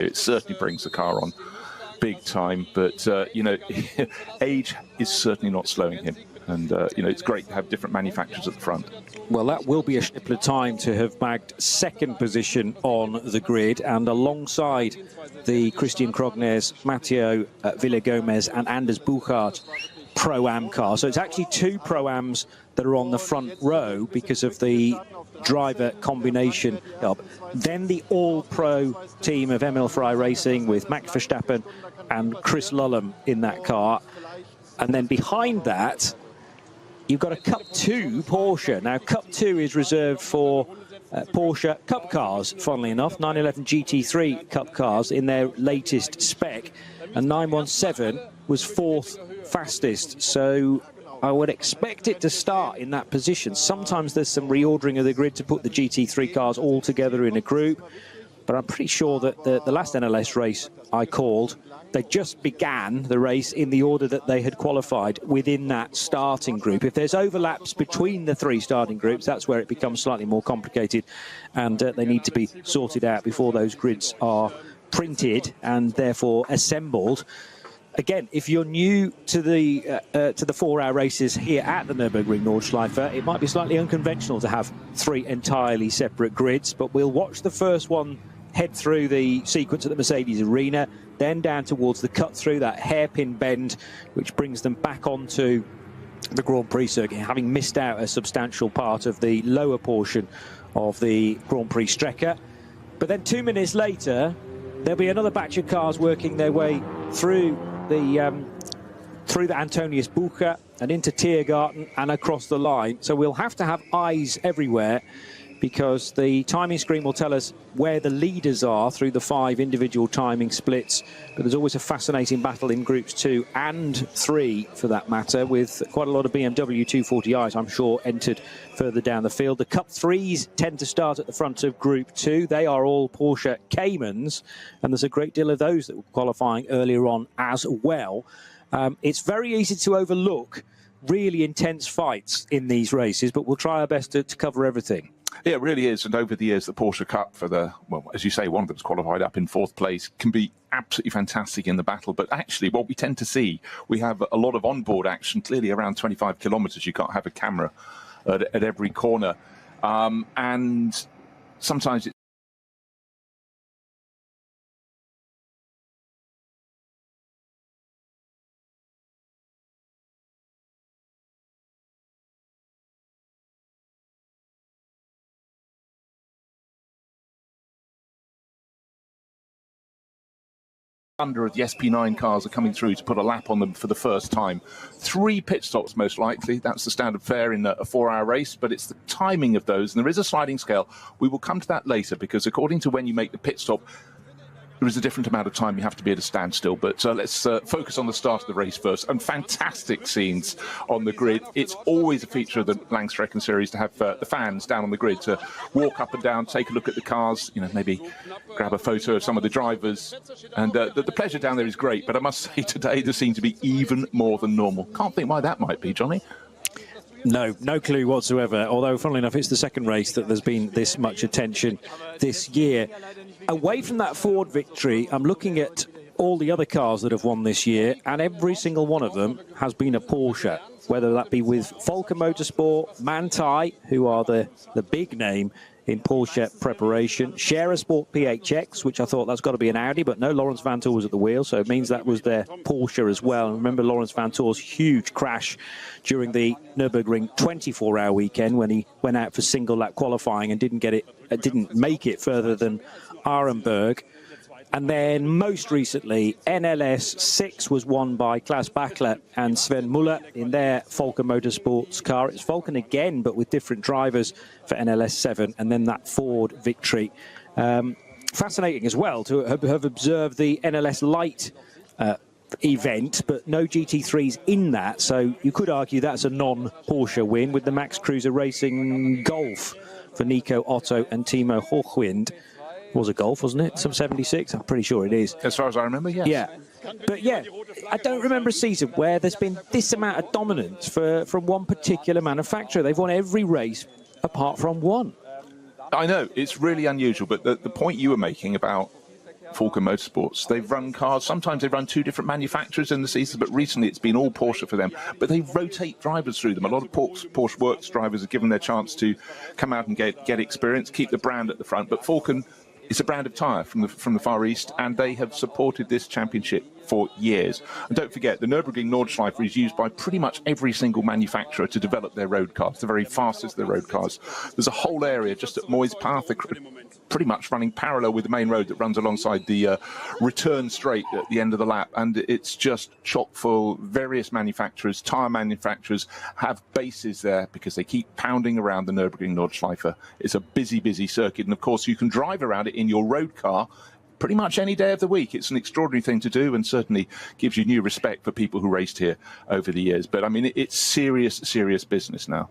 It certainly brings the car on big time, but you know, age is certainly not slowing him. And you know, it's great to have different manufacturers at the front. Well, that will be a snipper time to have bagged second position on the grid, and alongside the Christian Krognes, Matteo Villagomez and Anders Buchart Pro-Am car. So it's actually two Pro-Ams that are on the front row because of the driver combination up. Then the all-pro team of Emil Frey Racing with Max Verstappen and Chris Lullum in that car. And then behind that, you've got a Cup 2 Porsche. Now, Cup 2 is reserved for Porsche Cup cars, funnily enough. 911 GT3 Cup cars in their latest spec. And 917 was fourth fastest. So I would expect it to start in that position. Sometimes there's some reordering of the grid to put the GT3 cars all together in a group. But I'm pretty sure that the last NLS race I called, they just began the race in the order that they had qualified within that starting group. If there's overlaps between the three starting groups, that's where it becomes slightly more complicated, and they need to be sorted out before those grids are printed and therefore assembled. Again, if you're new to the 4-hour races here at the Nürburgring Nordschleife, it might be slightly unconventional to have three entirely separate grids, but we'll watch the first one head through the sequence at the Mercedes Arena, then down towards the cut through, that hairpin bend, which brings them back onto the Grand Prix circuit, having missed out a substantial part of the lower portion of the Grand Prix Strecke. But then 2 minutes later, there'll be another batch of cars working their way through the Antonius Bucher and into Tiergarten and across the line. So we'll have to have eyes everywhere, because the timing screen will tell us where the leaders are through the 5 individual timing splits. But there's always a fascinating battle in groups 2 and 3, for that matter, with quite a lot of BMW 240i's, I'm sure, entered further down the field. The Cup 3s tend to start at the front of group 2. They are all Porsche Caymans, and there's a great deal of those that were qualifying earlier on as well. It's very easy to overlook really intense fights in these races, but we'll try our best to cover everything. Yeah, it really is. And over the years, the Porsche Cup, for the, well, as you say, one of them's qualified up in 4th place, can be absolutely fantastic in the battle. But actually, what we tend to see, we have a lot of onboard action, clearly around 25 kilometres. You can't have a camera at every corner. And sometimes it's under of the SP9 cars are coming through to put a lap on them for the first time. 3 pit stops, most likely. That's the standard fare in a 4-hour race, but it's the timing of those. And there is a sliding scale. We will come to that later, because according to when you make the pit stop, there is a different amount of time you have to be at a standstill. But let's focus on the start of the race first. And fantastic scenes on the grid. It's always a feature of the Langstrecken series to have the fans down on the grid to walk up and down, take a look at the cars, you know, maybe grab a photo of some of the drivers. And the pleasure down there is great. But I must say, today there seemed to be even more than normal. Can't think why that might be, Johnny. No clue whatsoever, although funnily enough it's the second race that there's been this much attention this year. Away from that Ford victory, I'm looking at all the other cars that have won this year, and every single one of them has been a Porsche, whether that be with Volker Motorsport, Manthey, who are the big name in Porsche preparation, Scherer Sport PHX, which I thought that's got to be an Audi, but no, Lawrence Vantour was at the wheel, so it means that was their Porsche as well. And remember Lawrence Vantour's huge crash during the Nürburgring 24-hour weekend when he went out for single lap qualifying and didn't make it further than Arenberg. And then most recently, NLS 6 was won by Klaus Bachler and Sven Muller in their Volker Motorsports car. It's Vulcan again, but with different drivers for NLS 7, and then that Ford victory. Fascinating as well to have observed the NLS Light event, but no GT3s in that. So you could argue that's a non-Porsche win with the Max Cruiser Racing Golf for Nico Otto and Timo Hochwind. Was a Golf, wasn't it? Some 76? I'm pretty sure it is. As far as I remember, yes. Yeah. But yeah, I don't remember a season where there's been this amount of dominance from one particular manufacturer. They've won every race apart from one. I know, it's really unusual, but the point you were making about Falcon Motorsports. They've run cars. Sometimes they run two different manufacturers in the season, but recently it's been all Porsche for them. But they rotate drivers through them. A lot of Porsche Works drivers are given their chance to come out and get experience, keep the brand at the front. But Falcon is a brand of tyre from the Far East, and they have supported this championship for years. And don't forget, the Nürburgring Nordschleife is used by pretty much every single manufacturer to develop their road cars, the very fastest of their road cars. There's a whole area just at Moyes Path, pretty much running parallel with the main road that runs alongside the return straight at the end of the lap, and it's just chock full. Various manufacturers, tyre manufacturers, have bases there because they keep pounding around the Nürburgring Nordschleife. It's a busy, busy circuit, and of course you can drive around it in your road car pretty much any day of the week. It's an extraordinary thing to do, and certainly gives you new respect for people who raced here over the years. But I mean, it's serious, serious business now.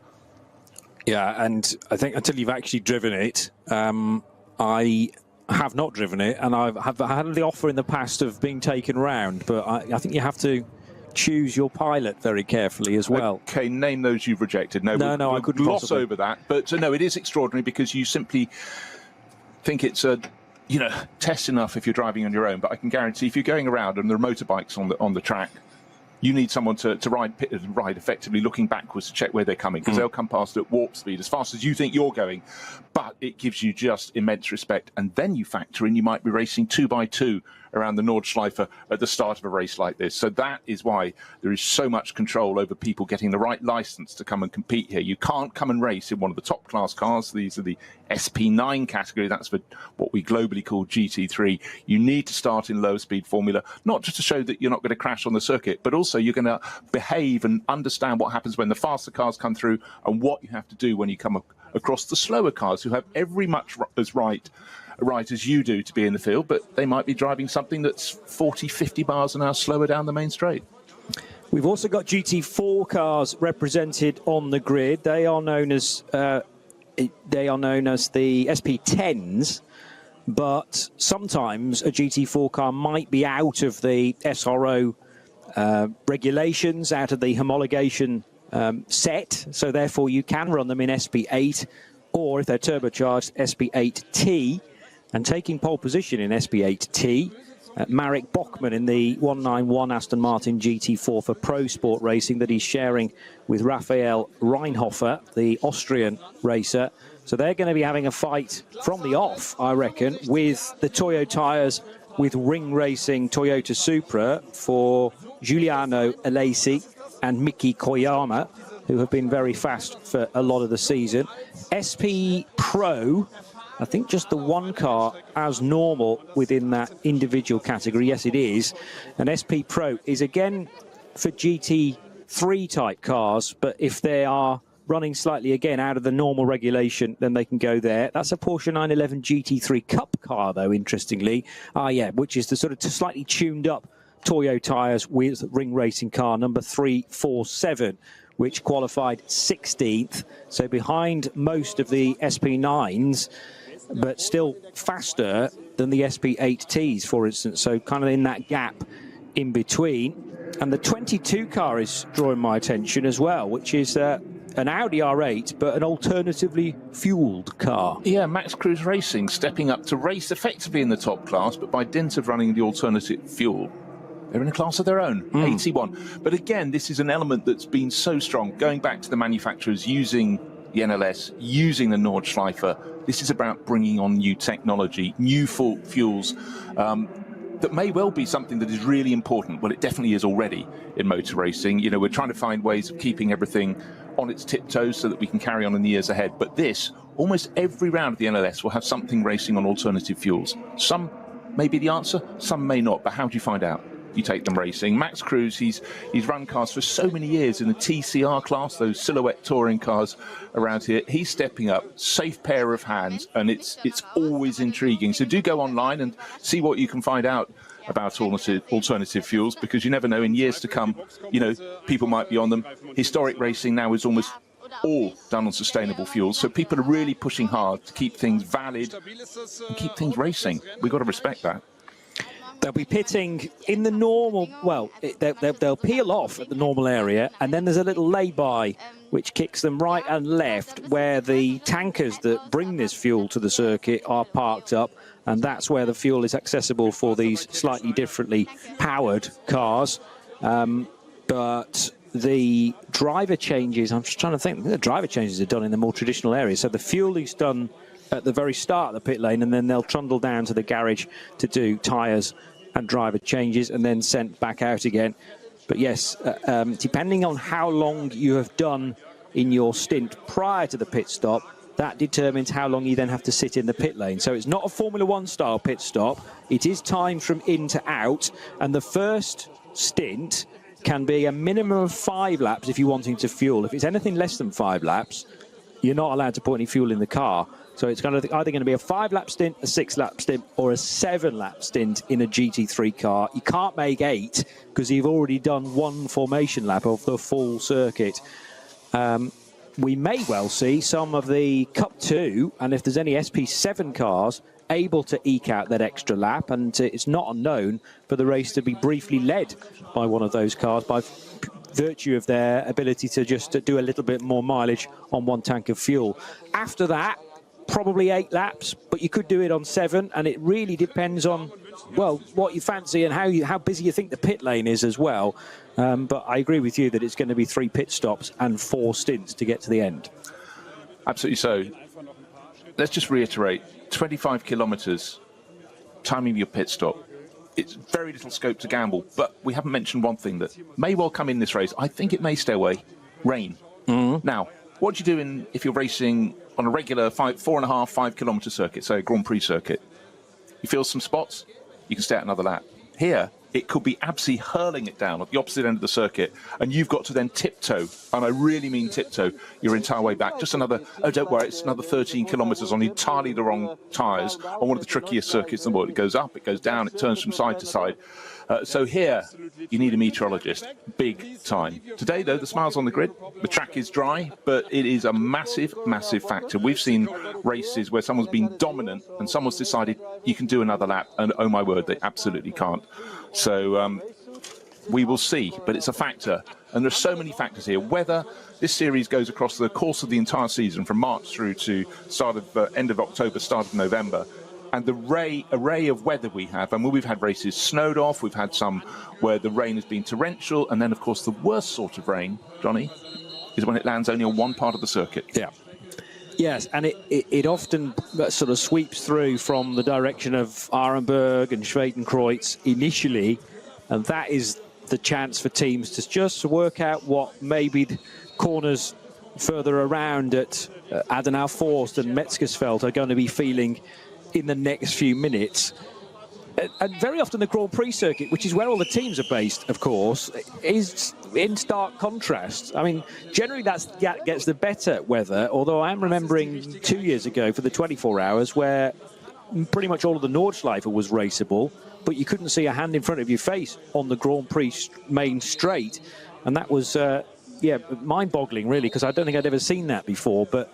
Yeah, and I think until you've actually driven it, I have not driven it, and I've had the offer in the past of being taken round, but I think you have to choose your pilot very carefully as well. Okay, name those you've rejected. No, I couldn't gloss possibly over that. But no, it is extraordinary because you simply think it's a test enough if you're driving on your own. But I can guarantee if you're going around and there are motorbikes on the track, you need someone to ride effectively looking backwards to check where they're coming, because they'll come past at warp speed as fast as you think you're going. But it gives you just immense respect. And then you factor in you might be racing 2x2 around the Nordschleife at the start of a race like this. So that is why there is so much control over people getting the right license to come and compete here. You can't come and race in one of the top class cars. These are the SP9 category. That's for what we globally call GT3. You need to start in low speed formula, not just to show that you're not going to crash on the circuit, but also you're going to behave and understand what happens when the faster cars come through and what you have to do when you come across the slower cars who have every much as right as you do to be in the field, but they might be driving something that's 40, 50 miles an hour slower down the main straight. We've also got GT4 cars represented on the grid. They are known as the SP10s, but sometimes a GT4 car might be out of the SRO regulations, out of the homologation set, so therefore you can run them in SP8, or if they're turbocharged, SP8T. And taking pole position in SP8T, Marek Bachmann in the 191 Aston Martin GT4 for Pro Sport Racing that he's sharing with Raphael Reinhofer, the Austrian racer. So they're going to be having a fight from the off, I reckon, with the Toyo tyres, with Ring Racing Toyota Supra for Giuliano Alesi and Miki Koyama, who have been very fast for a lot of the season. SP Pro, I think just the one car as normal within that individual category. Yes, it is. And SP Pro is again for GT3 type cars, but if they are running slightly again out of the normal regulation, then they can go there. That's a Porsche 911 GT3 Cup car, though, interestingly. Yeah, which is the sort of slightly tuned up Toyo tyres with Ring Racing car number 347, which qualified 16th. So behind most of the SP9s, but still faster than the SP8Ts, for instance. So kind of in that gap in between. And the 22 car is drawing my attention as well, which is an Audi R8, but an alternatively fueled car. Yeah, Max Cruz Racing stepping up to race effectively in the top class, but by dint of running the alternative fuel, they're in a class of their own, 81. But again, this is an element that's been so strong, going back to the manufacturers using the NLS, using the Nordschleife. This is about bringing on new technology, new fuels, that may well be something that is really important. Well, it definitely is already in motor racing. You know, we're trying to find ways of keeping everything on its tiptoes so that we can carry on in the years ahead. But this, almost every round of the NLS will have something racing on alternative fuels. Some may be the answer, some may not. But how do you find out? You take them racing. Max Cruz, he's run cars for so many years in the TCR class, those silhouette touring cars around here. He's stepping up, safe pair of hands, and it's always intriguing. So do go online and see what you can find out about alternative fuels, because you never know, in years to come, you know, people might be on them. Historic racing now is almost all done on sustainable fuels, so people are really pushing hard to keep things valid and keep things racing. We've got to respect that. They'll be pitting in the normal, well, they'll peel off at the normal area, and then there's a little lay-by which kicks them right and left where the tankers that bring this fuel to the circuit are parked up, and that's where the fuel is accessible for these slightly differently powered cars. But the driver changes, I'm just trying to think, the driver changes are done in the more traditional areas. So the fuel is done at the very start of the pit lane, and then they'll trundle down to the garage to do tyres and driver changes, and then sent back out again. But yes, depending on how long you have done in your stint prior to the pit stop, that determines how long you then have to sit in the pit lane. So it's not a Formula One style pit stop. It is timed from in to out, and the first stint can be a minimum of 5 laps if you're wanting to fuel. If it's anything less than 5 laps, you're not allowed to put any fuel in the car. So it's either going to be a 5-lap stint, a 6-lap stint, or a 7-lap stint in a GT3 car. You can't make 8 because you've already done 1 formation lap of the full circuit. We may well see some of the Cup 2, and if there's any SP7 cars, able to eke out that extra lap, and it's not unknown for the race to be briefly led by one of those cars by virtue of their ability to just do a little bit more mileage on 1 tank of fuel. After that, probably 8 laps, but you could do it on 7, and it really depends on, well, what you fancy and how busy you think the pit lane is as well. But I agree with you that it's going to be 3 pit stops and 4 stints to get to the end. Absolutely so. Let's just reiterate, 25 kilometres, timing your pit stop. It's very little scope to gamble, but we haven't mentioned one thing that may well come in this race. I think it may stay away. Rain. Now, what do you do if you're racing on a regular 4.5, 5 kilometre circuit, say a Grand Prix circuit? You feel some spots, you can stay out another lap. Here, it could be absolutely hurling it down at the opposite end of the circuit, and you've got to then tiptoe, and I really mean tiptoe, your entire way back. Just another, oh, don't worry, it's another 13 kilometres on entirely the wrong tyres on one of the trickiest circuits in the world. It goes up, it goes down, it turns from side to side. So here, you need a meteorologist, big time. Today, though, the smile's on the grid. The track is dry, but it is a massive, massive factor. We've seen races where someone's been dominant and someone's decided you can do another lap, and oh my word, they absolutely can't. So we will see, but it's a factor. And there's so many factors here. Whether this series goes across the course of the entire season, from March through to end of October, start of November, and the array of weather we have. And we've had races snowed off, we've had some where the rain has been torrential, and then, of course, the worst sort of rain, Johnny, is when it lands only on one part of the circuit. Yeah. Yes, and it often sort of sweeps through from the direction of Arenberg and Schwedenkreuz initially, and that is the chance for teams to just work out what maybe the corners further around at Adenauer Forst and Metzgersfeld are going to be feeling in the next few minutes. And very often the Grand Prix circuit, which is where all the teams are based, of course, is in stark contrast. I mean, generally that gets the better weather, although I am remembering 2 years ago for the 24 hours where pretty much all of the Nordschleife was raceable, but you couldn't see a hand in front of your face on the Grand Prix main straight. And that was, mind-boggling, really, because I don't think I'd ever seen that before. But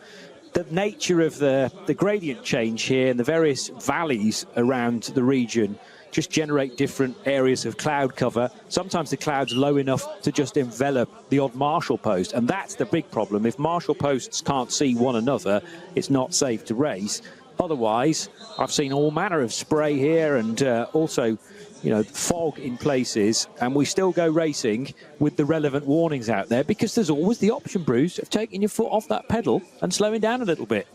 the nature of the gradient change here and the various valleys around the region just generate different areas of cloud cover. Sometimes the cloud's low enough to just envelop the odd marshal post, and that's the big problem. If marshal posts can't see one another, it's not safe to race. Otherwise, I've seen all manner of spray here, and also, you know, fog in places, and we still go racing with the relevant warnings out there, because there's always the option, Bruce, of taking your foot off that pedal and slowing down a little bit.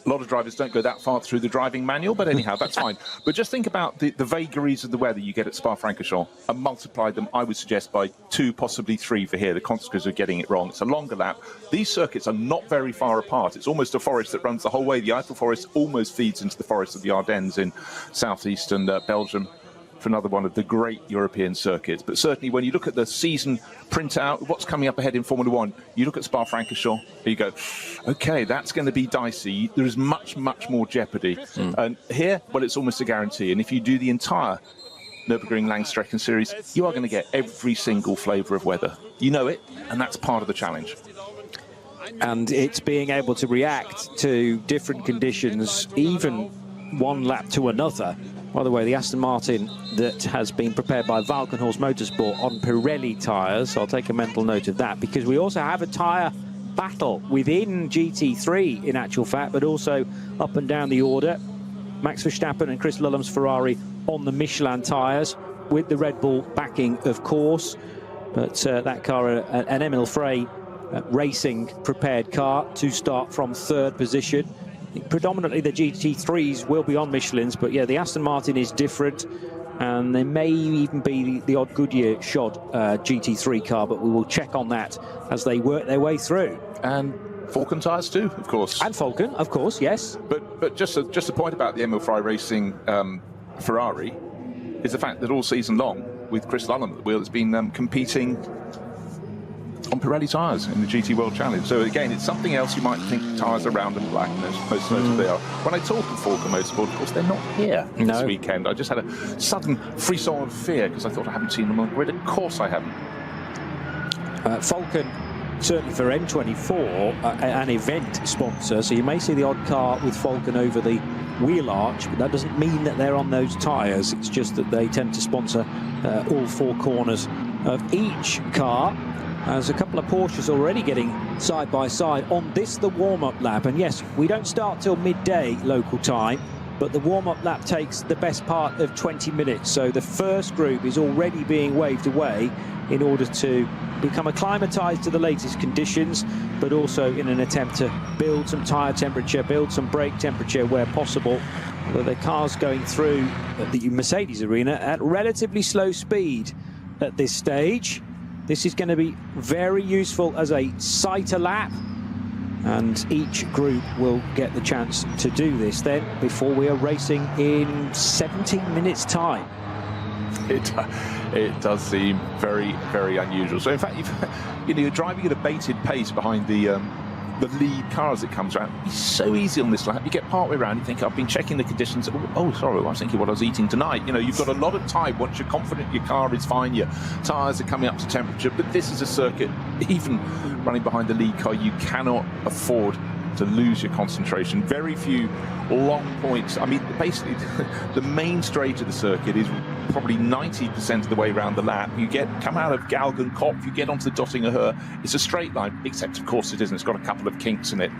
A lot of drivers don't go that far through the driving manual, but anyhow, that's fine. But just think about the vagaries of the weather you get at Spa-Francorchamps and multiply them, I would suggest, by 2, possibly 3 for here. The consequences of getting it wrong. It's a longer lap. These circuits are not very far apart. It's almost a forest that runs the whole way. The Eiffel Forest almost feeds into the forest of the Ardennes in southeastern Belgium, for another one of the great European circuits. But certainly when you look at the season printout, what's coming up ahead in Formula One, you look at Spa-Francorchamps, you go, okay, that's going to be dicey. There is much, much more jeopardy. And here, well, it's almost a guarantee. And if you do the entire Nürburgring Langstrecken series, you are going to get every single flavour of weather. You know it, and that's part of the challenge. And it's being able to react to different conditions, even one lap to another. By the way, the Aston Martin that has been prepared by Valkenhorst Motorsport on Pirelli tyres, I'll take a mental note of that, because we also have a tyre battle within GT3 in actual fact, but also up and down the order. Max Verstappen and Chris Lulham's Ferrari on the Michelin tyres, with the Red Bull backing, of course. But that car, an Emil Frey racing prepared car, to start from third position. I think predominantly the GT3s will be on Michelins, but yeah, the Aston Martin is different, and there may even be the odd Goodyear shod GT3 car, but we will check on that as they work their way through. And Falcon tyres too, of course. And Falcon, of course, yes. But just a point about the Emil Frey Racing Ferrari is the fact that all season long, with Chris Lullham at the wheel, has been competing on Pirelli tyres in the GT World Challenge. So again, it's something else. You might think tyres are round and black, and most notably they are. When I talk of Falcon Motorsport, of course, they're not here this weekend. I just had a sudden frisson of fear because I thought I haven't seen them on the grid. Of course I haven't. Falcon, certainly for M24, an event sponsor, so you may see the odd car with Falcon over the wheel arch, but that doesn't mean that they're on those tyres. It's just that they tend to sponsor all four corners of each car. There's a couple of Porsches already getting side by side on this, the warm-up lap. And yes, we don't start till midday local time, but the warm-up lap takes the best part of 20 minutes. So the first group is already being waved away in order to become acclimatized to the latest conditions, but also in an attempt to build some tyre temperature, build some brake temperature where possible. The car's going through the Mercedes arena at relatively slow speed at this stage. This is going to be very useful as a sighter lap, and each group will get the chance to do this then before we are racing in 17 minutes time. It does seem very, very unusual. So in fact, you're driving at a bated pace behind the lead car as it comes around. It's so easy on this lap. You get partway around, you think, I've been checking the conditions. Oh, sorry, I was thinking what I was eating tonight. You know, you've got a lot of time. Once you're confident your car is fine, your tyres are coming up to temperature. But this is a circuit, even running behind the lead car, you cannot afford to lose your concentration. Very few long points. I mean, basically, the main straight of the circuit is probably 90% of the way around the lap. You come out of Galgenkopf, you get onto the Dottinger Höhe. It's a straight line, except of course it isn't. It's got a couple of kinks in it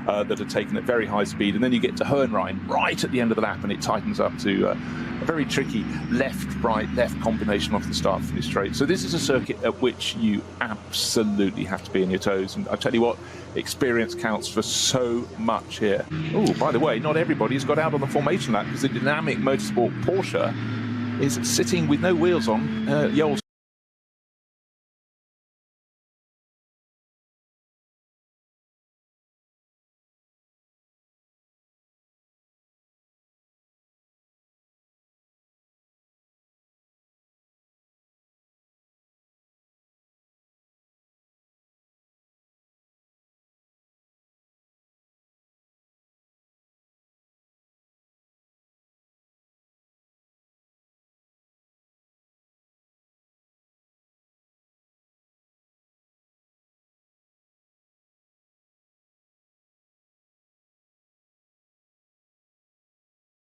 that are taken at very high speed, and then you get to Hohenrhein right at the end of the lap, and it tightens up to a very tricky left-right left combination off the start finish straight. So this is a circuit at which you absolutely have to be on your toes, and I tell you what, experience counts for so much here. Oh, by the way, not everybody's got out on the formation lap, because the dynamic motorsport Porsche is sitting with no wheels on. Yoles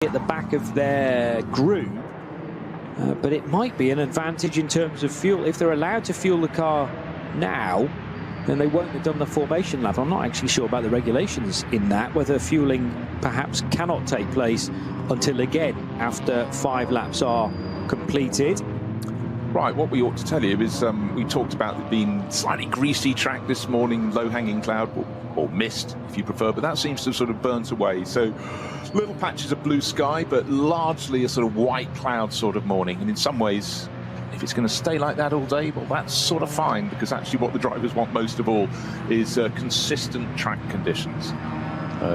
at the back of their group, but it might be an advantage in terms of fuel. If they're allowed to fuel the car now, then they won't have done the formation lap. I'm not actually sure about the regulations in that, whether fueling perhaps cannot take place until again after 5 laps are completed. Right, what we ought to tell you is we talked about it being slightly greasy track this morning, low-hanging cloud, or mist if you prefer, but that seems to have sort of burnt away. So little patches of blue sky, but largely a sort of white cloud sort of morning. And in some ways, if it's going to stay like that all day, well, that's sort of fine, because actually what the drivers want most of all is consistent track conditions.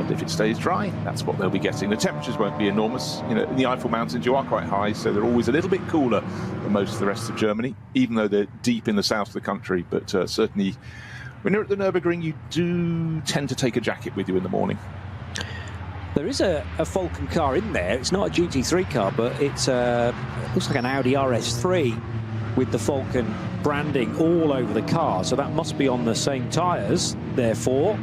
If it stays dry, that's what they'll be getting. The temperatures won't be enormous. You know, in the Eifel Mountains, you are quite high, so they're always a little bit cooler than most of the rest of Germany, even though they're deep in the south of the country. But certainly, when you're at the Nürburgring, you do tend to take a jacket with you in the morning. There is a Falcon car in there. It's not a GT3 car, but it looks like an Audi RS3 with the Falcon branding all over the car. So that must be on the same tyres, therefore.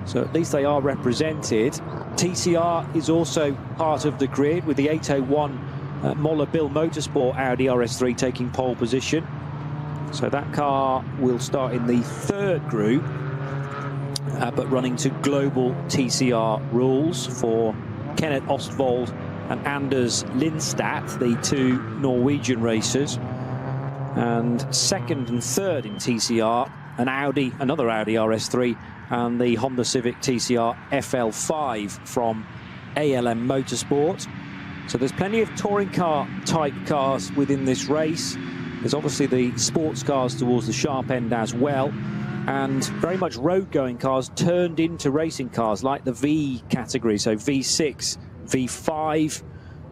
So at least they are represented. TCR is also part of the grid, with the 801 Moller Bill Motorsport Audi RS3 taking pole position. So that car will start in the third group, but running to global TCR rules for Kenneth Ostwald and Anders Lindstad, the two Norwegian racers. And second and third in TCR, another Audi RS3, and the Honda Civic TCR FL5 from ALM Motorsport. So there's plenty of touring car type cars within this race. There's obviously the sports cars towards the sharp end as well, and very much road-going cars turned into racing cars, like the V category, so V6, V5.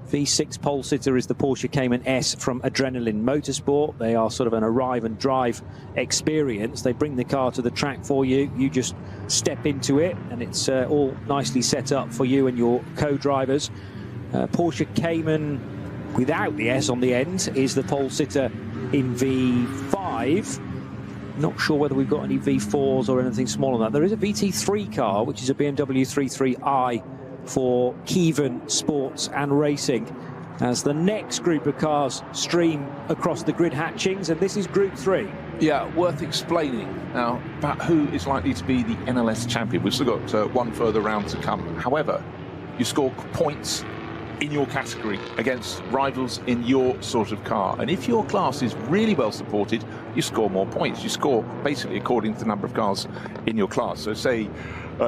V6 pole sitter is the Porsche Cayman S from Adrenaline Motorsport. They are sort of an arrive and drive experience. They bring the car to the track for you. You just step into it, and it's all nicely set up for you and your co-drivers. Porsche Cayman without the S on the end is the pole sitter in V5. Not sure whether we've got any V4s or anything smaller than that. There is a VT3 car, which is a BMW 33i for Kievan Sports and Racing, as the next group of cars stream across the grid hatchings, and this is Group 3. Yeah, worth explaining now about who is likely to be the NLS champion. We've still got one further round to come. However, you score points in your category against rivals in your sort of car, and if your class is really well supported, you score more points. You score basically according to the number of cars in your class. So say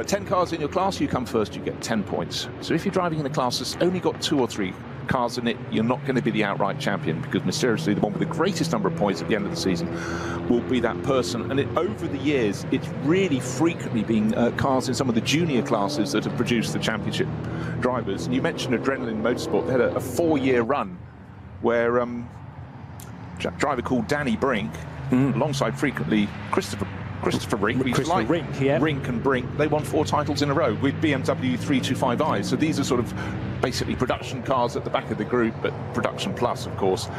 10 cars in your class, you come first, you get 10 points. So if you're driving in a class that's only got 2 or 3 cars in it, you're not going to be the outright champion, because mysteriously the one with the greatest number of points at the end of the season will be that person. And over the years, it's really frequently been cars in some of the junior classes that have produced the championship drivers. And you mentioned Adrenaline Motorsport. They had a 4-year run where a driver called Danny Brink, alongside frequently Christopher Rink, Rink and Brink, they won 4 titles in a row with BMW 325i. So these are sort of basically production cars at the back of the group, but production plus, of course.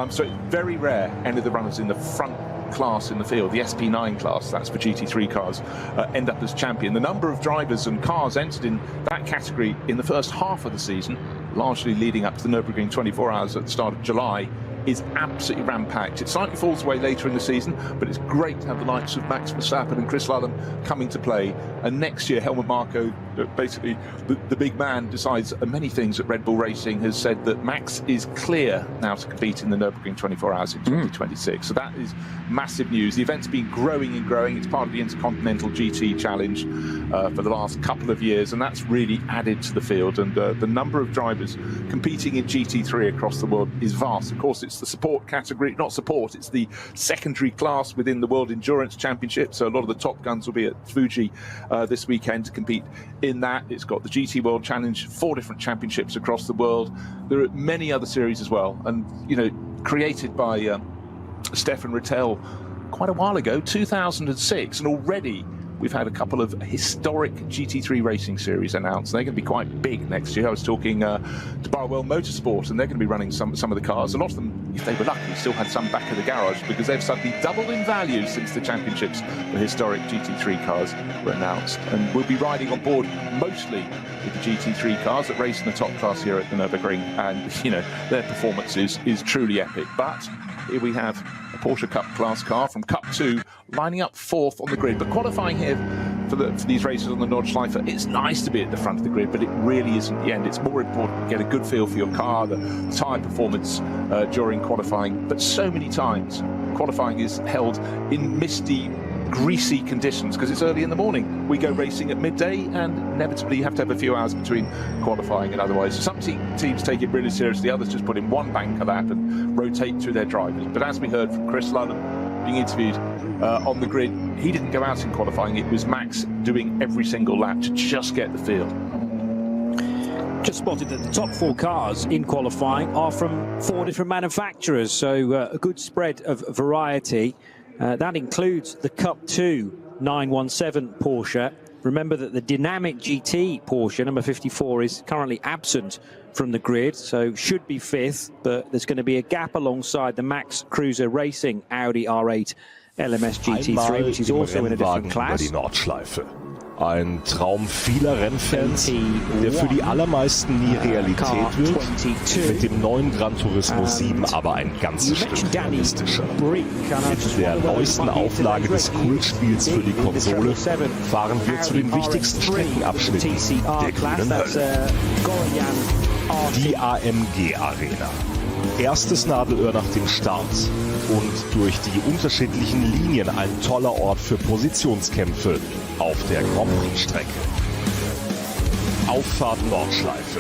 So it's very rare any of the runners in the front class in the field, the SP9 class, that's for GT3 cars, end up as champion. The number of drivers and cars entered in that category in the first half of the season, largely leading up to the Nürburgring 24 hours at the start of July, is absolutely ram-packed. It slightly falls away later in the season, but it's great to have the likes of Max Verstappen and Chris Ludlam coming to play. And next year, Helmut Marko, basically the big man, decides many things at Red Bull Racing, has said that Max is clear now to compete in the Nürburgring 24 hours in 2026. So that is massive news. The event's been growing and growing. It's part of the Intercontinental GT Challenge for the last couple of years, and that's really added to the field. And the number of drivers competing in GT3 across the world is vast. Of course, it's the support category, not support, it's the secondary class within the World Endurance Championship. So a lot of the top guns will be at Fuji this weekend to compete in that. It's got the GT World Challenge, 4 different championships across the world. There are many other series as well, and you know, created by Stefan Rittel quite a while ago, 2006, and already we've had a couple of historic GT3 racing series announced. They're going to be quite big next year. I was talking to Barwell Motorsport, and they're going to be running some of the cars. A lot of them, if they were lucky, still had some back of the garage, because they've suddenly doubled in value since the championships. The historic GT3 cars were announced, and we'll be riding on board mostly with the GT3 cars that race in the top class here at the Nürburgring, and you know, their performance is truly epic. But here we have a Porsche Cup class car from Cup 2 lining up 4th on the grid. But qualifying here for these races on the Nordschleife, it's nice to be at the front of the grid, but it really isn't the end. It's more important to get a good feel for your car, the tyre performance during qualifying. But so many times qualifying is held in misty, greasy conditions because it's early in the morning. We go racing at midday, and inevitably you have to have a few hours between qualifying and otherwise. Some teams take it really seriously, others just put in one banker lap and rotate through their drivers. But as we heard from Chris Ludlam being interviewed on the grid, he didn't go out in qualifying. It was Max doing every single lap to just get the feel. Just spotted that the top 4 cars in qualifying are from 4 different manufacturers, so a good spread of variety. That includes the Cup 2 917 Porsche. Remember that the dynamic GT Porsche, number 54, is currently absent from the grid, so should be 5th, but there's going to be a gap alongside the Max Cruiser Racing Audi R8 LMS GT3, which is also in a different class. Ein Traum vieler Rennfans, der für die allermeisten nie Realität wird, mit dem neuen Gran Turismo 7 aber ein ganzes Stück realistischer. Mit der neuesten Auflage des Kultspiels für die Konsole fahren wir zu den wichtigsten Streckenabschnitten der grünen Hölle. Die AMG Arena. Erstes Nadelöhr nach dem Start und durch die unterschiedlichen Linien ein toller Ort für Positionskämpfe auf der Grand Prix-Strecke. Auffahrt Nordschleife.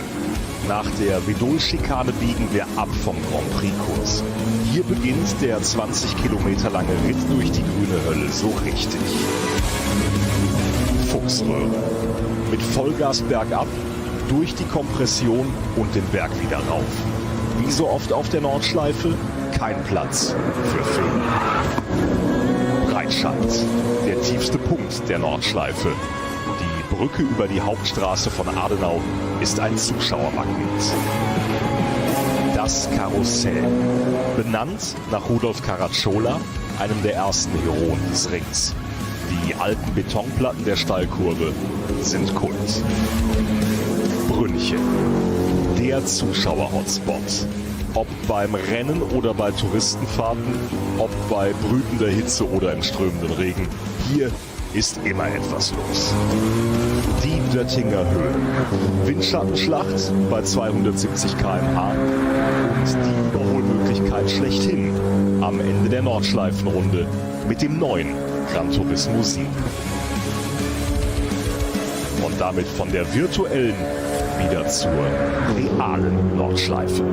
Nach der Vidol-Schikane biegen wir ab vom Grand Prix-Kurs. Hier beginnt der 20 Kilometer lange Ritt durch die grüne Hölle so richtig. Fuchsröhre. Mit Vollgas bergab, durch die Kompression und den Berg wieder rauf. Wie so oft auf der Nordschleife, kein Platz für Fehler. Breitscheid, der tiefste Punkt der Nordschleife. Die Brücke über die Hauptstraße von Adenau ist ein Zuschauermagnet. Das Karussell, benannt nach Rudolf Caracciola, einem der ersten Heroen des Rings. Die alten Betonplatten der Steilkurve sind Kult. Brünnchen, der Zuschauer-Hotspot. Ob beim Rennen oder bei Touristenfahrten, ob bei brütender Hitze oder im strömenden Regen, hier ist immer etwas los. Die Döttinger Höhe. Windschattenschlacht bei 270 km/h und die Überholmöglichkeit schlechthin am Ende der Nordschleifenrunde mit dem neuen Gran Turismo 7. Und damit von der virtuellen wieder zur realen Nordschleife.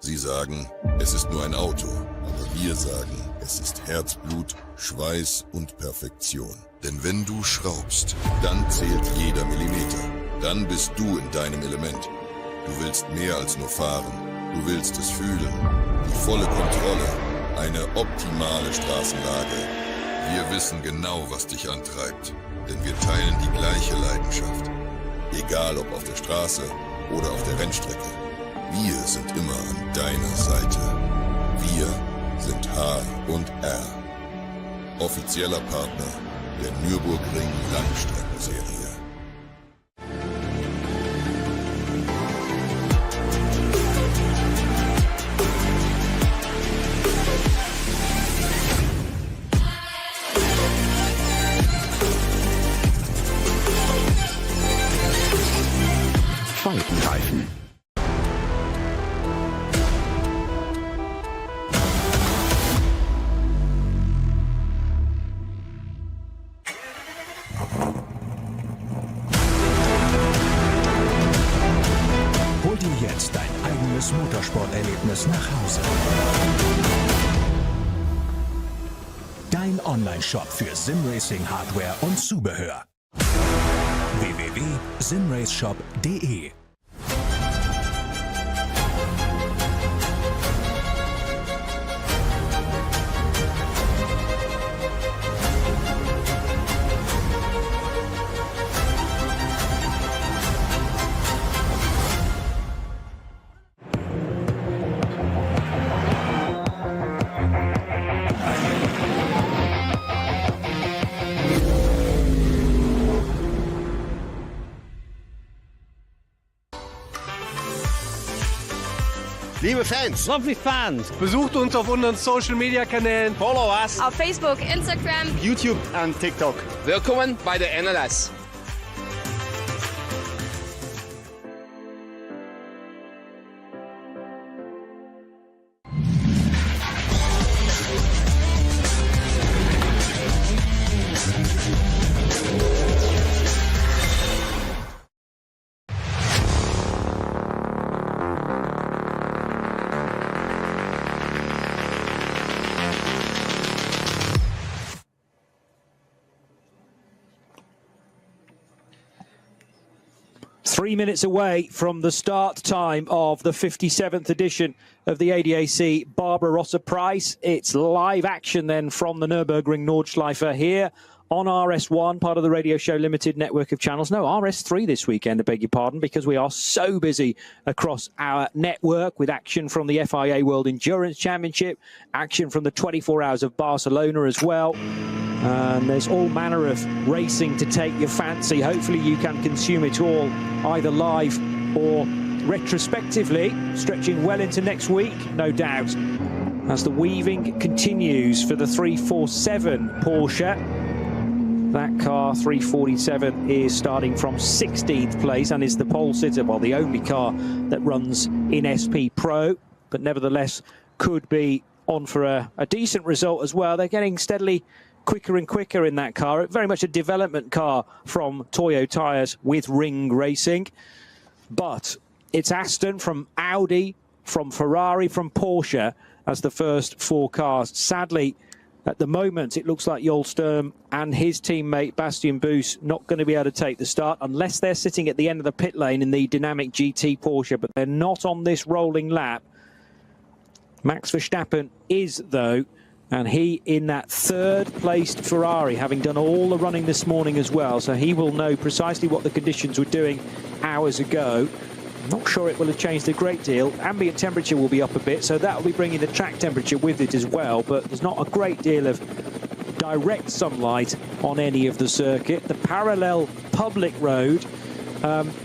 Sie sagen, es ist nur ein Auto, aber wir sagen, es ist Herzblut, Schweiß und Perfektion. Denn wenn du schraubst, dann zählt jeder Millimeter. Dann bist du in deinem Element. Du willst mehr als nur fahren. Du willst es fühlen. Die volle Kontrolle. Eine optimale Straßenlage. Wir wissen genau, was dich antreibt. Denn wir teilen die gleiche Leidenschaft. Egal ob auf der Straße oder auf der Rennstrecke. Wir sind immer an deiner Seite. Wir sind H&R. Offizieller Partner der Nürburgring Langstreckenserie. Faltenreifen. Hol dir jetzt dein eigenes Motorsporterlebnis nach Hause. Dein Online-Shop für Simracing-Hardware und Zubehör. www.simraceshop.de. Liebe Fans, Lovely Fans, besucht uns auf unseren Social-Media-Kanälen, follow us auf Facebook, Instagram, YouTube und TikTok. Willkommen bei der NLS. 3 minutes away from the start time of the 57th edition of the ADAC Barbarossa Prize. It's live action then from the Nürburgring Nordschleife here on RS1, part of the Radio Show Limited network of channels. No, RS3 this weekend, I beg your pardon, because we are so busy across our network with action from the FIA World Endurance Championship, action from the 24 Hours of Barcelona as well. And there's all manner of racing to take your fancy. Hopefully you can consume it all either live or retrospectively, stretching well into next week, no doubt, as the weaving continues for the 347 Porsche. That car, 347, is starting from 16th place and is the pole sitter, well, the only car that runs in SP Pro, but nevertheless could be on for a decent result as well. They're getting steadily quicker and quicker in that car. Very much a development car from Toyo Tyres with Ring Racing. But it's Aston from Audi, from Ferrari, from Porsche as the first four cars. Sadly, at the moment, it looks like Joel Sturm and his teammate Bastian Boos not going to be able to take the start unless they're sitting at the end of the pit lane in the dynamic GT Porsche, but they're not on this rolling lap. Max Verstappen is, though, and he in that third-placed Ferrari, having done all the running this morning as well, so he will know precisely what the conditions were doing hours ago. Not sure it will have changed a great deal. Ambient temperature will be up a bit, so that will be bringing the track temperature with it as well, but there's not a great deal of direct sunlight on any of the circuit. The parallel public road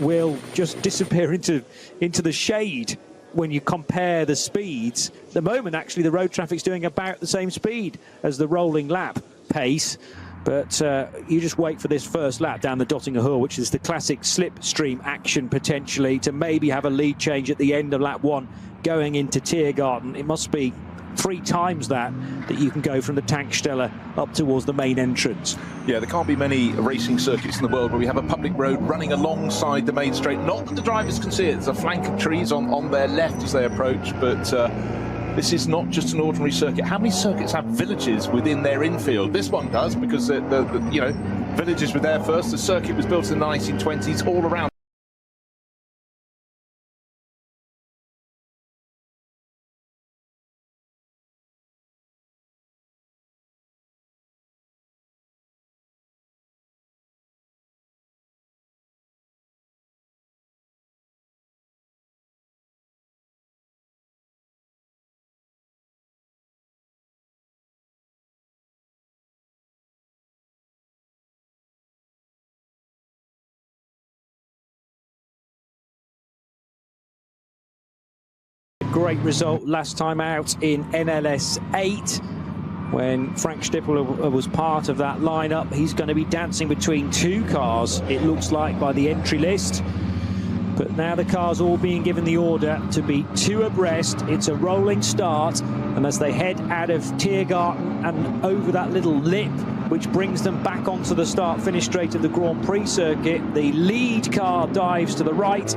will just disappear into the shade when you compare the speeds. At the moment, actually, the road traffic's doing about the same speed as the rolling lap pace. But you just wait for this first lap down the Dottinger Hill, which is the classic slipstream action potentially, to maybe have a lead change at the end of lap one going into Tiergarten. It must be 3 times that you can go from the Tankstelle up towards the main entrance. Yeah, there can't be many racing circuits in the world where we have a public road running alongside the main straight. Not that the drivers can see it. There's a flank of trees on their left as they approach, but this is not just an ordinary circuit. How many circuits have villages within their infield? This one does, because the villages were there first. The circuit was built in the 1920s all around. Great result last time out in NLS 8 when Frank Stippel was part of that lineup. He's going to be dancing between 2 cars, it looks like, by the entry list. But now the cars all being given the order to be 2 abreast. It's a rolling start, and as they head out of Tiergarten and over that little lip, which brings them back onto the start-finish straight of the Grand Prix circuit, the lead car dives to the right.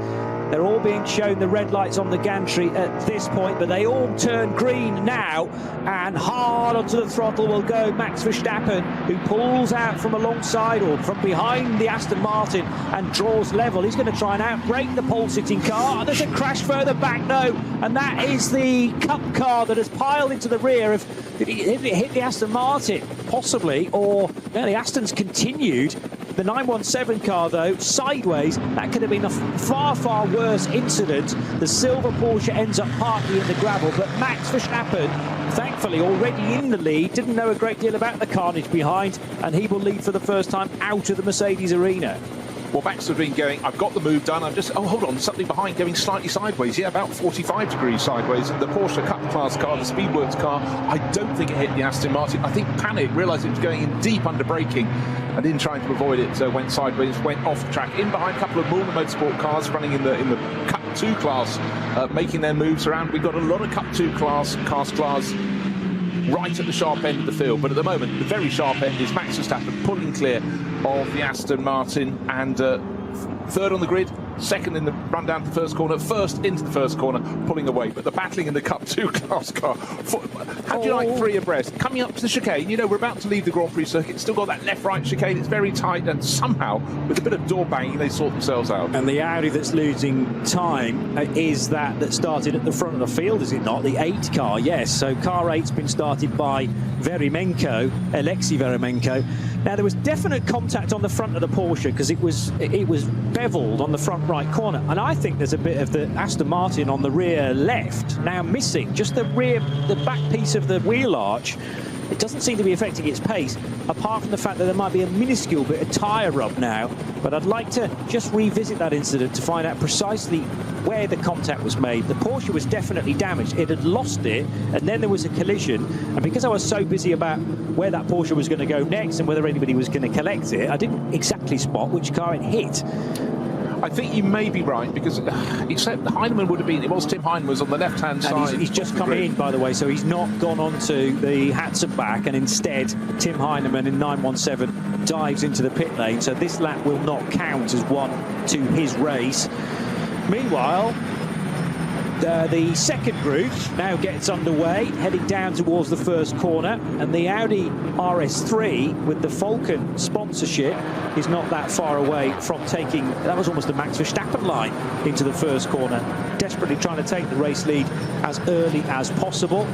They're all being shown the red lights on the gantry at this point, but they all turn green now, and hard onto the throttle will go Max Verstappen, who pulls out from alongside or from behind the Aston Martin and draws level. He's going to try and outbrake the pole-sitting car. There's a crash further back, though, and that is the Cup car that has piled into the rear of... Did it hit the Aston Martin? Possibly, or no, the Aston's continued. The 917 car, though, sideways. That could have been a far, far worse incident. The silver Porsche ends up partly in the gravel, but Max Verstappen, thankfully already in the lead, didn't know a great deal about the carnage behind, and he will lead for the first time out of the Mercedes arena. Well, Max has been going, I've got the move done, I'm just, oh, hold on, something behind going slightly sideways. Yeah, about 45 degrees sideways. And the Porsche Cup class car, the Speedworks car, I don't think it hit the Aston Martin. I think panicked, realised it was going in deep under braking, and in trying to avoid it, went sideways, went off the track. In behind a couple of Mulner Motorsport cars running in the Cup 2 class, making their moves around. We've got a lot of Cup 2 class right at the sharp end of the field, but at the moment the very sharp end is Max Verstappen pulling clear of the Aston Martin, and third on the grid second in the run down to the first corner, first into the first corner, pulling away. But the battling in the Cup 2 class car. How do you like three abreast? Coming up to the chicane, you know, we're about to leave the Grand Prix circuit, still got that left-right chicane, it's very tight, and somehow, with a bit of door banging, they sort themselves out. And the Audi that's losing time is that started at the front of the field, is it not? The 8 car, yes. So car 8's been started by Veremenko, Alexei Veremenko. Now, there was definite contact on the front of the Porsche because it was beveled on the front right corner. And I think there's a bit of the Aston Martin on the rear left now missing. Just the back piece of the wheel arch. It doesn't seem to be affecting its pace, apart from the fact that there might be a minuscule bit of tyre rub now. But I'd like to just revisit that incident to find out precisely where the contact was made. The Porsche was definitely damaged. It had lost it, and then there was a collision. And because I was so busy about where that Porsche was going to go next and whether anybody was going to collect it, I didn't exactly spot which car it hit. I think you may be right, because except Heinemann would have been, it was Tim Heinemann was on the left-hand side. And he's just come in, by the way, so he's not gone on to the Hatson back, and instead Tim Heinemann in 917 dives into the pit lane, so this lap will not count as one to his race. Meanwhile, the second group now gets underway, heading down towards the first corner, and the Audi RS3 with the Falcon sponsorship is not that far away from taking, that was almost the Max Verstappen line into the first corner, desperately trying to take the race lead as early as possible.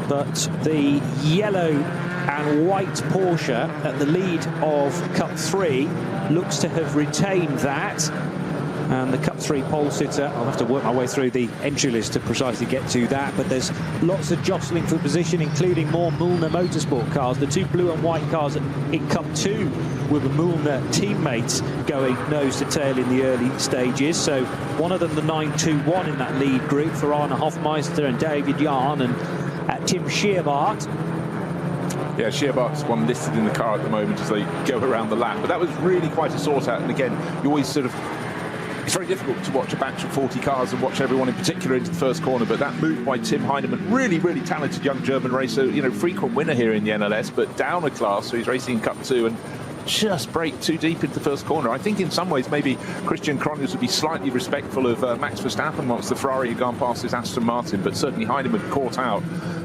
But the yellow and white Porsche at the lead of Cup 3 looks to have retained that. And the Cup 3 pole sitter, I'll have to work my way through the entry list to precisely get to that, but there's lots of jostling for position, including more Mühlner Motorsport cars. The 2 blue and white cars in Cup 2 were the Mühlner teammates going nose to tail in the early stages. So one of them, the 921 in that lead group for Arne Hofmeister and David Jahn and Tim Scheerbardt. Yeah, Scheerbart's one listed in the car at the moment as they go around the lap. But that was really quite a sort out. And again, you always sort of, it's very difficult to watch a batch of 40 cars and watch everyone in particular into the first corner, but that move by Tim Heinemann, really, really talented young German racer, you know, frequent winner here in the NLS, but down a class, so he's racing in Cup 2 and just break too deep into the first corner. I think in some ways maybe Christian Cronjes would be slightly respectful of Max Verstappen once the Ferrari had gone past his Aston Martin, but certainly Heinemann caught out.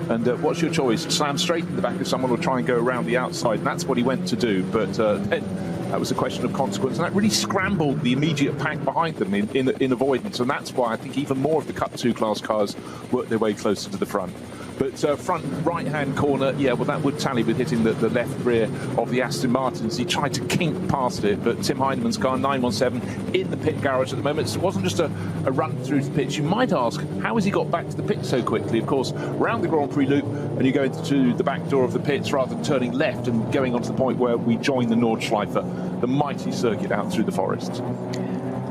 And what's your choice? Slam straight in the back of someone or try and go around the outside, and that's what he went to do, but then that was a question of consequence, and that really scrambled the immediate pack behind them in avoidance, and that's why I think even more of the Cup 2 class cars worked their way closer to the front. But front right-hand corner, yeah, well, that would tally with hitting the left rear of the Aston Martins. He tried to kink past it, but Tim Heinemann's car, 917, in the pit garage at the moment. So it wasn't just a run through the pits. You might ask, how has he got back to the pit so quickly? Of course, round the Grand Prix loop, and you go into the back door of the pits rather than turning left and going on to the point where we join the Nordschleife, the mighty circuit out through the forests.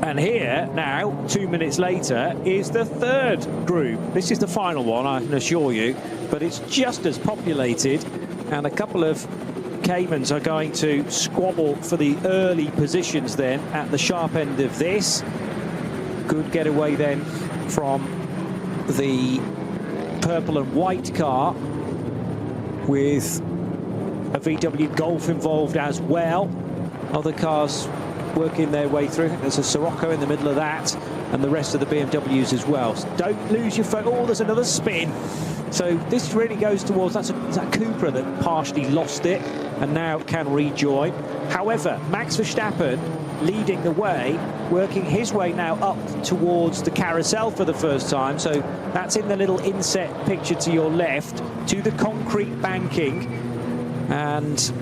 And here, now, 2 minutes later, is the third group. This is the final one, I can assure you, but it's just as populated, and a couple of Caymans are going to squabble for the early positions then at the sharp end of this. Good getaway then from the purple and white car with a VW Golf involved as well. Other cars working their way through. There's a Sirocco in the middle of that, and the rest of the BMWs as well. So don't lose your focus. Oh, there's another spin. So this really goes towards, that's that Cupra that partially lost it and now can rejoin. However, Max Verstappen leading the way, working his way now up towards the carousel for the first time. So that's in the little inset picture to your left, to the concrete banking. And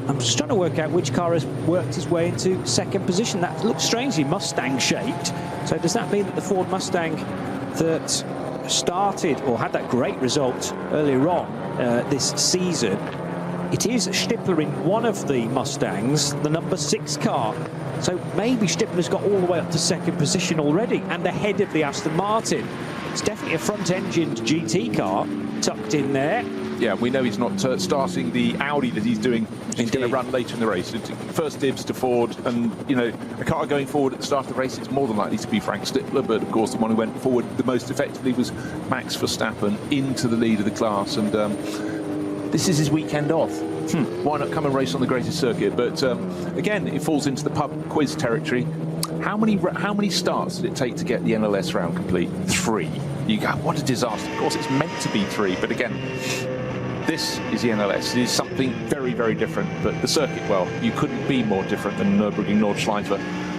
I'm just trying to work out which car has worked his way into second position. That looks strangely Mustang-shaped. So does that mean that the Ford Mustang that started or had that great result earlier on this season, it is Stippler in one of the Mustangs, the number 6 car. So maybe Stippler's got all the way up to second position already and ahead of the Aston Martin. It's definitely a front-engined GT car tucked in there. Yeah, we know he's not starting the Audi that he's doing. He's going to run later in the race. First dibs to Ford, and you know, a car going forward at the start of the race, it's more than likely to be Frank Stippler, but of course the one who went forward the most effectively was Max Verstappen into the lead of the class, and this is his weekend off. Why not come and race on the greatest circuit? But again, it falls into the pub quiz territory. How many starts did it take to get the NLS round complete? 3. You go, what a disaster. Of course, it's meant to be 3, but again, this is the NLS. It is something very, very different. But the circuit, well, you couldn't be more different than Nürburgring Nordschleife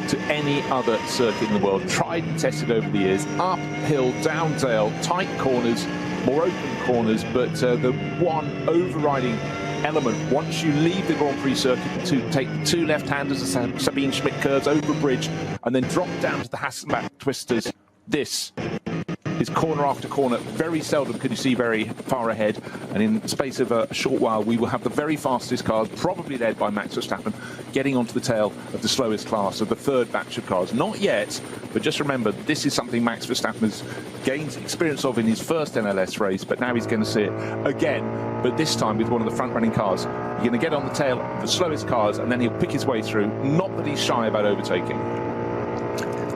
to any other circuit in the world. Tried and tested over the years. Uphill, down dale, tight corners, more open corners, but the one overriding element, once you leave the Grand Prix circuit to take the 2 left-handers as Sabine Schmidt curves over a bridge and then drop down to the Hasselback twisters, this is corner after corner. Very seldom can you see very far ahead, and in the space of a short while we will have the very fastest cars, probably led by Max Verstappen, getting onto the tail of the slowest class of the 3rd batch of cars. Not yet, but just remember, this is something Max Verstappen has gained experience of in his first NLS race, but now he's going to see it again, but this time with one of the front-running cars. You're going to get on the tail of the slowest cars, and then he'll pick his way through. Not that he's shy about overtaking.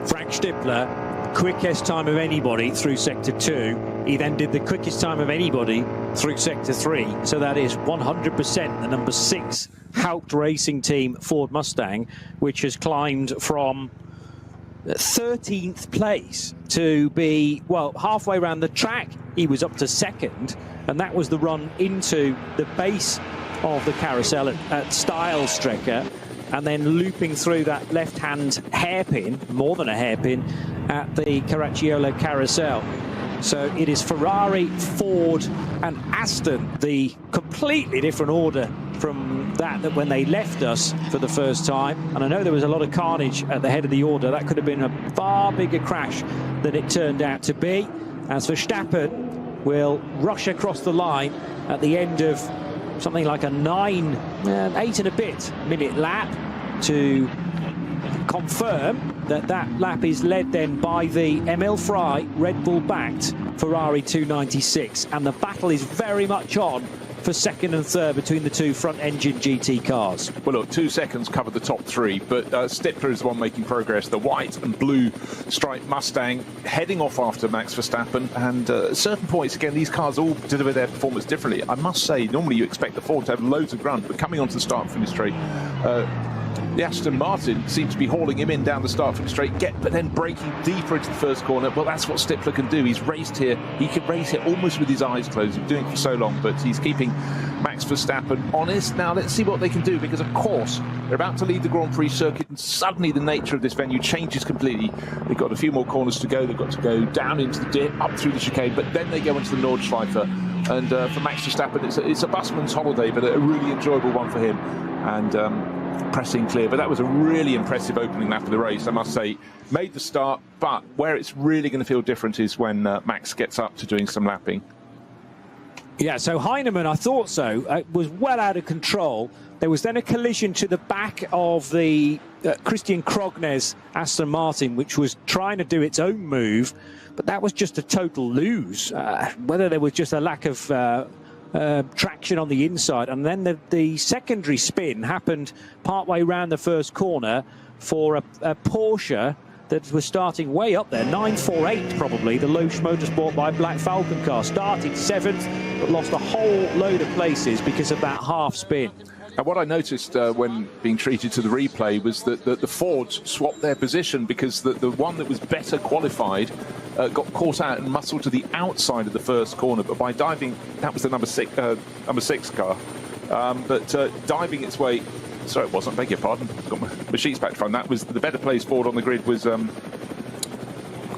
Frank Stippler, quickest time of anybody through sector 2. He then did the quickest time of anybody through sector 3. So that is 100% the number 6 Haupt Racing Team Ford Mustang, which has climbed from 13th place to be, well, halfway around the track. He was up to 2nd, and that was the run into the base of the carousel at Stylestrecke, and then looping through that left-hand hairpin, more than a hairpin, at the Caracciolo carousel. So it is Ferrari, Ford and Aston, the completely different order from that when they left us for the first time. And I know there was a lot of carnage at the head of the order. That could have been a far bigger crash than it turned out to be, as Verstappen will rush across the line at the end of something like a 8 and a bit minute lap to confirm that lap is led then by the Emil Frey Red Bull backed Ferrari 296, and the battle is very much on for 2nd and 3rd between the 2 front-engine GT cars. Well, look, 2 seconds covered the top 3, but Stippler is the one making progress. The white and blue striped Mustang heading off after Max Verstappen, and at certain points, again, these cars all deliver their performance differently. I must say, normally you expect the Ford to have loads of grunt, but coming onto the start-finish straight, the Aston Martin seems to be hauling him in down the start-finish straight, but then breaking deeper into the first corner. Well, that's what Stippler can do. He's raced here. He can race here almost with his eyes closed. He's been doing it for so long, but he's keeping Max Verstappen honest. Now, let's see what they can do, because, of course, they're about to leave the Grand Prix circuit, and suddenly the nature of this venue changes completely. They've got a few more corners to go. They've got to go down into the dip, up through the chicane, but then they go into the Nordschleife. And for Max Verstappen, it's a busman's holiday, but a really enjoyable one for him. And pressing clear, but that was a really impressive opening lap of the race, I must say. Made the start, but where it's really going to feel different is when Max gets up to doing some lapping. Yeah, so Heinemann, I thought so, was well out of control. There was then a collision to the back of the Christian Krognes Aston Martin, which was trying to do its own move, but that was just a total lose. Whether there was just a lack of traction on the inside, and then the secondary spin happened partway round the first corner for a Porsche that was starting way up there, 948 probably, the Loesch Motorsport by Black Falcon car, started 7th but lost a whole load of places because of that half spin. And what I noticed when being treated to the replay was that the Fords swapped their position, because the one that was better qualified got caught out and muscled to the outside of the first corner. But by diving, that was the number 6 car, but diving its way. Sorry, it wasn't. Beg your pardon. Got my sheets back from. That was the better placed Ford on the grid was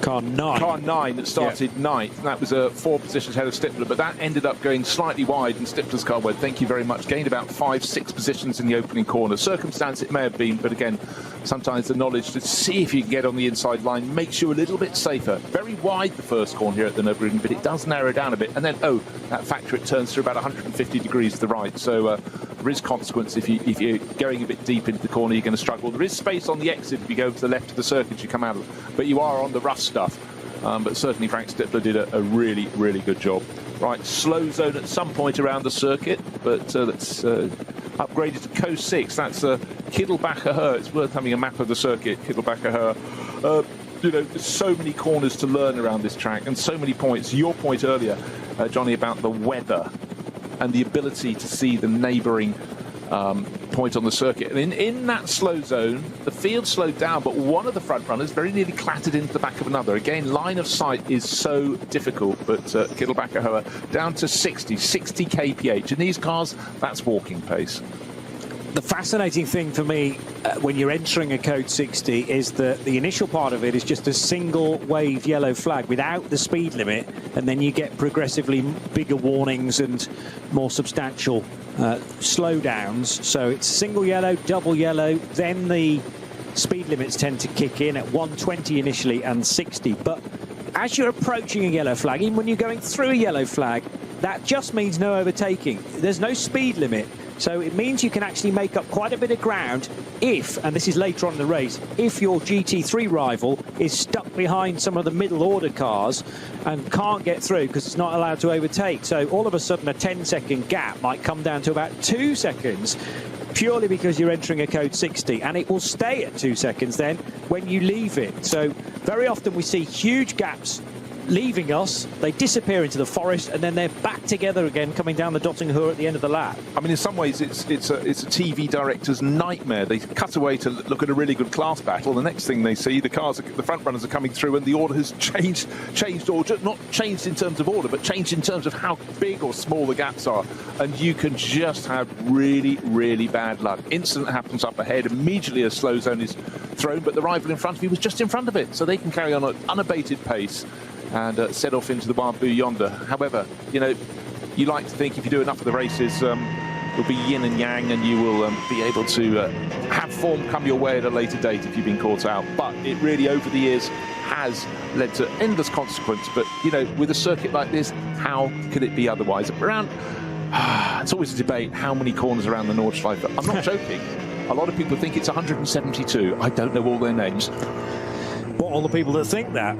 Car 9. Car 9 that started 9th, and that was 4 positions ahead of Stippler, but that ended up going slightly wide, and Stippler's car went, thank you very much, gained about 5-6 positions in the opening corner. Circumstance it may have been, but again, sometimes the knowledge to see if you can get on the inside line makes you a little bit safer. Very wide the first corner here at the Nürburgring, but it does narrow down a bit, and then, that factor, it turns through about 150 degrees to the right, so there is consequence if you're going a bit deep into the corner, you're going to struggle. There is space on the exit if you go to the left of the circuit, you come out of, but you are on the rough stuff. But certainly Frank Stippler did a really, really good job. Right, slow zone at some point around the circuit, but that's upgraded to Coast 6. That's Kittelbacher Höhe. It's worth having a map of the circuit, Kittelbacher Höhe. There's so many corners to learn around this track, and so many points. Your point earlier, Johnny, about the weather and the ability to see the neighbouring point on the circuit. And in that slow zone, the field slowed down, but one of the front runners very nearly clattered into the back of another. Again, line of sight is so difficult, but Kittelbacher down to 60 kph. In these cars, that's walking pace. The fascinating thing for me when you're entering a code 60 is that the initial part of it is just a single wave yellow flag without the speed limit, and then you get progressively bigger warnings and more substantial slowdowns. So it's single yellow, double yellow, then the speed limits tend to kick in at 120 initially and 60. But as you're approaching a yellow flag, even when you're going through a yellow flag, that just means no overtaking. There's no speed limit. So it means you can actually make up quite a bit of ground if, and this is later on in the race, if your GT3 rival is stuck behind some of the middle order cars and can't get through because it's not allowed to overtake. So all of a sudden a 10-second gap might come down to about 2 seconds purely because you're entering a code 60, and it will stay at 2 seconds then when you leave it. So very often we see huge gaps leaving us, they disappear into the forest, and then they're back together again coming down the Dottinghoor at the end of the lap. I mean, in some ways it's a TV director's nightmare. They cut away to look at a really good class battle. The next thing they see, the front runners are coming through, and the order has changed order, not changed in terms of order, but changed in terms of how big or small the gaps are. And you can just have really, really bad luck. Incident happens up ahead, immediately a slow zone is thrown, but the rival in front of you was just in front of it, so they can carry on at unabated pace and set off into the bamboo yonder. However, you know, you like to think if you do enough of the races, it'll be yin and yang, and you will be able to have form come your way at a later date if you've been caught out. But it really, over the years, has led to endless consequence. But, you know, with a circuit like this, how could it be otherwise? Around, it's always a debate, how many corners around the Nordschleife. I'm not joking. A lot of people think it's 172. I don't know all their names. What, all the people that think that?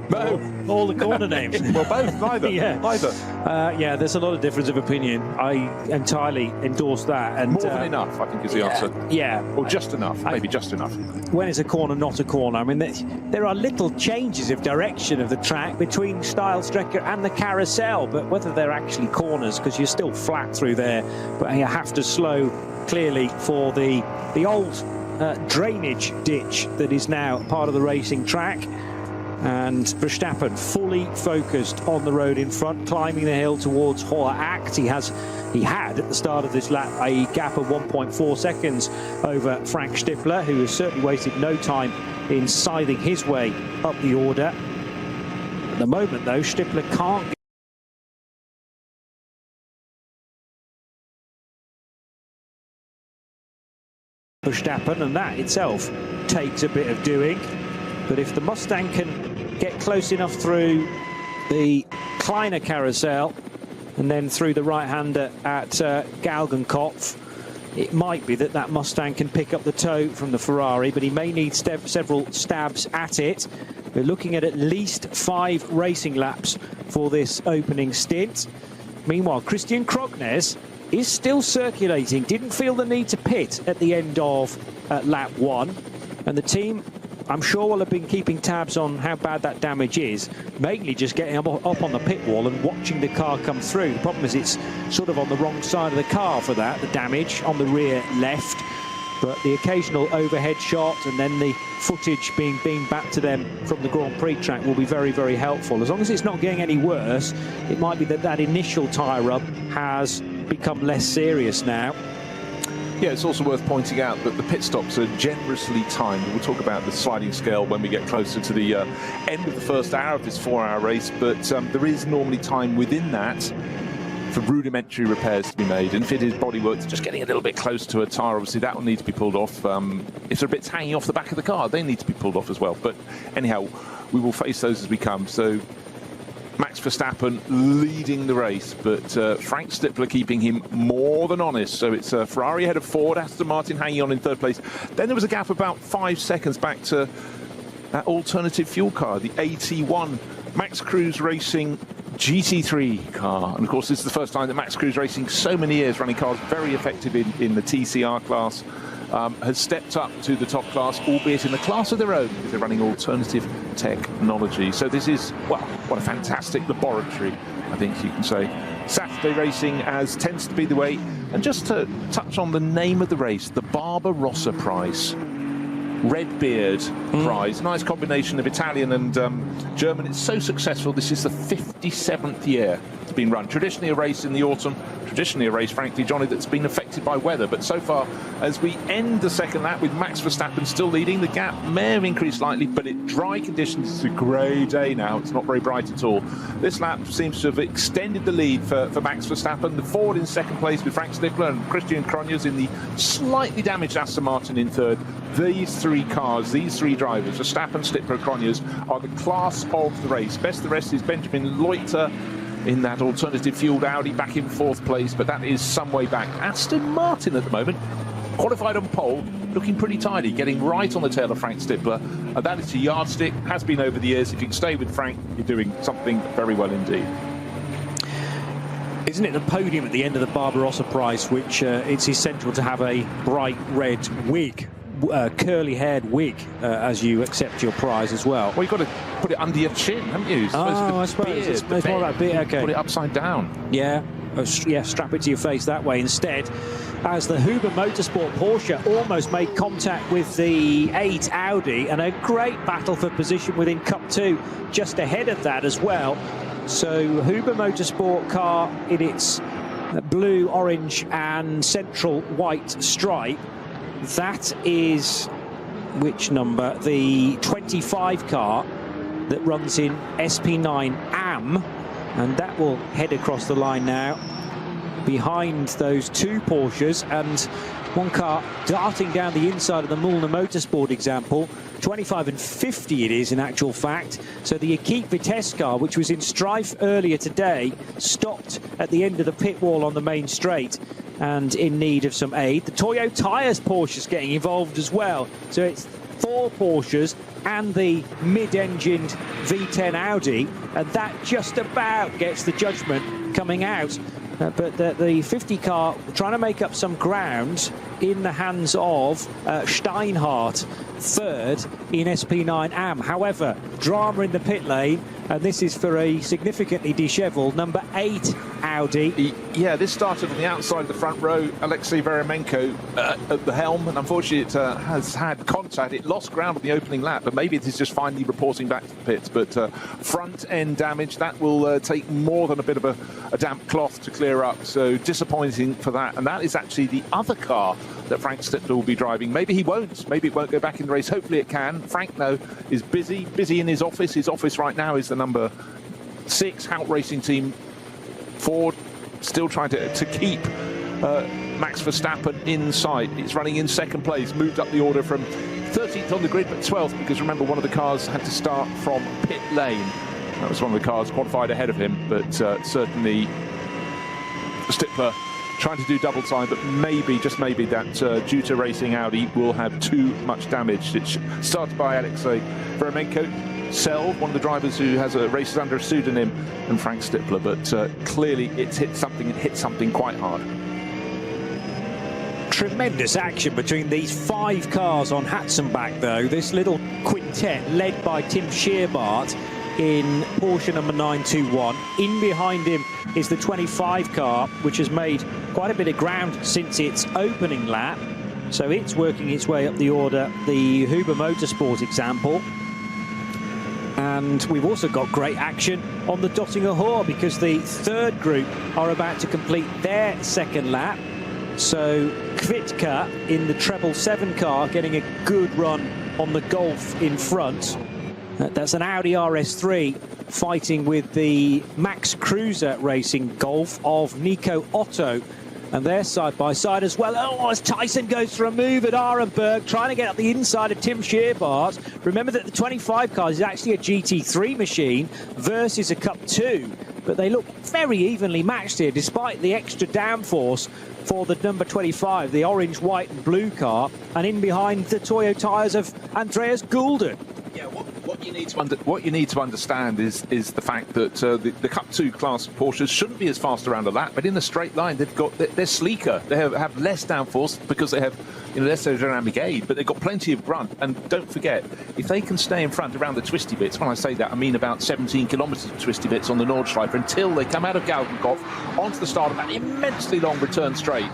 All the corner names? Well, both, neither. Yeah. Either. Yeah, there's a lot of difference of opinion. I entirely endorse that. And more than enough, I think, is the answer. Yeah. Or just enough, maybe just enough. When is a corner not a corner? I mean, there are little changes of direction of the track between Steilstrecke and the carousel, but whether they're actually corners, because you're still flat through there, but you have to slow clearly for the old drainage ditch that is now part of the racing track. And Verstappen fully focused on the road in front, climbing the hill towards Hohe Acht. He had at the start of this lap a gap of 1.4 seconds over Frank Stippler, who has certainly wasted no time in scything his way up the order. At the moment though, Stippler can't get Verstappen, and that itself takes a bit of doing. But if the Mustang can get close enough through the Kleiner carousel and then through the right-hander at Galgenkopf, it might be that Mustang can pick up the toe from the Ferrari, but he may need several stabs at it. We're looking at least 5 racing laps for this opening stint. Meanwhile, Christian Krognes is still circulating, didn't feel the need to pit at the end of lap 1, and the team, I'm sure, will have been keeping tabs on how bad that damage is, mainly just getting up on the pit wall and watching the car come through. The problem is it's sort of on the wrong side of the car for that, the damage on the rear left, but the occasional overhead shot and then the footage being beamed back to them from the Grand Prix track will be very, very helpful. As long as it's not getting any worse, it might be that initial tyre rub has become less serious now. Yeah, it's also worth pointing out that the pit stops are generously timed. We'll talk about the sliding scale when we get closer to the end of the first hour of this 4-hour race, but there is normally time within that for rudimentary repairs to be made. And if it is bodywork, just getting a little bit close to a tyre, obviously that will need to be pulled off. If there are bits hanging off the back of the car, they need to be pulled off as well. But anyhow, we will face those as we come. So Max Verstappen leading the race, but Frank Stippler keeping him more than honest. So it's Ferrari ahead of Ford, Aston Martin hanging on in 3rd place. Then there was a gap about 5 seconds back to that alternative fuel car, the AT1 Max Cruz Racing GT3 car. And of course, this is the first time that Max Cruz Racing, so many years running cars very effective in the TCR class, has stepped up to the top class, albeit in a class of their own, because they're running alternative technology. So this is, well, what a fantastic laboratory I think you can say. Saturday racing, as tends to be the way. And just to touch on the name of the race, the Barbarossa Prize. Redbeard Prize. Nice combination of Italian and German. It's so successful. This is the 57th year it's been run. Traditionally a race in the autumn. Traditionally a race, frankly, Johnny, that's been affected by weather. But so far, as we end the second lap with Max Verstappen still leading, the gap may have increased slightly, but in dry conditions, it's a grey day now. It's not very bright at all. This lap seems to have extended the lead for Max Verstappen. The Ford in second place with Frank Stippler and Christian Cronjes in the slightly damaged Aston Martin in third. These three cars, these three drivers, Verstappen, Stippler, Cronjes, are the class of the race. Best of the rest is Benjamin Leuter in that alternative fueled Audi back in fourth place, but that is some way back. Aston Martin at the moment, qualified on pole, looking pretty tidy, getting right on the tail of Frank Stippler. And that is a yardstick, has been over the years. If you can stay with Frank, you're doing something very well indeed. Isn't it the podium at the end of the Barbarossa Prize, which it's essential to have a bright red wig, curly-haired wig, as you accept your prize as well? Well, you've got to put it under your chin, haven't you? I suppose it's more about beard. Okay. Put it upside down. Yeah. Yeah, strap it to your face that way instead. As the Huber Motorsport Porsche almost made contact with the 8 Audi, and a great battle for position within Cup 2 just ahead of that as well. So Huber Motorsport car in its blue, orange and central white stripe. That is which number? The 25 car that runs in SP9 AM, and that will head across the line now behind those two Porsches, and one car darting down the inside of the Mullner Motorsport example. 25 and 50 it is in actual fact. So the Equipe Vitesse car, which was in strife earlier today, stopped at the end of the pit wall on the main straight and in need of some aid. The Toyo Tyres Porsche's getting involved as well. So it's 4 Porsches and the mid-engined V10 Audi, and that just about gets the judgment coming out. But the 50 car trying to make up some ground in the hands of Steinhardt, third in SP9 AM. However, drama in the pit lane, and this is for a significantly dishevelled number 8 Audi. Yeah, this started on the outside of the front row. Alexei Veremenko at the helm, and unfortunately it has had contact. It lost ground on the opening lap, but maybe it is just finally reporting back to the pits. But front end damage, that will take more than a bit of a damp cloth to clear up. So disappointing for that. And that is actually the other car that Frank Stippler will be driving. Maybe he won't. Maybe it won't go back in the race. Hopefully it can. Frank, though, is busy in his office. His office right now is the number 6 Hout Racing Team Ford, still trying to keep Max Verstappen in sight. It's running in second place, moved up the order from 13th on the grid, but 12th, because remember, one of the cars had to start from pit lane. That was one of the cars qualified ahead of him, but certainly Stippler trying to do double time, but maybe, just maybe, that Juta Racing Audi will have too much damage. It's started by Alexei Veremenko, Sell, one of the drivers who has races under a pseudonym, and Frank Stippler, but clearly it's hit something quite hard. Tremendous action between these 5 cars on Hatzenbach, though. This little quintet led by Tim Scheerbart in Porsche number 921. In behind him is the 25 car, which has made quite a bit of ground since its opening lap. So it's working its way up the order, the Huber Motorsport example. And we've also got great action on the Dottinger Hoor, because the third group are about to complete their second lap. So Kvitka in the treble 7 car getting a good run on the Golf in front. That's an Audi RS3 fighting with the Max Cruiser Racing Golf of Nico Otto. And they're side by side as well. Oh, as Tyson goes for a move at Arenberg, trying to get up the inside of Tim Scheerbart. Remember that the 25 car is actually a GT3 machine versus a Cup 2. But they look very evenly matched here, despite the extra downforce for the number 25, the orange, white and blue car. And in behind, the Toyo tyres of Andreas Goulden. Yeah, what What you need to understand is the fact that the Cup 2 class Porsches shouldn't be as fast around a lap, but in the straight line they're sleeker. They have less downforce because they have less aerodynamic aid, but they've got plenty of grunt. And don't forget, if they can stay in front around the twisty bits, when I say that I mean about 17 kilometres of twisty bits on the Nordschleife until they come out of Galgenkopf onto the start of that immensely long return straight,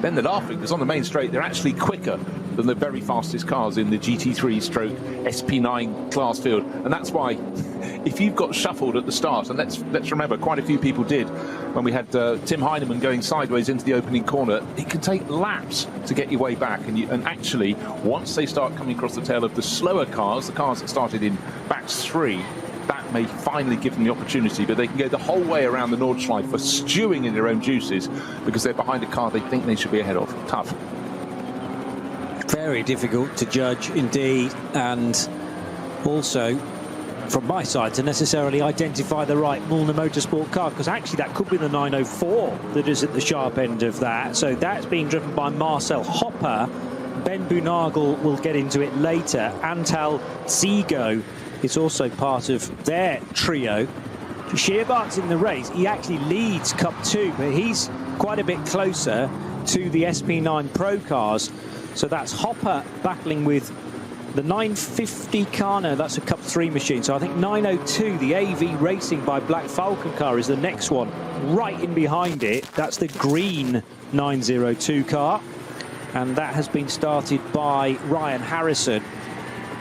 then they're laughing, because on the main straight they're actually quicker than the very fastest cars in the GT3 stroke SP9 class field. And that's why, if you've got shuffled at the start, and let's remember, quite a few people did when we had Tim Heinemann going sideways into the opening corner, it can take laps to get your way back. And actually, once they start coming across the tail of the slower cars, the cars that started in batch 3, that may finally give them the opportunity, but they can go the whole way around the Nordschleife for stewing in their own juices because they're behind a car they think they should be ahead of. Tough. Very difficult to judge indeed, and also from my side to necessarily identify the right Müllner Motorsport car, because actually that could be the 904 that is at the sharp end of that. So that's being driven by Marcel Hopper. Ben Bunagel will get into it later. Antal Zigo is also part of their trio. Scheerbart's in the race. He actually leads Cup 2, but he's quite a bit closer to the SP9 Pro cars. So that's Hopper battling with the 950 car. No, that's a Cup 3 machine. So I think 902, the AV Racing by Black Falcon car, is the next one. Right in behind it, that's the green 902 car. And that has been started by Ryan Harrison.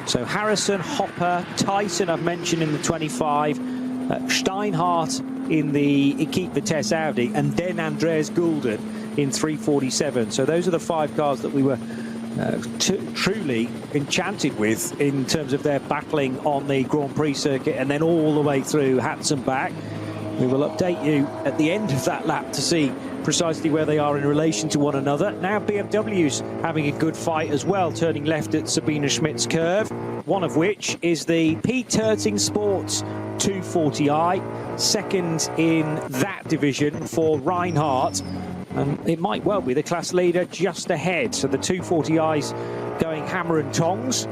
So Harrison, Hopper, Tyson I've mentioned in the 25, Steinhardt in the Equipe Vitesse Audi, and then Andreas Gulden in 347. So those are the 5 cars that we were truly enchanted with in terms of their battling on the Grand Prix circuit, and then all the way through Hatz and back. We will update you at the end of that lap to see precisely where they are in relation to one another. Now BMW's having a good fight as well, turning left at Sabine Schmidt's curve, one of which is the Pete Terting Sports 240i, second in that division for Reinhardt. And it might well be the class leader just ahead. So the 240i's going hammer and tongs.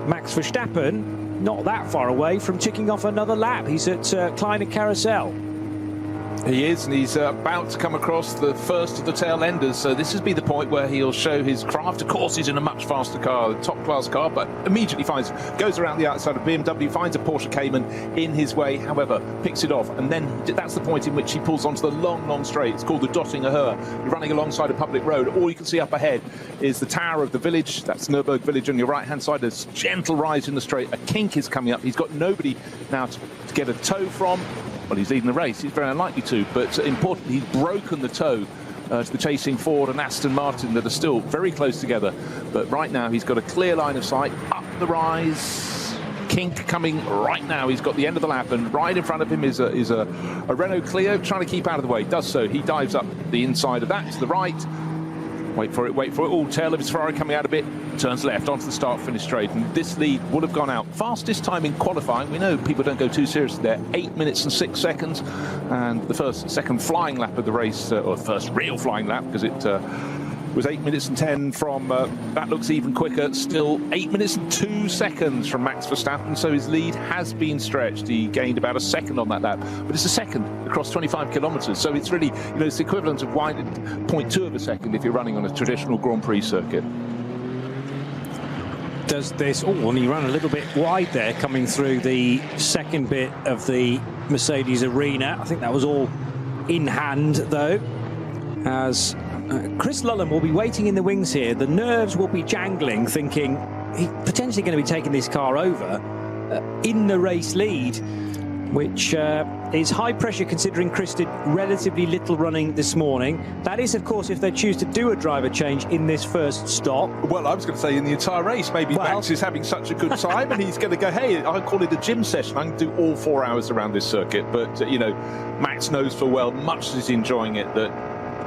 Max Verstappen not that far away from ticking off another lap. He's at Kleiner Carousel. He is, and he's about to come across the first of the tail enders. So this will be the point where he'll show his craft. Of course, he's in a much faster car, a top-class car, but immediately goes around the outside of BMW, finds a Porsche Cayman in his way, however, picks it off. And then that's the point in which he pulls onto the long, long straight. It's called the Dottinger Höhe. You're running alongside a public road. All you can see up ahead is the tower of the village. That's Nürburgring village on your right-hand side. There's a gentle rise in the straight. A kink is coming up. He's got nobody now to get a tow from. Well, he's leading the race. He's very unlikely to, but importantly, he's broken the toe to the chasing Ford and Aston Martin that are still very close together. But right now, he's got a clear line of sight up the rise. Kink coming right now. He's got the end of the lap, and right in front of him is a Renault Clio trying to keep out of the way. Does so. He dives up the inside of that to the right. Wait for it, wait for it. All tail of his Ferrari coming out a bit. Turns left onto the start-finish straight. And this lead would have gone out. Fastest time in qualifying. We know people don't go too seriously there. 8 minutes and 6 seconds. And the second flying lap of the race, or first real flying lap, because it was 8 minutes and 10 from, that looks even quicker. Still 8 minutes and 2 seconds from Max Verstappen. So his lead has been stretched. He gained about a second on that lap. But it's a second across 25 kilometres. So it's really, it's the equivalent of 0.2 of a second if you're running on a traditional Grand Prix circuit. Does this, and he ran a little bit wide there coming through the second bit of the Mercedes arena. I think that was all in hand though, as Chris Lullen will be waiting in the wings here. The nerves will be jangling, thinking he's potentially going to be taking this car over in the race lead, which is high pressure considering Chris did relatively little running this morning. That is, of course, if they choose to do a driver change in this first stop. Well, I was going to say in the entire race, maybe Max is having such a good time and he's going to go, hey, I'll call it a gym session. I can do all 4 hours around this circuit. But, Max knows full well, much as he's enjoying it, that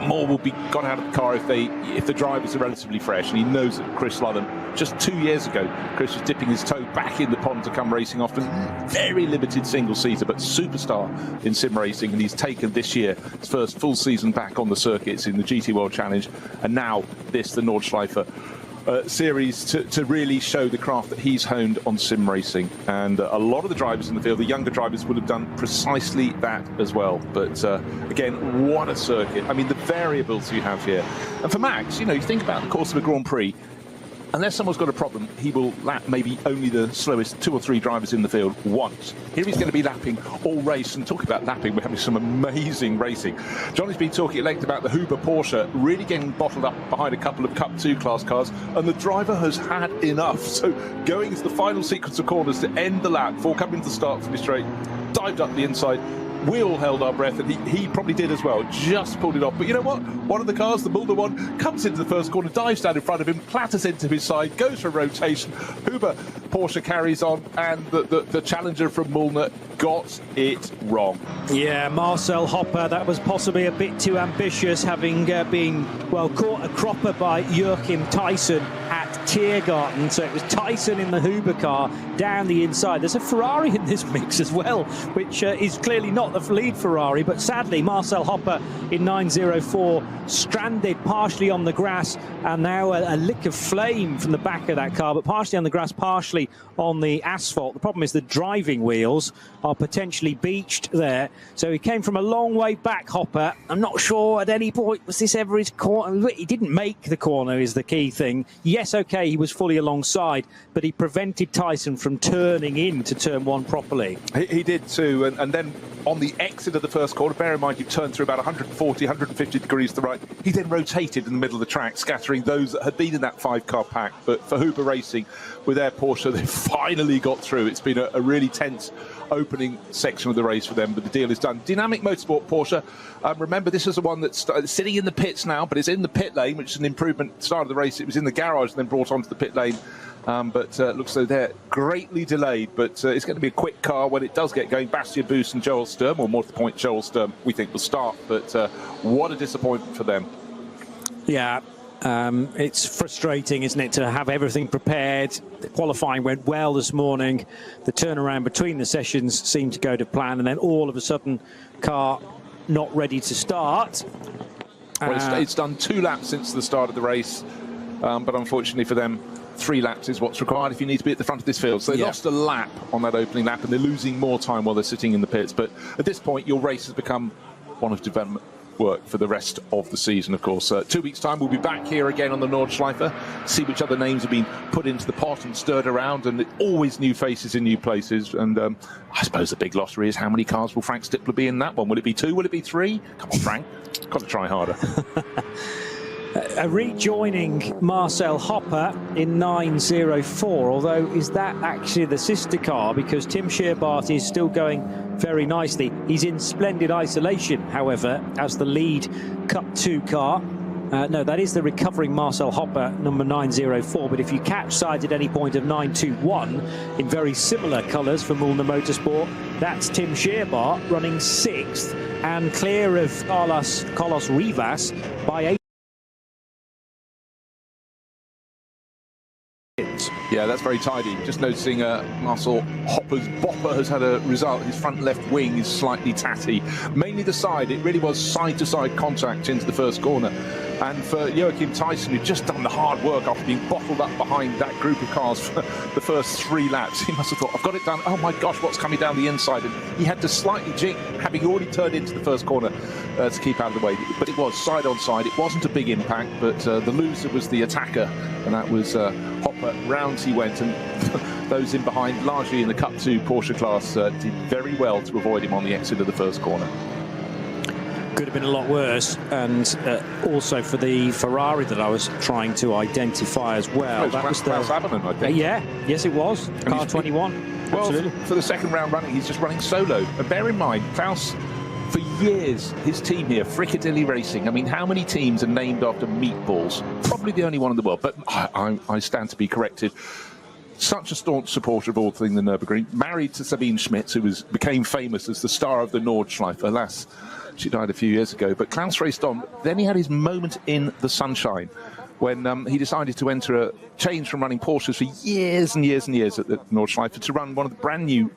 more will be got out of the car if the drivers are relatively fresh. And he knows that Chris Lullen, just 2 years ago, Chris was dipping his toe back in the pond to come racing often. Very limited single-seater, but superstar in sim racing. And he's taken this year his first full season back on the circuits in the GT World Challenge. And now this, the Nordschleife. series to really show the craft that he's honed on sim racing. And a lot of the drivers in the field, the younger drivers, would have done precisely that as well. But again, what a circuit. I mean, the variables you have here. And for Max, you know, you think about the course of a Grand Prix, unless someone's got a problem, he will lap maybe only the slowest 2 or 3 drivers in the field once. Here he's going to be lapping all race, and talking about lapping, we're having some amazing racing. Johnny's been talking at length about the Huber Porsche really getting bottled up behind a couple of Cup 2 class cars, and the driver has had enough. So going into the final sequence of corners to end the lap before coming to the start finish straight, dived up the inside. We all held our breath, and he probably did as well, just pulled it off. But you know what? One of the cars, the Mulder one, comes into the first corner, dives down in front of him, clatters into his side, goes for a rotation. Huber Porsche carries on, and the challenger from Mulder got it wrong. Yeah, Marcel Hopper, that was possibly a bit too ambitious, having been, well, caught a cropper by Joachim Tyson at Tiergarten. So it was Tyson in the Huber car down the inside. There's a Ferrari in this mix as well, which is clearly not the lead Ferrari, but sadly Marcel Hopper in 904 stranded partially on the grass, and now a lick of flame from the back of that car, but partially on the grass, partially on the asphalt. The problem is the driving wheels are potentially beached there, so he came from a long way back, Hopper. I'm not sure at any point was this ever his corner. He didn't make the corner is the key thing. Yes, okay, he was fully alongside, but he prevented Tyson from turning into turn 1 properly. He did too, and then on the exit of the first corner, bear in mind you turned through about 140, 150 degrees to the right, he then rotated in the middle of the track, scattering those that had been in that 5-car pack. But for Huber Racing, with their Porsche, they finally got through. It's been a really tense opening section of the race for them, but the deal is done. Dynamic Motorsport Porsche, remember, this is the one that's sitting in the pits now, but it's in the pit lane, which is an improvement. Start of the race, it was in the garage and then brought onto the pit lane. But looks like they're greatly delayed, but it's going to be a quick car when it does get going. Bastian Boos and Joel Sturm, or more to the point, Joel Sturm, we think will start, but what a disappointment for them. Yeah, it's frustrating, isn't it, to have everything prepared. The qualifying went well this morning. The turnaround between the sessions seemed to go to plan, and then all of a sudden, car not ready to start. Well, it's done 2 laps since the start of the race, but unfortunately for them, 3 laps is what's required if you need to be at the front of this field. So they lost a lap on that opening lap, and they're losing more time while they're sitting in the pits. But at this point, your race has become one of development work for the rest of the season, of course. 2 weeks' time, we'll be back here again on the Nordschleife, see which other names have been put into the pot and stirred around, and always new faces in new places. And I suppose the big lottery is how many cars will Frank Stippler be in that one? Will it be 2? Will it be 3? Come on, Frank. Got to try harder. Rejoining Marcel Hopper in 904, although is that actually the sister car, because Tim Scherbart is still going very nicely. He's in splendid isolation, however, as the lead Cup 2 car. No, that is the recovering Marcel Hopper, number 904, but if you catch sight at any point of 921 in very similar colours for Mulder Motorsport, that's Tim Scherbart running 6th and clear of Carlos Rivas by 8. Yeah, that's very tidy. Just noticing Marcel Hopper's bopper has had a result. His front left wing is slightly tatty. Mainly the side. It really was side-to-side contact into the first corner. And for Joachim Tyson, who'd just done the hard work after being bottled up behind that group of cars for the first 3 laps, he must have thought, I've got it done. Oh my gosh, what's coming down the inside? And he had to slightly jink, having already turned into the first corner to keep out of the way. But it was side on side. It wasn't a big impact, but the loser was the attacker, and that was Hopper. Rounds he went, and those in behind, largely in the Cup 2 Porsche class, did very well to avoid him on the exit of the first corner. Could have been a lot worse, and also for the Ferrari that I was trying to identify as well. That was Klaus Abelin, I think. Yeah, yes it was. Car 21. Well, absolutely. For the second round running, he's just running solo. And bear in mind, Klaus, for years, his team here, Fricadilly Racing, I mean, how many teams are named after meatballs? Probably the only one in the world, but I stand to be corrected. Such a staunch supporter of all things the Nürburgring, married to Sabine Schmitz, who became famous as the star of the Nordschleife. Alas, she died a few years ago. But Klaus raced on. Then he had his moment in the sunshine when he decided to change from running Porsches for years and years and years at the Nordschleife to run one of the brand new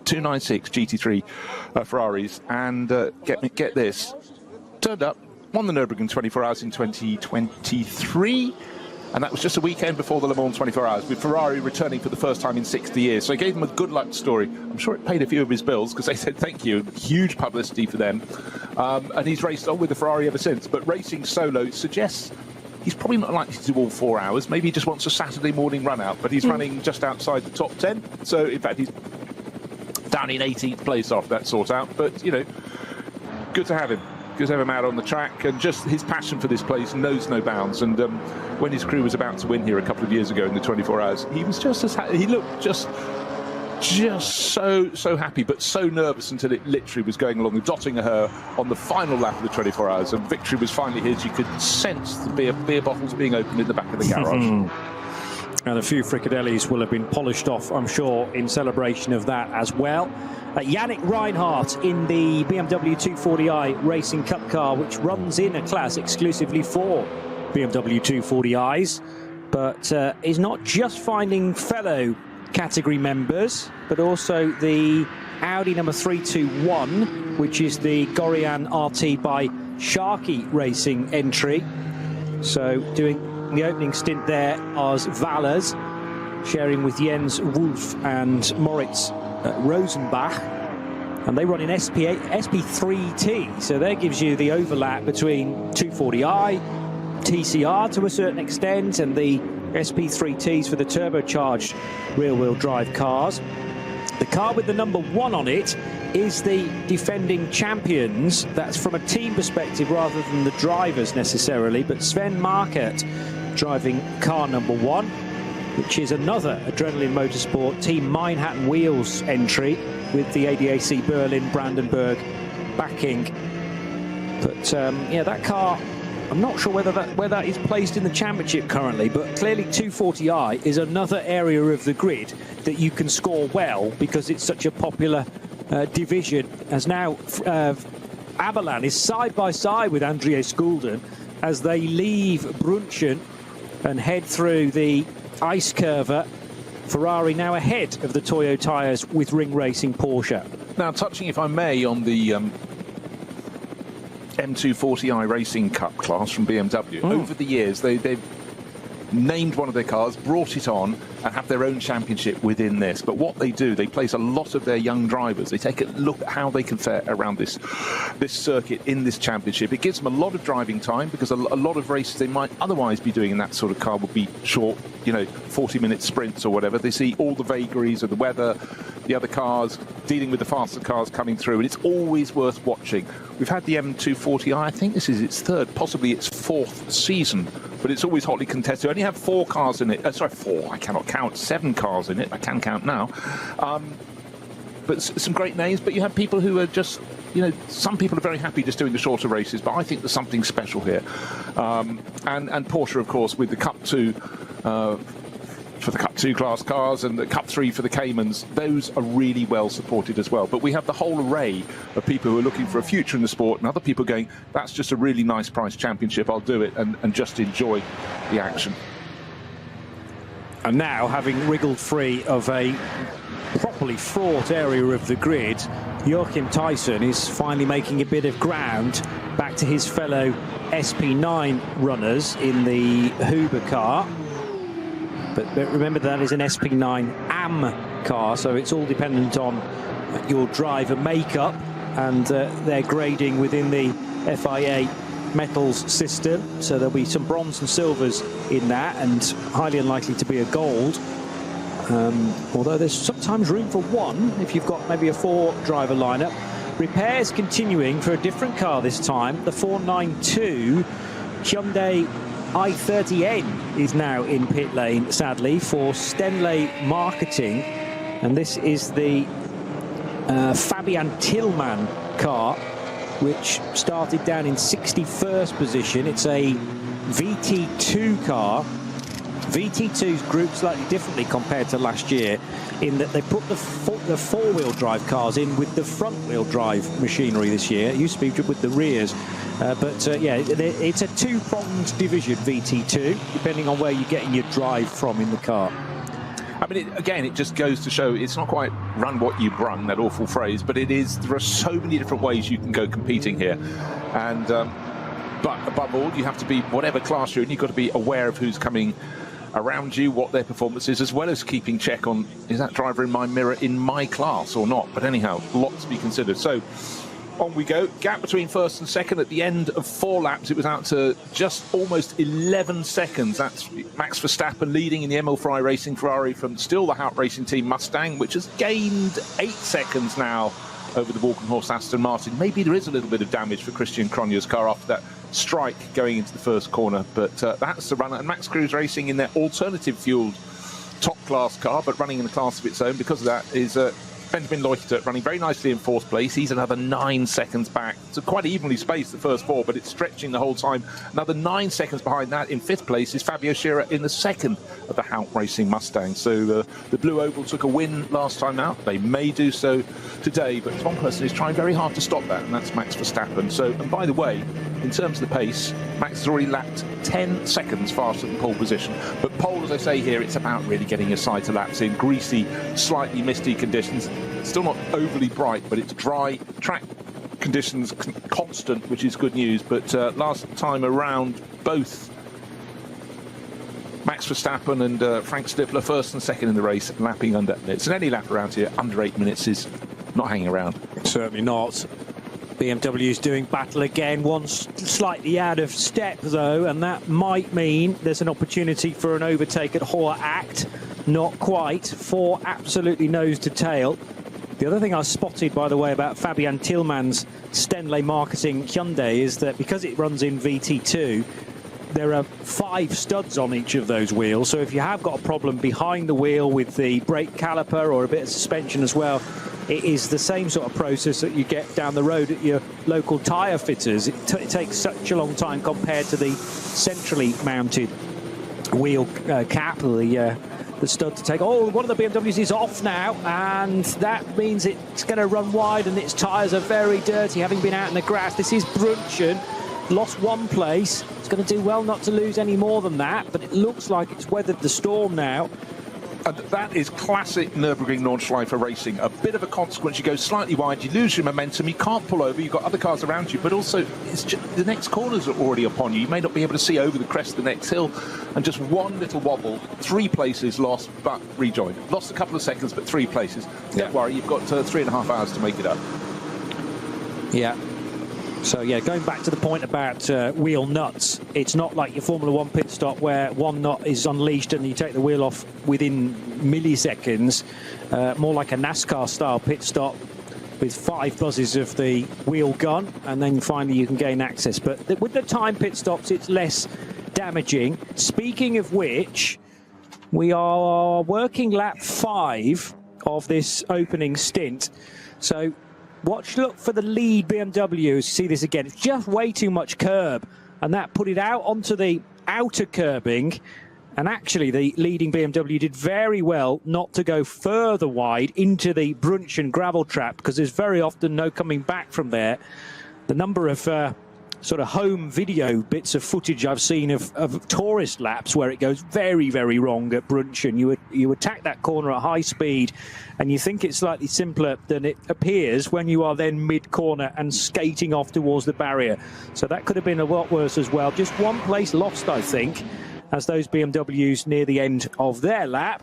296 GT3 Ferraris. And get this, turned up, won the Nürburgring 24 Hours in 2023. And that was just a weekend before the Le Mans 24 Hours, with Ferrari returning for the first time in 60 years. So I gave them a good luck story. I'm sure it paid a few of his bills, because they said thank you. Huge publicity for them. And he's raced on with the Ferrari ever since. But racing solo suggests he's probably not likely to do all 4 hours. Maybe he just wants a Saturday morning run out, but he's running just outside the top 10. So, in fact, he's down in 18th place after that sort out. But, you know, good to have him. Good to have him out on the track, and just his passion for this place knows no bounds. And when his crew was about to win here a couple of years ago in the 24 Hours, he was just as he looked just so happy, but so nervous until it literally was going along the dotting her on the final lap of the 24 Hours, and victory was finally his. You could sense the beer bottles being opened in the back of the garage. And a few frikadellis will have been polished off, I'm sure, in celebration of that as well. Yannick Reinhardt in the BMW 240i Racing Cup car, which runs in a class exclusively for BMW 240i's, but is not just finding fellow category members, but also the Audi number 321, which is the Gorian RT by Sharkey Racing entry. So doing the opening stint there as Valers, sharing with Jens Wolf and Moritz Rosenbach, and they run in SP3T, so that gives you the overlap between 240i, TCR to a certain extent, and the SP3Ts for the turbocharged rear-wheel drive cars. The car with the number 1 on it is the defending champions. That's from a team perspective rather than the drivers necessarily, but Sven Markert driving car number 1, which is another Adrenaline Motorsport Team Manhattan Wheels entry with the ADAC Berlin Brandenburg backing. But yeah, that car, I'm not sure where that is placed in the championship currently, but clearly 240i is another area of the grid that you can score well because it's such a popular division, as now Abelan is side by side with Andrea Skulden as they leave Brunchen and head through the ice curver. Ferrari now ahead of the Toyo tyres with Ring Racing Porsche. Now, touching, if I may, on the M240i Racing Cup class from BMW. Over the years, they've named one of their cars, brought it on, and have their own championship within this. But what they do, they place a lot of their young drivers. They take a look at how they can fare around this circuit in this championship. It gives them a lot of driving time, because a lot of races they might otherwise be doing in that sort of car would be short, 40-minute sprints or whatever. They see all the vagaries of the weather, the other cars, dealing with the faster cars coming through, and it's always worth watching. We've had the M240i, I think this is its 3rd, possibly its 4th season, but it's always hotly contested. We only have 4 cars in it. Sorry, 4, I cannot count. 7 cars in it, I can count now. But some great names, but you have people who are just, some people are very happy just doing the shorter races, but I think there's something special here. And Porsche, of course, with the Cup 2, for the Cup 2 class cars, and the Cup 3 for the Caymans, those are really well supported as well. But we have the whole array of people who are looking for a future in the sport, and other people going, that's just a really nice price championship, I'll do it, and just enjoy the action. And now, having wriggled free of a properly fraught area of the grid, Joachim Tyson is finally making a bit of ground back to his fellow SP9 runners in the Huber car. But remember, that is an SP9 AM car, so it's all dependent on your driver makeup and their grading within the FIA metals system. So there'll be some bronze and silvers in that, and highly unlikely to be a gold. Although there's sometimes room for 1 if you've got maybe a 4-driver lineup. Repairs continuing for a different car this time. The 492 Hyundai i30N is now in pit lane, sadly, for Stenley Marketing, and this is the Fabian Tillman car, which started down in 61st position. It's a VT2 car. VT2's grouped slightly differently compared to last year, in that they put the 4-wheel drive cars in with the front-wheel drive machinery this year. It used to be with the rears. Yeah, it's a 2-pronged division, VT2, depending on where you're getting your drive from in the car. I mean, again, it just goes to show it's not quite run what you brung, that awful phrase, but it is. There are so many different ways you can go competing here. And But above all, you have to be, whatever class you're in, you've got to be aware of who's coming around you, what their performance is, as well as keeping check on, is that driver in my mirror in my class or not? But anyhow, lots to be considered. So on we go. Gap between first and second at the end of 4 laps. It was out to just almost 11 seconds. That's Max Verstappen leading in the Emil Frey Racing Ferrari from still the Hout Racing Team Mustang, which has gained 8 seconds now over the Walkenhorst Aston Martin. Maybe there is a little bit of damage for Christian Cronje's car after that strike going into the first corner, but that's the runner. And Max Cruz Racing in their alternative fueled top class car, but running in a class of its own because of that, is Benjamin Leuchtert running very nicely in 4th place. He's another 9 seconds back. So quite evenly spaced the first 4, but it's stretching the whole time. Another 9 seconds behind that in 5th place is Fabio Scherer in the 2nd of the Hout Racing Mustang. So the Blue Oval took a win last time out. They may do so today, but one person is trying very hard to stop that, and that's Max Verstappen. So, and by the way, in terms of the pace, Max has already lapped 10 seconds faster than pole position. But pole, as I say here, it's about really getting your side to laps in greasy, slightly misty conditions. Still not overly bright, but it's dry track conditions constant, which is good news. But last time around, both Max Verstappen and Frank Stippler, first and second in the race, lapping under minutes. And any lap around here under 8 minutes is not hanging around. Certainly not. BMW's doing battle again, one slightly out of step though, and that might mean there's an opportunity for an overtake at Hoa Act. Not quite, 4 absolutely nose to tail. The other thing I spotted, by the way, about Fabian Tillmann's Stenley Marketing Hyundai is that because it runs in VT2, there are 5 studs on each of those wheels. So if you have got a problem behind the wheel with the brake caliper or a bit of suspension as well, it is the same sort of process that you get down the road at your local tyre fitters. It takes such a long time compared to the centrally mounted wheel cap, the stud to take. Oh, one of the BMWs is off now, and that means it's going to run wide and its tyres are very dirty, having been out in the grass. This is Brunchen, lost 1 place. It's going to do well not to lose any more than that, but it looks like it's weathered the storm now. And that is classic Nürburgring Nordschleife racing. A bit of a consequence. You go slightly wide, you lose your momentum, you can't pull over, you've got other cars around you, but also it's just, the next corners are already upon you. You may not be able to see over the crest of the next hill, and just one little wobble, 3 places lost, but rejoined. Lost a couple of seconds, but 3 places. Don't worry, you've got 3.5 hours to make it up. Yeah. So, yeah, going back to the point about wheel nuts, it's not like your Formula 1 pit stop where one nut is unleashed and you take the wheel off within milliseconds. More like a NASCAR-style pit stop with 5 buzzes of the wheel gun, and then finally you can gain access. But with the time pit stops, it's less damaging. Speaking of which, we are working lap 5 of this opening stint. So look for the lead BMW. See this again. It's just way too much curb, and that put it out onto the outer curbing. And actually, the leading BMW did very well not to go further wide into the Brunchen gravel trap, because there's very often no coming back from there. The number of sort of home video bits of footage I've seen of tourist laps where it goes very, very wrong at Brunchen. You attack that corner at high speed, and you think it's slightly simpler than it appears when you are then mid-corner and skating off towards the barrier. So that could have been a lot worse as well. Just 1 place lost, I think, as those BMWs near the end of their lap.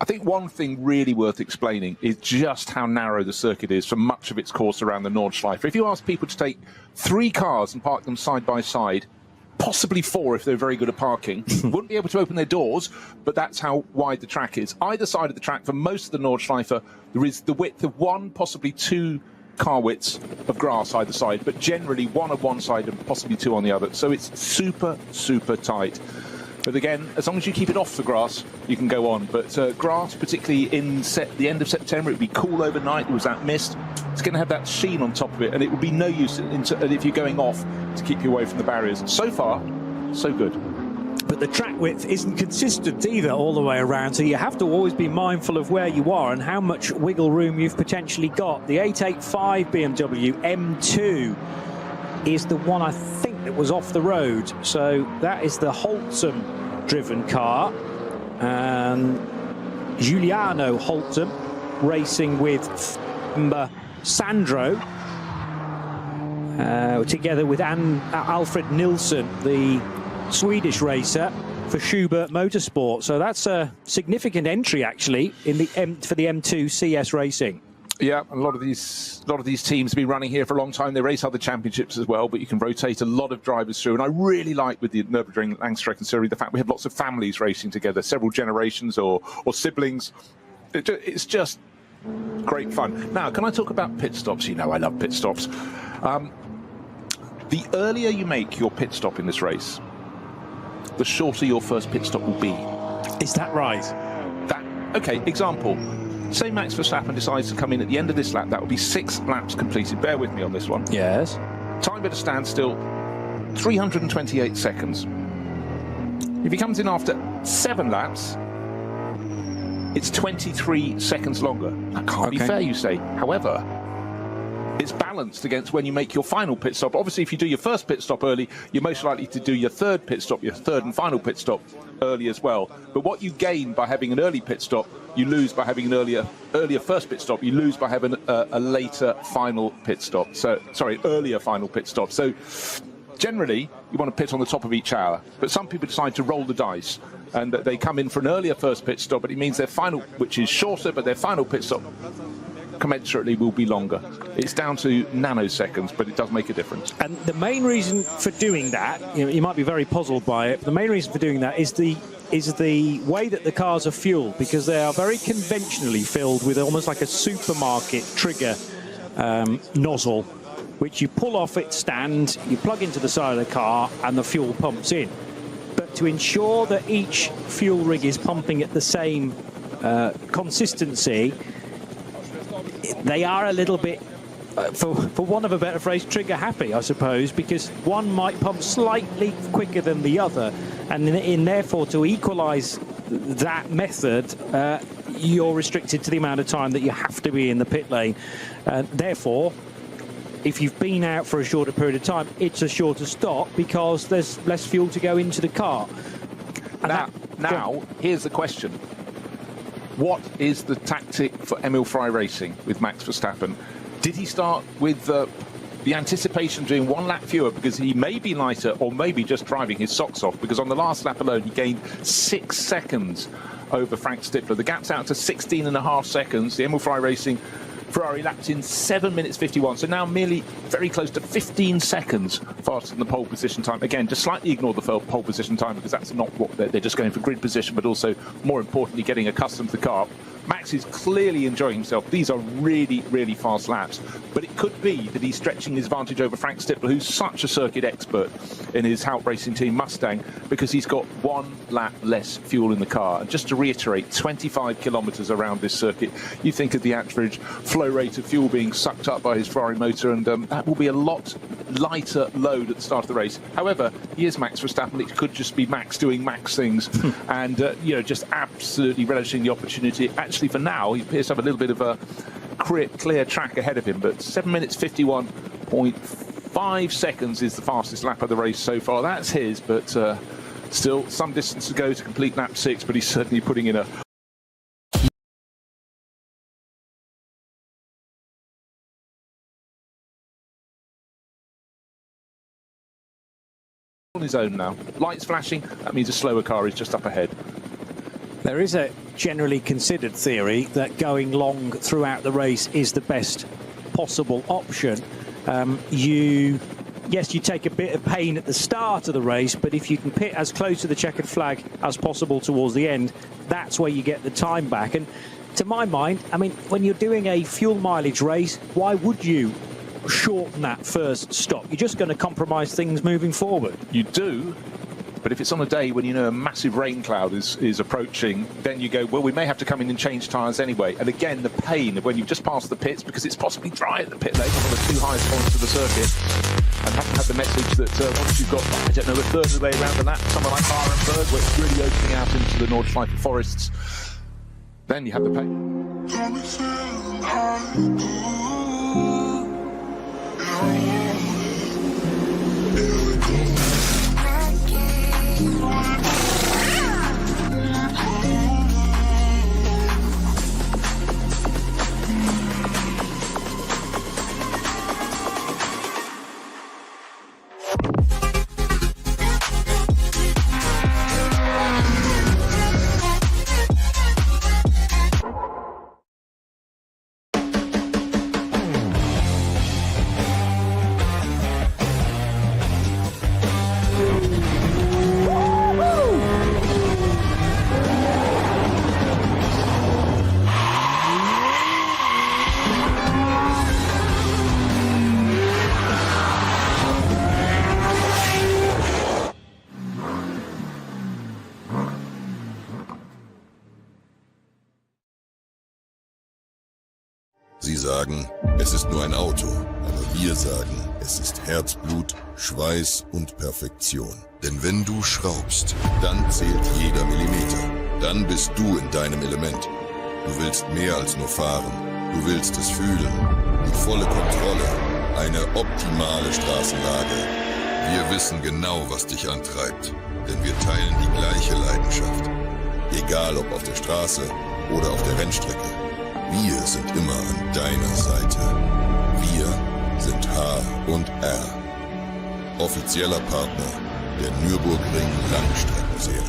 I think one thing really worth explaining is just how narrow the circuit is for much of its course around the Nordschleife. If you ask people to take 3 cars and park them side by side, possibly 4 if they're very good at parking, wouldn't be able to open their doors, but that's how wide the track is. Either side of the track, for most of the Nordschleife, there is the width of 1, possibly 2 car widths of grass either side, but generally 1 on one side and possibly 2 on the other. So it's super, super tight. But again, as long as you keep it off the grass, you can go on. But grass, particularly in the end of September, it would be cool overnight. There was that mist. It's going to have that sheen on top of it, and it would be no use if you're going off to keep you away from the barriers. So far, so good. But the track width isn't consistent either all the way around, so you have to always be mindful of where you are and how much wiggle room you've potentially got. The 885 BMW M2 is the one, I think, that was off the road. So that is the Holtzum driven car, and Giuliano Holtzum racing with Sandro. together with Alfred Nilsson, the Swedish racer for Schubert Motorsport. So that's a significant entry, actually, in the for the M2 CS Racing. Yeah, a lot of these teams have been running here for a long time. They race other championships as well, but you can rotate a lot of drivers through. And I really like with the Nürburgring Langstreckenserie Series the fact we have lots of families racing together, several generations or siblings. It's just great fun. Now, can I talk about pit stops? You know I love pit stops. The earlier you make your pit stop in this race, the shorter your first pit stop will be. Is that right? Okay, example. Say Max Verstappen decides to come in at the end of this lap. That will be 6 laps completed. Bear with me on this one. Yes. Time at a standstill, 328 seconds. If he comes in after 7 laps, it's 23 seconds longer. That can't be fair, you say. However, it's balanced against when you make your final pit stop. Obviously, if you do your first pit stop early, you're most likely to do your third pit stop, your third and final pit stop early as well. But what you gain by having an early pit stop, you lose by having an earlier first pit stop. You lose by having a later final pit stop. So, sorry, earlier final pit stop. So, generally, you want to pit on the top of each hour. But some people decide to roll the dice, and they come in for an earlier first pit stop, but it means their final, which is shorter, but their final pit stop commensurately will be longer. It's down to nanoseconds, but it does make a difference. And the main reason for doing that, you might be very puzzled by it, but the main reason for doing that is the way that the cars are fueled, because they are very conventionally filled with almost like a supermarket trigger nozzle, which you pull off its stand, you plug into the side of the car, and the fuel pumps in. But to ensure that each fuel rig is pumping at the same consistency, they are a little bit, for want of a better phrase, trigger happy, I suppose, because one might pump slightly quicker than the other, and therefore to equalise that method, you're restricted to the amount of time that you have to be in the pit lane. Therefore, if you've been out for a shorter period of time, it's a shorter stop because there's less fuel to go into the car. And now, here's the question. What is the tactic for Emil Frey Racing with Max Verstappen? Did he start with the anticipation of doing 1 lap fewer because he may be lighter, or maybe just driving his socks off? Because on the last lap alone, he gained 6 seconds over Frank Stippler. The gap's out to 16.5 seconds. The Emil Frey Racing Ferrari lapped in 7 minutes 51, so now merely very close to 15 seconds faster than the pole position time. Again, just slightly ignore the pole position time because that's not what they're just going for grid position, but also, more importantly, getting accustomed to the car. Max is clearly enjoying himself. These are really, really fast laps. But it could be that he's stretching his advantage over Frank Stippler, who's such a circuit expert in his Haupt Racing team Mustang, because he's got 1 lap less fuel in the car. And just to reiterate, 25 kilometres around this circuit, you think of the average flow rate of fuel being sucked up by his Ferrari motor, and that will be a lot lighter load at the start of the race. However, he is Max Verstappen. It could just be Max doing Max things and, just absolutely relishing the opportunity. Actually, for now, he appears to have a little bit of a clear track ahead of him, but 7 minutes 51.5 seconds is the fastest lap of the race so far. That's his, but still some distance to go to complete lap 6, but he's certainly putting in a on his own now. Lights flashing, that means a slower car is just up ahead. There is a generally considered theory that going long throughout the race is the best possible option. Yes, you take a bit of pain at the start of the race, but if you can pit as close to the checkered flag as possible towards the end, that's where you get the time back. And to my mind, I mean, when you're doing a fuel mileage race, why would you shorten that first stop? You're just going to compromise things moving forward. You do. But if it's on a day when you know a massive rain cloud is approaching, then you go, well, we may have to come in and change tyres anyway. And again, the pain of when you've just passed the pits, because it's possibly dry at the pit lane, one of the 2 highest points of the circuit, and haven't had the message that once you've got, I don't know, a third of the way around the lap, somewhere like Arenberg, where it's really opening out into the Nordschleife forests, then you have the pain. Sie sagen, es ist nur ein Auto, aber wir sagen, es ist Herzblut, Schweiß und Perfektion. Denn wenn du schraubst, dann zählt jeder Millimeter. Dann bist du in deinem Element. Du willst mehr als nur fahren. Du willst es fühlen. Die volle Kontrolle. Eine optimale Straßenlage. Wir wissen genau, was dich antreibt. Denn wir teilen die gleiche Leidenschaft. Egal ob auf der Straße oder auf der Rennstrecke. Wir sind immer an deiner Seite. Wir sind H&R. Offizieller Partner der Nürburgring Langstreckenserie.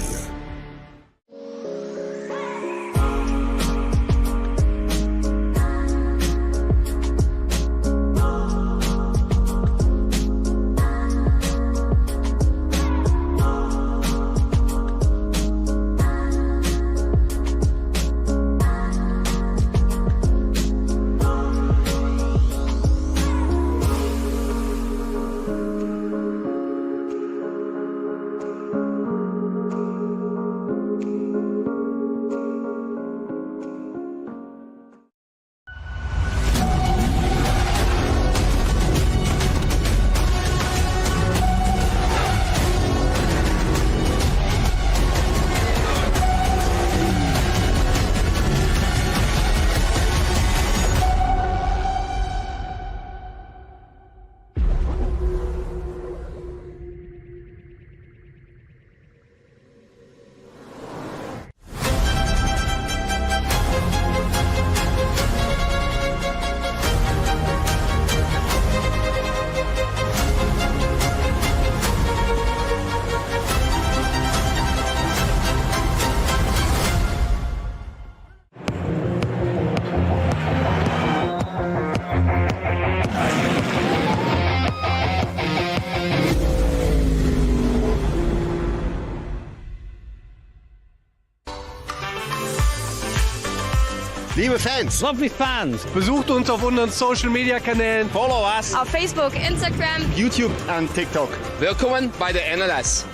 Liebe Fans, Lovely fans, besucht uns auf unseren Social Media Kanälen, follow us. Auf Facebook, Instagram, YouTube und TikTok. Willkommen bei der NLS.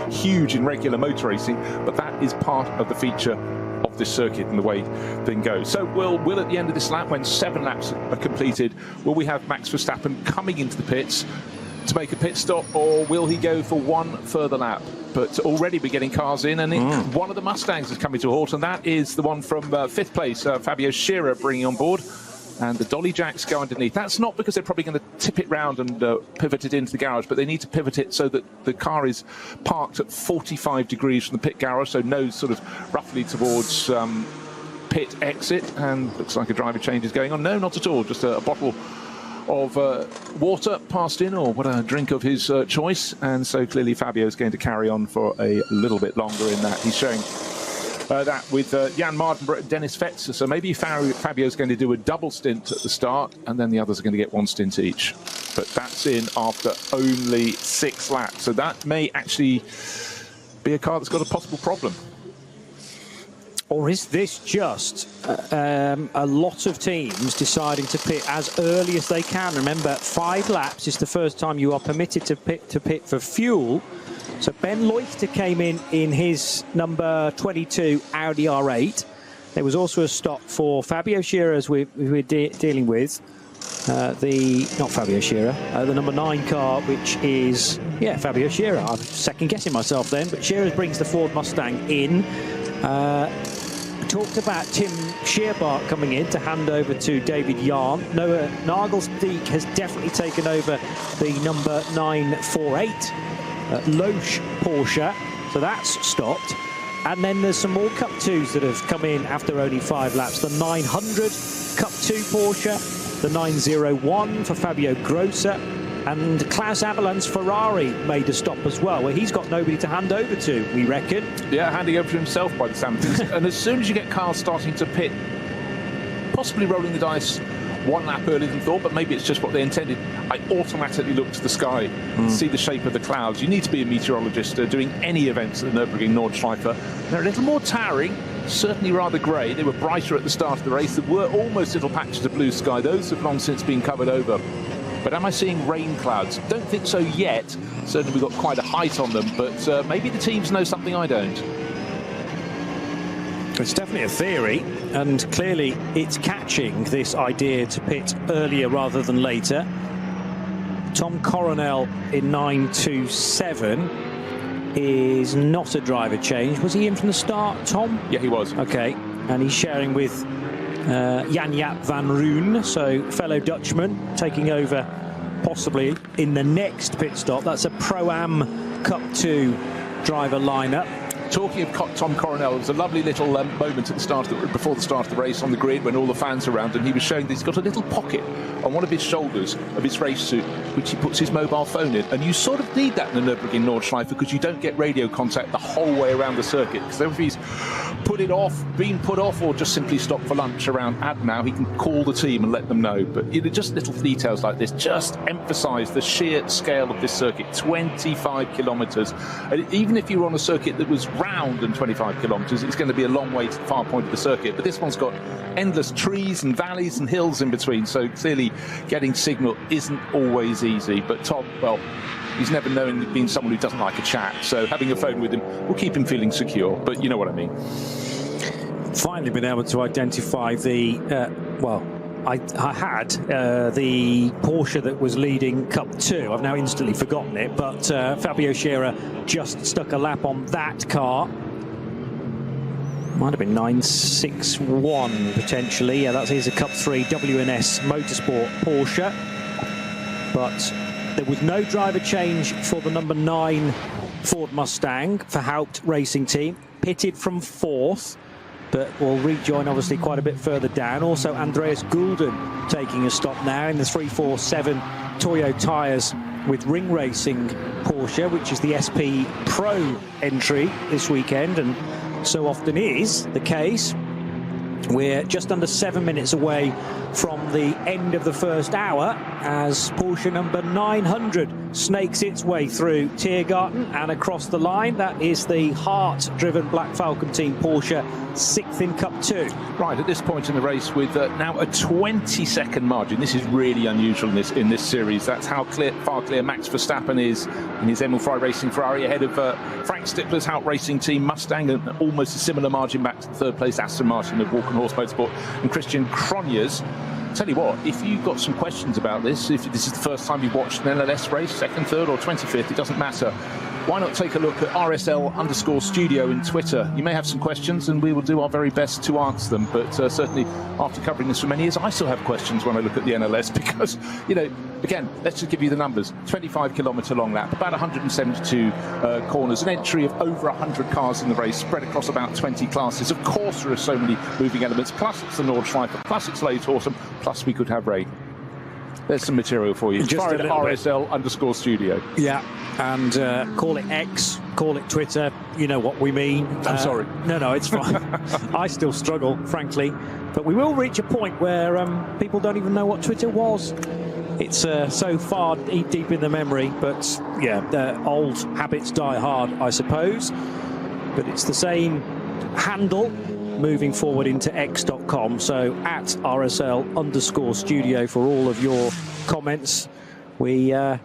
Huge in regular motor racing, but that is part of the feature of this circuit and the way things go. So will at the end of this lap, when 7 laps are completed, will we have Max Verstappen coming into the pits to make a pit stop, or will he go for one further lap? But already we're getting cars in, and one of the Mustangs is coming to a halt, and that is the one from 5th place, Fabio Scherer, bringing on board. And the dolly jacks go underneath. That's not because they're probably going to tip it round and pivot it into the garage, but they need to pivot it so that the car is parked at 45 degrees from the pit garage, so nose sort of roughly towards pit exit. And looks like a driver change is going on. No, not at all. Just a bottle of water passed in, or what, a drink of his choice. And so clearly Fabio is going to carry on for a little bit longer in that. He's showing that with Jan Mardenborough and Dennis Fetzer. So maybe Fabio's going to do a double stint at the start, and then the others are going to get 1 stint each. But that's in after only 6 laps. So that may actually be a car that's got a possible problem. Or is this just a lot of teams deciding to pit as early as they can? Remember, 5 laps is the first time you are permitted to pit for fuel. So Ben Leuchter came in his number 22 Audi R8. There was also a stop for Fabio Scherer, as we're dealing with. Not Fabio Scherer, the number 9 car, which is, yeah, Fabio Scherer. I'm second guessing myself then, but Scherer brings the Ford Mustang in. Talked about Tim Scheerbart coming in to hand over to David Yarn. Noah Nagelsdijk has definitely taken over the number 948 Loesch Porsche, so that's stopped. And then there's some more Cup 2s that have come in after only 5 laps. The 900 Cup 2 Porsche, the 901 for Fabio Grosser, and Klaus Avalan's Ferrari made a stop as well, where he's got nobody to hand over to, we reckon. Yeah, handing over to himself by the sound of things. And as soon as you get cars starting to pit, possibly rolling the dice one lap earlier than thought, but maybe it's just what they intended. I automatically look to the sky, see the shape of the clouds. You need to be a meteorologist doing any events at the Nürburgring Nordschleife. They're a little more towering, certainly rather grey. They were brighter at the start of the race. There were almost little patches of blue sky. Those have long since been covered over. But am I seeing rain clouds? Don't think so yet. Certainly we've got quite a height on them, but maybe the teams know something I don't. It's definitely a theory, and clearly it's catching, this idea to pit earlier rather than later. Tom Coronel in 927 is not a driver change. Was he in from the start, Tom? Yeah, he was. Okay, and he's sharing with Jan-Jaap van Roon, so fellow Dutchman, taking over possibly in the next pit stop. That's a Pro-Am Cup 2 driver lineup. Talking of Tom Coronel, there was a lovely little moment at the start before the start of the race on the grid when all the fans are around, and he was showing that he's got a little pocket on one of his shoulders of his race suit, which he puts his mobile phone in. And you sort of need that in the Nürburgring Nordschleife because you don't get radio contact the whole way around the circuit. Because if he's been put off, or just simply stopped for lunch around Adenau, he can call the team and let them know. But just little details like this just emphasise the sheer scale of this circuit. 25 kilometres. And even if you were on a circuit that was round and 25 kilometres, it's going to be a long way to the far point of the circuit. But this one's got endless trees and valleys and hills in between, so clearly getting signal isn't always easy. But Tom, well, he's never known being someone who doesn't like a chat, so having a phone with him will keep him feeling secure. But you know what I mean. Finally been able to identify the I had the Porsche that was leading Cup 2. I've now instantly forgotten it, but Fabio Scherer just stuck a lap on that car. Might have been 961 potentially. Yeah, that is a Cup 3 WNS Motorsport Porsche. But there was no driver change for the number 9 Ford Mustang for Haupt Racing Team. Pitted from 4th. But will rejoin obviously quite a bit further down. Also Andreas Gulden taking a stop now in the 347 Toyo tyres with Ring Racing Porsche, which is the SP Pro entry this weekend, and so often is the case. We're just under 7 minutes away from the end of the first hour as Porsche number 900 snakes its way through Tiergarten and across the line. That is the Hart-driven Black Falcon Team Porsche, 6th in Cup 2. Right, at this point in the race with now a 20-second margin. This is really unusual in this series. That's how far clear Max Verstappen is in his Emil Frey Racing Ferrari ahead of Frank Stippler's Haupt Racing Team Mustang, and almost a similar margin back to the third place Aston Martin of Walk and Horse Motorsport and Christian Cronjes. Tell you what, if you've got some questions about this, if this is the first time you've watched an NLS race, 2nd, 3rd or 25th, it doesn't matter. Why not take a look at RSL_studio in Twitter? You may have some questions and we will do our very best to answer them. But certainly after covering this for many years, I still have questions when I look at the NLS because, you know, again, let's just give you the numbers. 25-kilometre long lap, about 172 corners, an entry of over 100 cars in the race, spread across about 20 classes. Of course, there are so many moving elements, plus it's the Nordschleife, plus it's late autumn, plus we could have rain. There's some material for you. Just at RSL_studio. Yeah, and call it X, call it Twitter. You know what we mean. I'm sorry. No, it's fine. I still struggle, frankly. But we will reach a point where people don't even know what Twitter was. It's so far deep in the memory. But yeah, old habits die hard, I suppose. But it's the same handle moving forward into x.com, so at RSL_studio for all of your comments. I've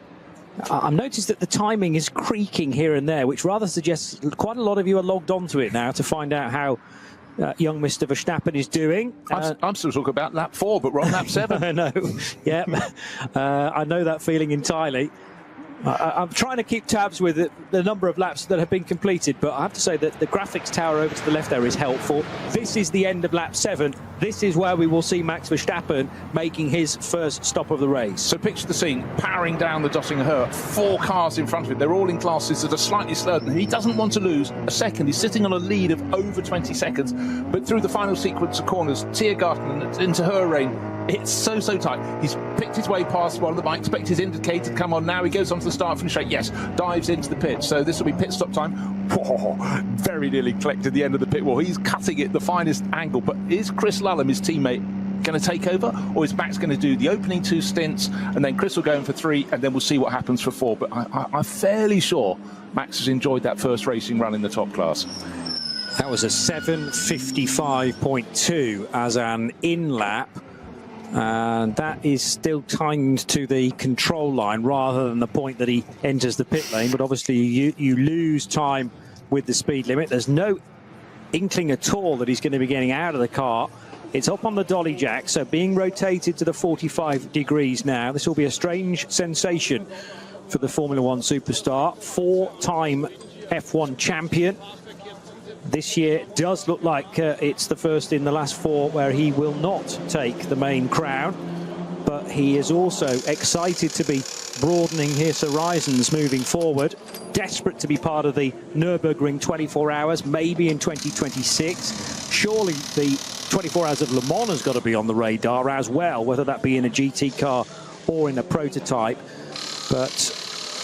noticed that the timing is creaking here and there, which rather suggests quite a lot of you are logged onto it now to find out how young Mr. Verstappen is doing. I'm still talking about lap 4, but we're on lap 7. I know, yeah. I know that feeling entirely. I'm trying to keep tabs with the number of laps that have been completed, but I have to say that the graphics tower over to the left there is helpful. This is the end of lap 7. This is where we will see Max Verstappen making his first stop of the race. So picture the scene, powering down the Dottinger Her, 4 cars in front of him. They're all in classes that are slightly slower than him. He doesn't want to lose a second. He's sitting on a lead of over 20 seconds. But through the final sequence of corners, Tiergarten and into Herrain, it's so tight. He's picked his way past one of them. I expect his indicator to come on now. He goes onto the start-finish straight. Yes, dives into the pit. So this will be pit stop time. Whoa, very nearly collected the end of the pit wall. He's cutting it the finest angle. But is Chris Lullum, his teammate, going to take over, or is Max going to do the opening 2 stints and then Chris will go in for 3 and then we'll see what happens for 4? But I'm fairly sure Max has enjoyed that first racing run in the top class. That was a 7:55.2 as an in-lap, and that is still timed to the control line rather than the point that he enters the pit lane. But obviously you lose time with the speed limit. There's no inkling at all that he's going to be getting out of the car. It's up on the dolly jack, so being rotated to the 45 degrees now. This will be a strange sensation for the Formula One superstar, 4-time F1 champion. This year does look like it's the first in the last 4 where he will not take the main crown, but he is also excited to be broadening his horizons moving forward, desperate to be part of the Nürburgring 24 hours, maybe in 2026. Surely the 24 hours of Le Mans has got to be on the radar as well, whether that be in a GT car or in a prototype. But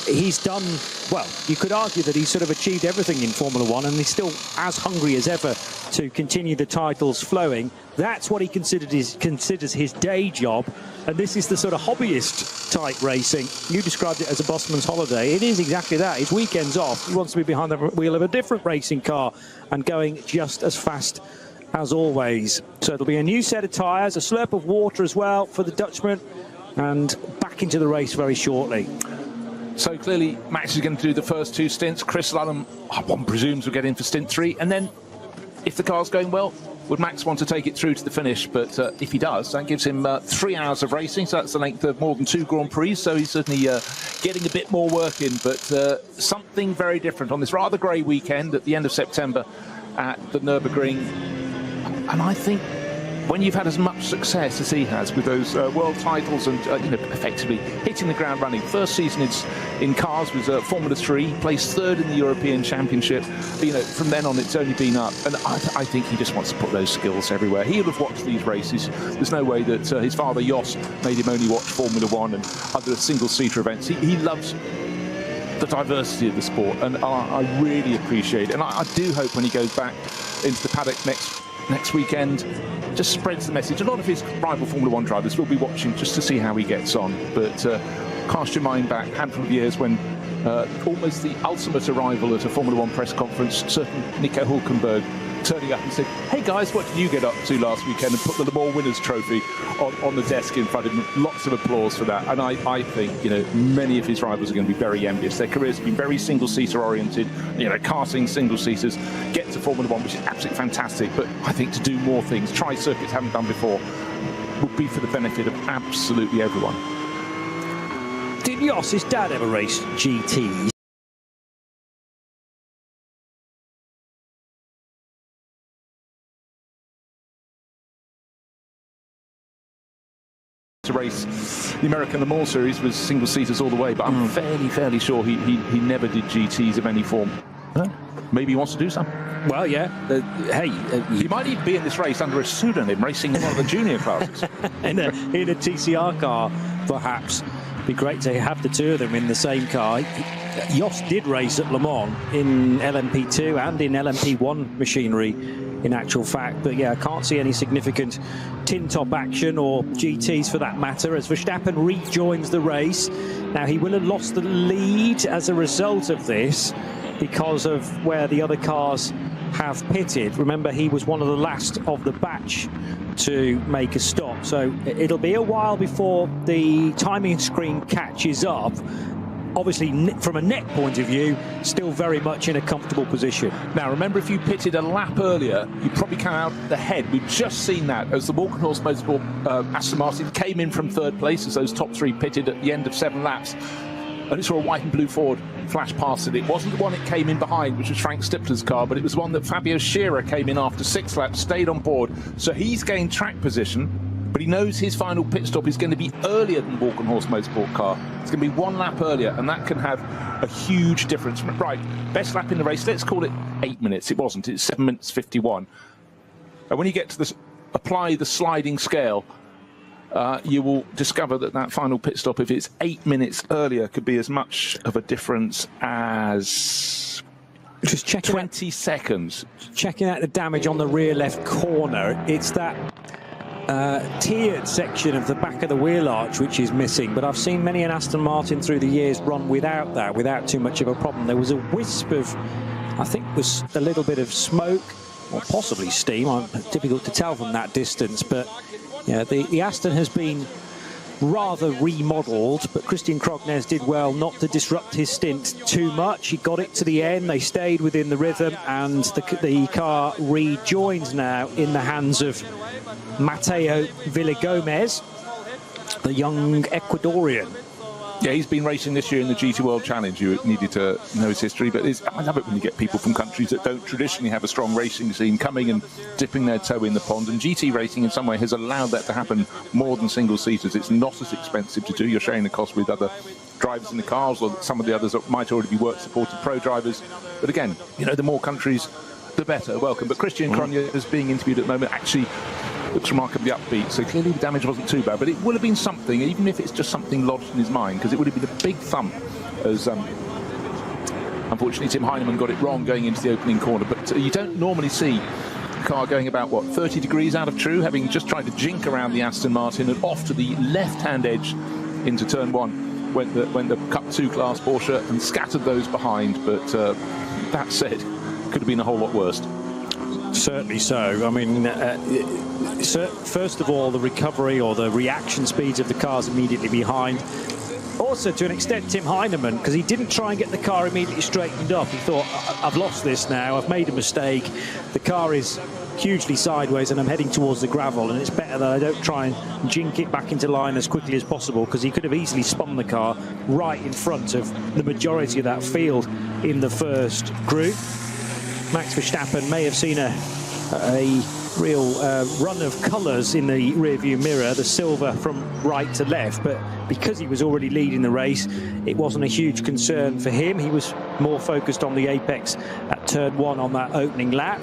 he's done, well, you could argue that he's sort of achieved everything in Formula One, and he's still as hungry as ever to continue the titles flowing. That's what he considers his day job, and this is the sort of hobbyist type racing. You described it as a bossman's holiday. It is exactly that. His weekend's off. He wants to be behind the wheel of a different racing car and going just as fast as always. So it'll be a new set of tyres, a slurp of water as well for the Dutchman, and back into the race very shortly. So clearly Max is going to do the first 2 stints. Chris Lullum, one presumes, will get in for stint 3. And then, if the car's going well, would Max want to take it through to the finish? But if he does, that gives him 3 hours of racing. So that's the length of more than 2 Grand Prix. So he's certainly getting a bit more work in. But something very different on this rather grey weekend at the end of September at the Nürburgring. And I think when you've had as much success as he has with those world titles and effectively hitting the ground running. First season in cars was Formula 3, placed 3rd in the European Championship. From then on it's only been up, and I think he just wants to put those skills everywhere. He'll have watched these races. There's no way that his father Jos made him only watch Formula 1 and other single-seater events. He loves the diversity of the sport, and I really appreciate it. And I do hope when he goes back into the paddock next weekend, just spreads the message. A lot of his rival Formula 1 drivers will be watching just to see how he gets on. But cast your mind back a handful of years when almost the ultimate arrival at a Formula 1 press conference, certain Nico Hülkenberg turning up and said, "Hey guys, what did you get up to last weekend?" and put the Le Mans Winners Trophy on the desk in front of him. Lots of applause for that. And I think, many of his rivals are going to be very envious. Their careers have been very single-seater oriented. Karting single-seaters, get to Formula 1, which is absolutely fantastic. But I think to do more things, try circuits haven't done before, would be for the benefit of absolutely everyone. Did Jos's dad ever race GTs? To race the American Le Mans Series was single-seaters all the way, but I'm fairly sure he never did GTs of any form. Maybe he wants to do some. Well, yeah. He might even be in this race under a pseudonym, racing in one of the junior classes. in a TCR car, perhaps. Be great to have the two of them in the same car. Jos did race at Le Mans in LMP2 and in LMP1 machinery, in actual fact. But yeah, I can't see any significant tin top action or GTs for that matter as Verstappen rejoins the race. Now, he will have lost the lead as a result of this because of where the other cars have pitted. Remember, he was one of the last of the batch to make a stop, so it'll be a while before the timing screen catches up. Obviously, from a net point of view, still very much in a comfortable position. Now, remember, if you pitted a lap earlier, you probably come out ahead. We've just seen that as the Walkenhorst Motorsport Aston Martin came in from 3rd place as those top 3 pitted at the end of 7 laps. And it saw a white and blue Ford flash past it. It wasn't the one it came in behind, which was Frank Stippler's car, but it was the one that Fabio Scherer came in after 6 laps, stayed on board. So he's gained track position, but he knows his final pit stop is going to be earlier than Walkenhorst Motorsport car. It's going to be 1 lap earlier, and that can have a huge difference. Right, best lap in the race, let's call it 8 minutes. It wasn't, it's 7 minutes 51. And when you get to this, apply the sliding scale, you will discover that final pit stop, if it's 8 minutes earlier, could be as much of a difference as just checking 20 seconds. Checking out the damage on the rear left corner. It's that tiered section of the back of the wheel arch which is missing, but I've seen many an Aston Martin through the years run without that, without too much of a problem. There was a wisp of, I think it was a little bit of smoke or possibly steam. Difficult to tell from that distance, but yeah, the Aston has been rather remodeled, but Christian Krognes did well not to disrupt his stint too much. He got it to the end, they stayed within the rhythm, and the car rejoins now in the hands of Mateo Villagomez, the young Ecuadorian. Yeah, he's been racing this year in the GT World Challenge. You needed to know his history, but I love it when you get people from countries that don't traditionally have a strong racing scene coming and dipping their toe in the pond. And GT racing in some way has allowed that to happen more than single-seaters. It's not as expensive to do. You're sharing the cost with other drivers in the cars, or some of the others that might already be work-supported pro drivers. But again, you know, the more countries, the better. Welcome. But Christian Krognes is being interviewed at the moment. Actually looks remarkably upbeat, so clearly the damage wasn't too bad, but it would have been something, even if it's just something lodged in his mind, because it would have been a big thump, as unfortunately Tim Heinemann got it wrong going into the opening corner. But you don't normally see the car going about, what, 30 degrees out of true, having just tried to jink around the Aston Martin and off to the left-hand edge into turn one when the Cup 2 class Porsche and scattered those behind. But that said, could have been a whole lot worse. Certainly so. I mean, first of all, the recovery or the reaction speeds of the cars immediately behind. Also, to an extent, Tim Heinemann, because he didn't try and get the car immediately straightened up. He thought, I've lost this now, I've made a mistake. The car is hugely sideways and I'm heading towards the gravel, and it's better that I don't try and jink it back into line as quickly as possible, because he could have easily spun the car right in front of the majority of that field in the first group. Max Verstappen may have seen a real run of colours in the rearview mirror, the silver from right to left, but because he was already leading the race, it wasn't a huge concern for him. He was more focused on the apex at turn one on that opening lap.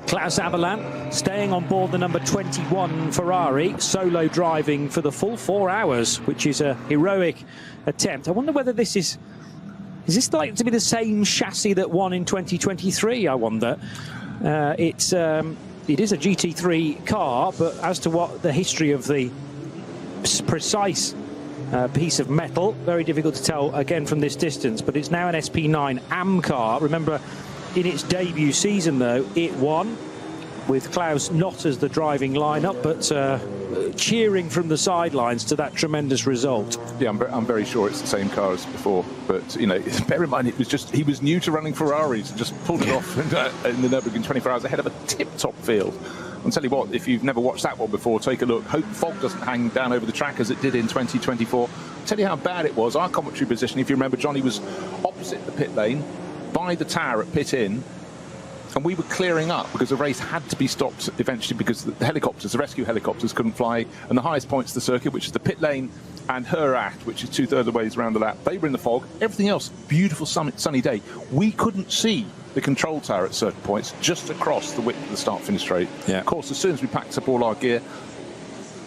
Klaus Avalan staying on board the number 21 Ferrari, solo driving for the full 4 hours, which is a heroic attempt. I wonder whether this is this likely to be the same chassis that won in 2023, I wonder? It is a GT3 car, but as to what the history of the precise piece of metal, very difficult to tell again from this distance, but it's now an SP9 AM car. Remember, in its debut season, though, it won, with Klaus not as the driving lineup, but cheering from the sidelines to that tremendous result. Yeah, I'm very sure it's the same car as before, but you know, bear in mind, it was just, he was new to running Ferraris and just pulled it off in the Nürburgring 24 hours ahead of a tip-top field. I'll tell you what, if you've never watched that one before, take a look. Hope fog doesn't hang down over the track as it did in 2024. I'll tell you how bad it was. Our commentary position, if you remember, Johnny was opposite the pit lane by the tower at pit in, and we were clearing up because the race had to be stopped eventually because the helicopters, the rescue helicopters, couldn't fly, and the highest points of the circuit, which is the pit lane and her act, which is 2/3 of the ways around the lap, they were in the fog. Everything else, beautiful sunny day. We couldn't see the control tower at certain points, just across the width of the start-finish straight. Yeah. Of course, as soon as we packed up all our gear,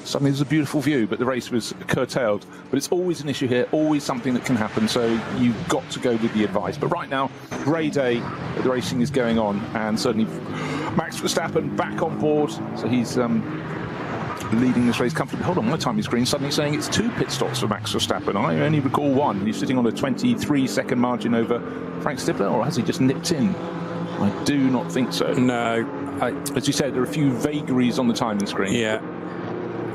suddenly there's a beautiful view, but the race was curtailed. But it's always an issue here, always something that can happen, so you've got to go with the advice. But right now, great day, the racing is going on, and certainly Max Verstappen back on board, so he's leading this race comfortably. Hold on, my timing screen suddenly saying it's 2 pit stops for Max Verstappen. I only recall 1. He's sitting on a 23-second margin over Frank Stippler, or has he just nipped in? I do not think so. No. As you said, there are a few vagaries on the timing screen. Yeah.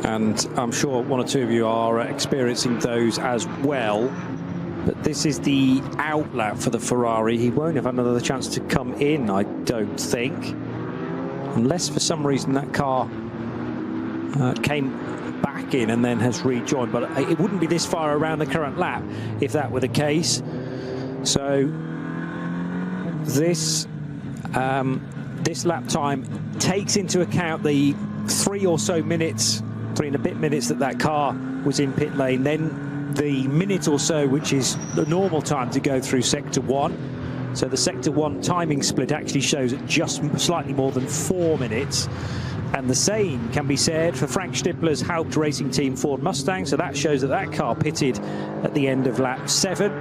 And I'm sure one or two of you are experiencing those as well. But this is the out lap for the Ferrari. He won't have another chance to come in, I don't think. Unless for some reason that car came back in and then has rejoined. But it wouldn't be this far around the current lap if that were the case. So this lap time takes into account the 3 or so minutes, 3 and a bit minutes that car was in pit lane, then the minute or so which is the normal time to go through sector 1. So the sector 1 timing split actually shows just slightly more than 4 minutes, and the same can be said for Frank Stippler's Haupt Racing Team Ford Mustang. So that shows that car pitted at the end of lap 7.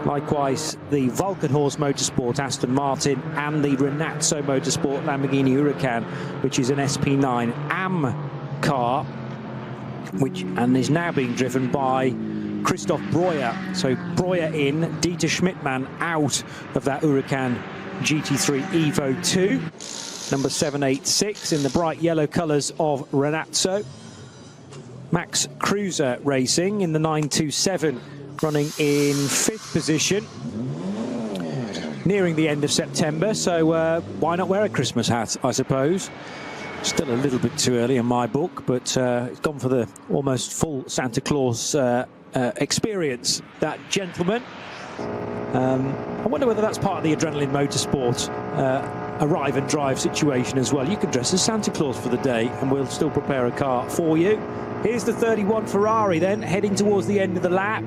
Likewise, the Valkenhorst Motorsport Aston Martin and the Renazzo Motorsport Lamborghini Huracan, which is an SP9 AM car, and is now being driven by Christoph Breuer. So Breuer in, Dieter Schmidtmann out of that Huracan GT3 Evo 2. Number 786 in the bright yellow colours of Renazzo. Max Kruse Racing in the 927, running in 5th position. Nearing the end of September, so why not wear a Christmas hat, I suppose. Still a little bit too early in my book, but it's gone for the almost full Santa Claus experience, that gentleman. I wonder whether that's part of the Adrenaline Motorsport arrive and drive situation as well. You can dress as Santa Claus for the day and we'll still prepare a car for you. Here's the 31 Ferrari then, heading towards the end of the lap.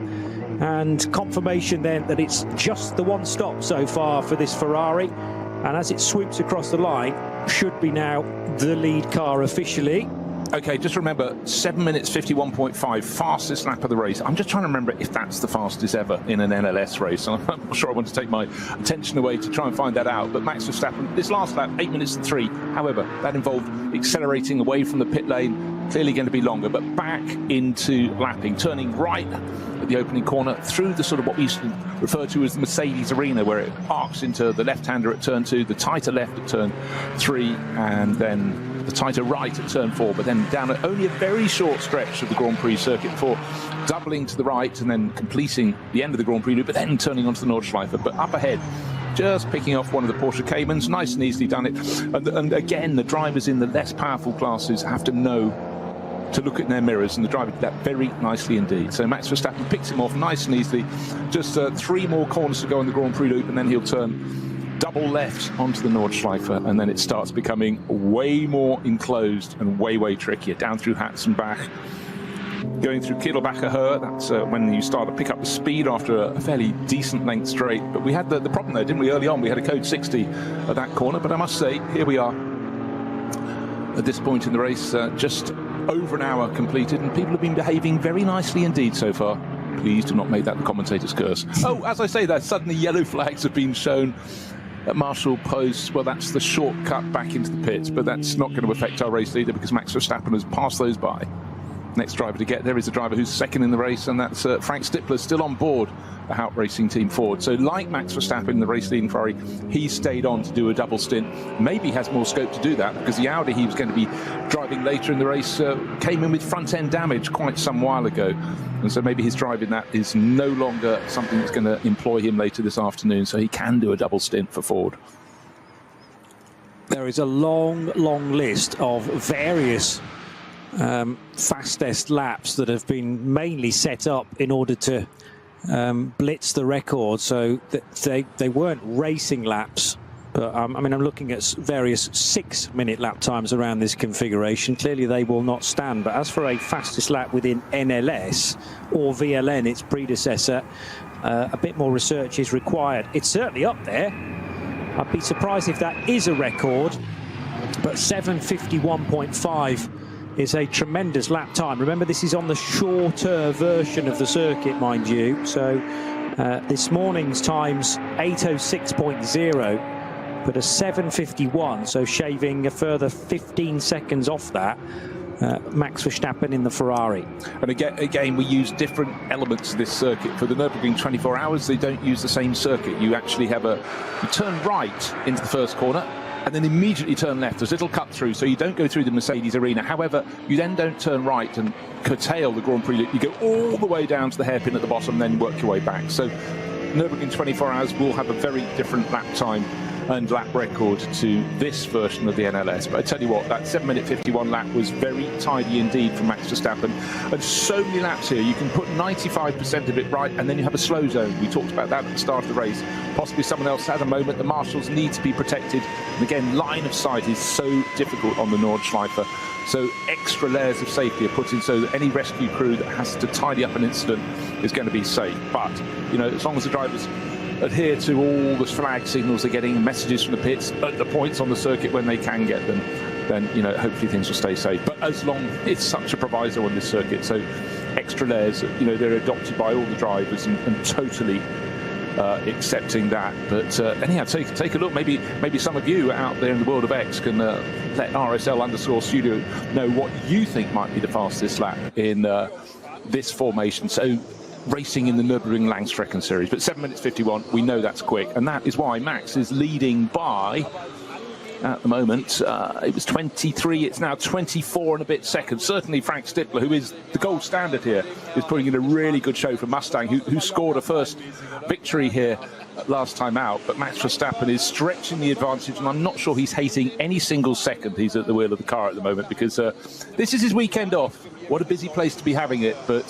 And confirmation then that it's just the one stop so far for this Ferrari. And as it swoops across the line, should be now the lead car officially. Okay, just remember, 7 minutes 51.5, fastest lap of the race. I'm just trying to remember if that's the fastest ever in an NLS race. And I'm not sure I want to take my attention away to try and find that out. But Max Verstappen, this last lap, 8 minutes and 3. However, that involved accelerating away from the pit lane, clearly going to be longer, but back into lapping, turning right at the opening corner through the sort of what we used to refer to as the Mercedes arena, where it arcs into the left-hander at turn 2, the tighter left at turn 3, and then the tighter right at turn 4, but then down at only a very short stretch of the Grand Prix circuit before doubling to the right and then completing the end of the Grand Prix loop, but then turning onto the Nordschleife. But up ahead, just picking off one of the Porsche Caymans, nice and easily done it. And again, the drivers in the less powerful classes have to know to look at their mirrors, and the driver did that very nicely indeed. So Max Verstappen picks him off nice and easily. Just 3 more corners to go on the Grand Prix loop, and then he'll turn double left onto the Nordschleife, and then it starts becoming way more enclosed and way trickier. Down through Hatzenbach, going through Kielbacher Höhe, that's when you start to pick up the speed after a fairly decent length straight. But we had the problem there, didn't we, early on? We had a code 60 at that corner, but I must say, here we are at this point in the race, just over an hour completed, and people have been behaving very nicely indeed so far. Please do not make that the commentator's curse. Oh, as I say that, suddenly yellow flags have been shown at Marshall Post. Well, that's the shortcut back into the pits, but that's not going to affect our race leader because Max Verstappen has passed those by. Next driver to get there is a driver who's second in the race, and that's Frank Stippler, still on board the Hout Racing Team Ford. So like Max Verstappen, the race leading Ferrari, he stayed on to do a double stint. Maybe has more scope to do that because the Audi he was going to be driving later in the race came in with front end damage quite some while ago. And so maybe his driving that is no longer something that's going to employ him later this afternoon, so he can do a double stint for Ford. There is a long list of various fastest laps that have been mainly set up in order to blitz the record, so that they weren't racing laps, but I mean, I'm looking at various 6-minute lap times around this configuration. Clearly they will not stand, but as for a fastest lap within NLS or VLN, its predecessor, a bit more research is required. It's certainly up there. I'd be surprised if that is a record, but 7:51.5 is a tremendous lap time. Remember, this is on the shorter version of the circuit, mind you. So this morning's time's 8:06.0, but a 7:51, so shaving a further 15 seconds off that. Max Verstappen in the Ferrari. And again, we use different elements of this circuit. For the Nürburgring 24 hours, they don't use the same circuit. You actually have you turn right into the first corner, and then immediately turn left. There's a little cut through, so you don't go through the Mercedes arena. However, you then don't turn right and curtail the Grand Prix loop. You go all the way down to the hairpin at the bottom, then work your way back. So Nürburgring 24 hours will have a very different lap time and lap record to this version of the NLS. But I tell you what, that 7:51 lap was very tidy indeed from Max Verstappen. And so many laps here, you can put 95% of it right, and then you have a slow zone. We talked about that at the start of the race. Possibly someone else had a moment. The marshals need to be protected. And again, line of sight is so difficult on the Nordschleife. So extra layers of safety are put in so that any rescue crew that has to tidy up an incident is going to be safe. But, you know, as long as the drivers adhere to all the flag signals they're getting, messages from the pits at the points on the circuit when they can get them, then, you know, hopefully things will stay safe. But as long, it's such a proviso on this circuit, so extra layers, you know, they're adopted by all the drivers and totally accepting that. But anyhow, take a look. Maybe some of you out there in the world of X can let RSL_studio know what you think might be the fastest lap in this formation. So racing in the Nürburgring Langstrecken series, but 7 minutes 51, we know that's quick, and that is why Max is leading by, at the moment, it was 23, it's now 24 and a bit seconds. Certainly Frank Stippler, who is the gold standard here, is putting in a really good show for Mustang, who scored a first victory here last time out. But Max Verstappen is stretching the advantage, and I'm not sure he's hating any single second he's at the wheel of the car at the moment, because this is his weekend off. What a busy place to be having it, but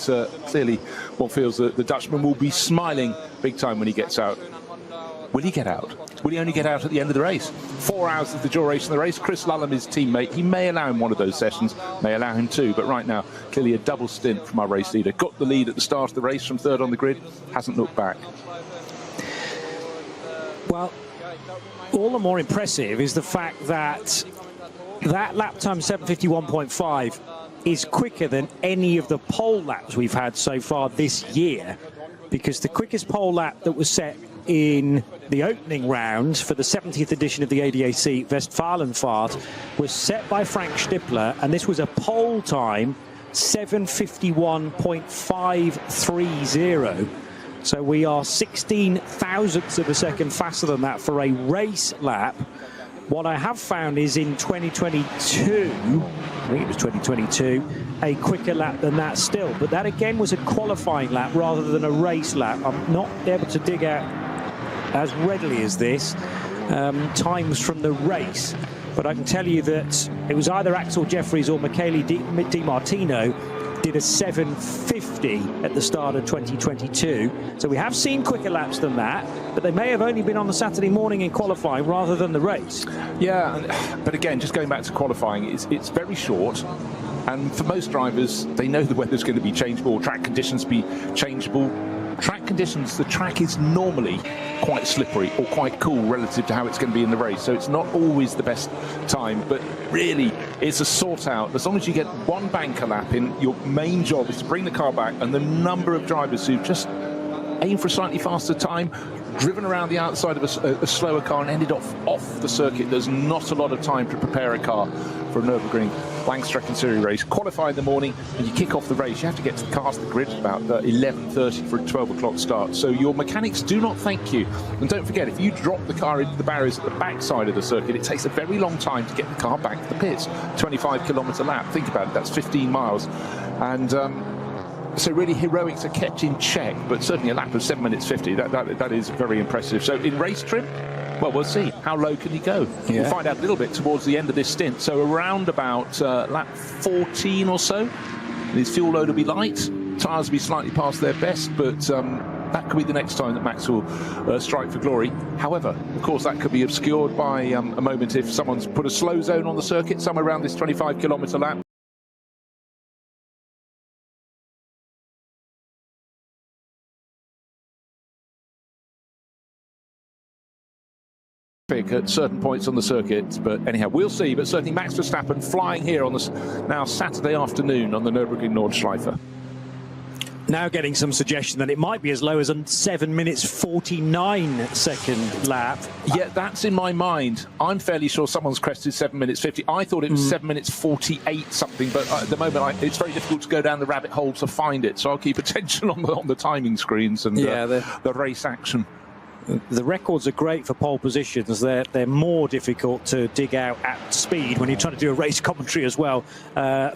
clearly one feels that the Dutchman will be smiling big time when he gets out. Will he get out? Will he only get out at the end of the race? 4 hours is the duration of the race. Chris Lullum, his teammate, he may allow him one of those sessions, may allow him two, but right now, clearly a double stint from our race leader. Got the lead at the start of the race from third on the grid, hasn't looked back. Well, all the more impressive is the fact that that lap time 7:51.5 is quicker than any of the pole laps we've had so far this year, because the quickest pole lap that was set in the opening round for the 70th edition of the ADAC Westfalenfahrt was set by Frank Stippler, and this was a pole time 7:51.530. So we are 16 thousandths of a second faster than that for a race lap. What I have found is in 2022, I think it was 2022, a quicker lap than that still. But that again was a qualifying lap rather than a race lap. I'm not able to dig out as readily as this times from the race. But I can tell you that it was either Axel Jeffries or Michele Di Martino did a 7:50 at the start of 2022. So we have seen quicker laps than that, but they may have only been on the Saturday morning in qualifying rather than the race. Yeah, but again, just going back to qualifying, it's very short. And for most drivers, they know the weather's going to be changeable, track conditions be changeable. Track conditions, the track is normally quite slippery or quite cool relative to how it's going to be in the race. So it's not always the best time, but really it's a sort out. As long as you get one banker lap in, your main job is to bring the car back, and the number of drivers who just aim for a slightly faster time, driven around the outside of a slower car and ended off the circuit. There's not a lot of time to prepare a car for a Nürburgring Langstrecken Series race. Qualify in the morning and you kick off the race. You have to get to the cars, the grid at about 11:30 for a 12 o'clock start. So your mechanics do not thank you. And don't forget, if you drop the car into the barriers at the back side of the circuit, it takes a very long time to get the car back to the pits. 25-kilometre lap. Think about it, that's 15 miles. And so really heroics are kept in check, but certainly a lap of 7 minutes 50, that is very impressive. So in race trim, well, we'll see. How low can he go? Yeah. We'll find out a little bit towards the end of this stint. So around about lap 14 or so, his fuel load will be light. Tyres will be slightly past their best, but that could be the next time that Max will strike for glory. However, of course, that could be obscured by a moment if someone's put a slow zone on the circuit, somewhere around this 25-kilometre lap. At certain points on the circuit, but anyhow, we'll see. But certainly Max Verstappen flying here on this now Saturday afternoon on the Nürburgring Nordschleife. Now getting some suggestion that it might be as low as a 7 minutes 49 second lap. Yeah, that's in my mind. I'm fairly sure someone's crested 7 minutes 50. I thought it was 7 minutes 48 something, but at the moment it's very difficult to go down the rabbit hole to find it. So I'll keep attention on the timing screens and the race action. The records are great for pole positions. They're more difficult to dig out at speed when you're trying to do a race commentary as well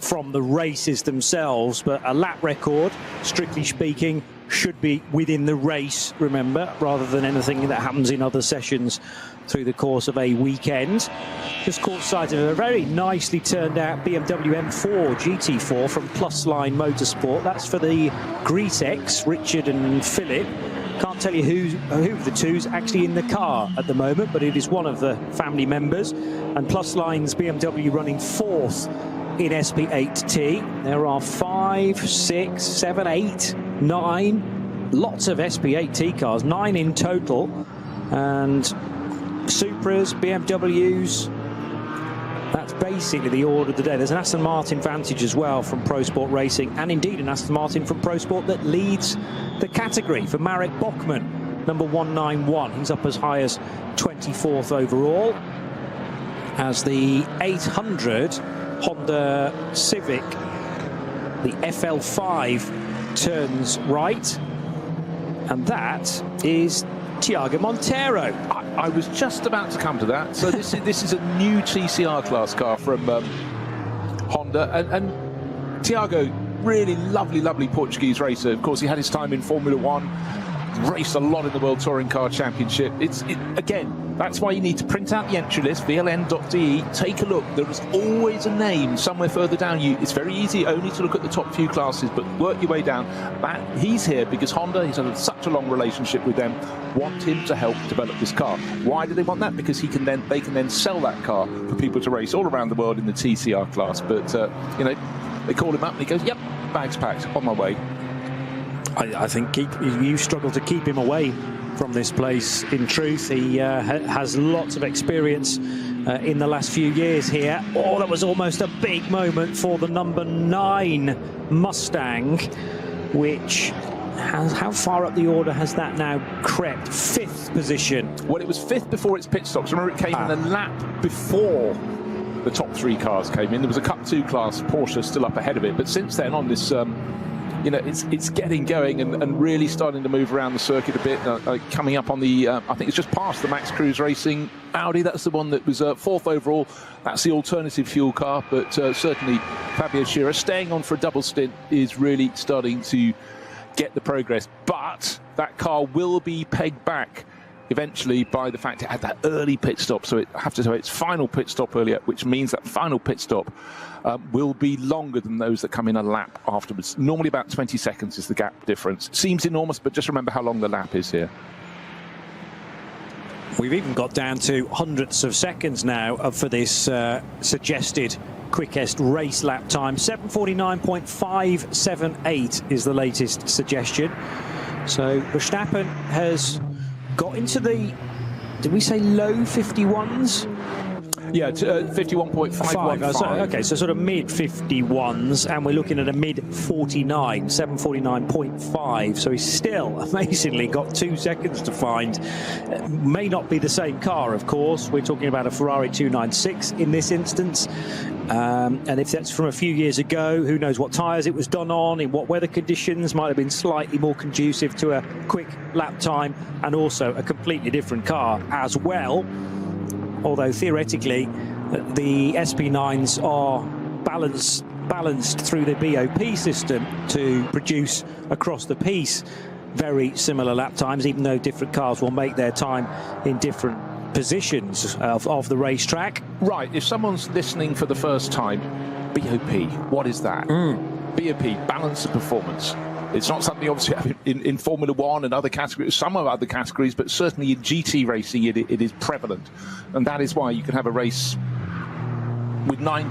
from the races themselves. But a lap record, strictly speaking, should be within the race, remember, rather than anything that happens in other sessions through the course of a weekend. Just caught sight of a very nicely turned out BMW M4 GT4 from Plus Line Motorsport. That's for the Greasex, Richard and Philip. Can't tell you who of the two's actually in the car at the moment, but it is one of the family members. And Plus Line's BMW running fourth in SP8T. There are 5, 6, 7, 8, 9, lots of SP8T cars, 9 in total. And Supras, BMWs, that's basically the order of the day. There's an Aston Martin Vantage as well from Pro Sport Racing, and indeed an Aston Martin from Pro Sport that leads the category for Marek Bachmann. number 191. He's up as high as 24th overall. As the 800 Honda Civic, the FL5, turns right. And that is Thiago Monteiro. I was just about to come to that. So this is a new TCR class car from Honda, and Thiago, really lovely Portuguese racer. Of course, he had his time in Formula One, raced a lot in the World Touring Car Championship. Again, that's why you need to print out the entry list, vln.de, take a look. There is always a name somewhere further down. It's very easy only to look at the top few classes, but work your way down. He's here because Honda, he's had such a long relationship with them, want him to help develop this car. Why do they want that? Because they can then sell that car for people to race all around the world in the TCR class. But, they call him up and he goes, yep, bags packed, on my way. I think you struggle to keep him away from this place. In truth, he has lots of experience in the last few years here. Oh, that was almost a big moment for the number 9 Mustang, which how far up the order has that now crept? 5th position. Well, it was 5th before its pit stops. Remember, it came in a lap before the top 3 cars came in. There was a Cup 2 class Porsche still up ahead of it, but since then on this it's getting going and really starting to move around the circuit a bit. Coming up on the, I think it's just past the Max Cruz Racing Audi. That's the one that was 4th overall. That's the alternative fuel car, but certainly Fabio Scherer staying on for a double stint is really starting to get the progress. But that car will be pegged back eventually by the fact it had that early pit stop, so it have to do its final pit stop earlier, which means that final pit stop will be longer than those that come in a lap afterwards. Normally about 20 seconds is the gap difference. Seems enormous, but just remember how long the lap is here. We've even got down to hundredths of seconds now for this suggested quickest race lap time. 7:49.578 is the latest suggestion. So Verstappen has got into the, did we say low 51s? Yeah, 51.515. Okay, so sort of mid 51s, and we're looking at a mid 49, 7:49.5. So he's still amazingly got 2 seconds to find. May not be the same car, of course. We're talking about a Ferrari 296 in this instance. And if that's from a few years ago, who knows what tyres it was done on, in what weather conditions, might have been slightly more conducive to a quick lap time, and also a completely different car as well. Although theoretically the SP9s are balanced through the BOP system to produce across the piece very similar lap times, even though different cars will make their time in different positions of the racetrack. Right, if someone's listening for the first time, BOP, what is that? BOP, balance of performance. It's not something obviously in Formula One and other categories, some of other categories, but certainly in GT racing it is prevalent. And that is why you can have a race with 10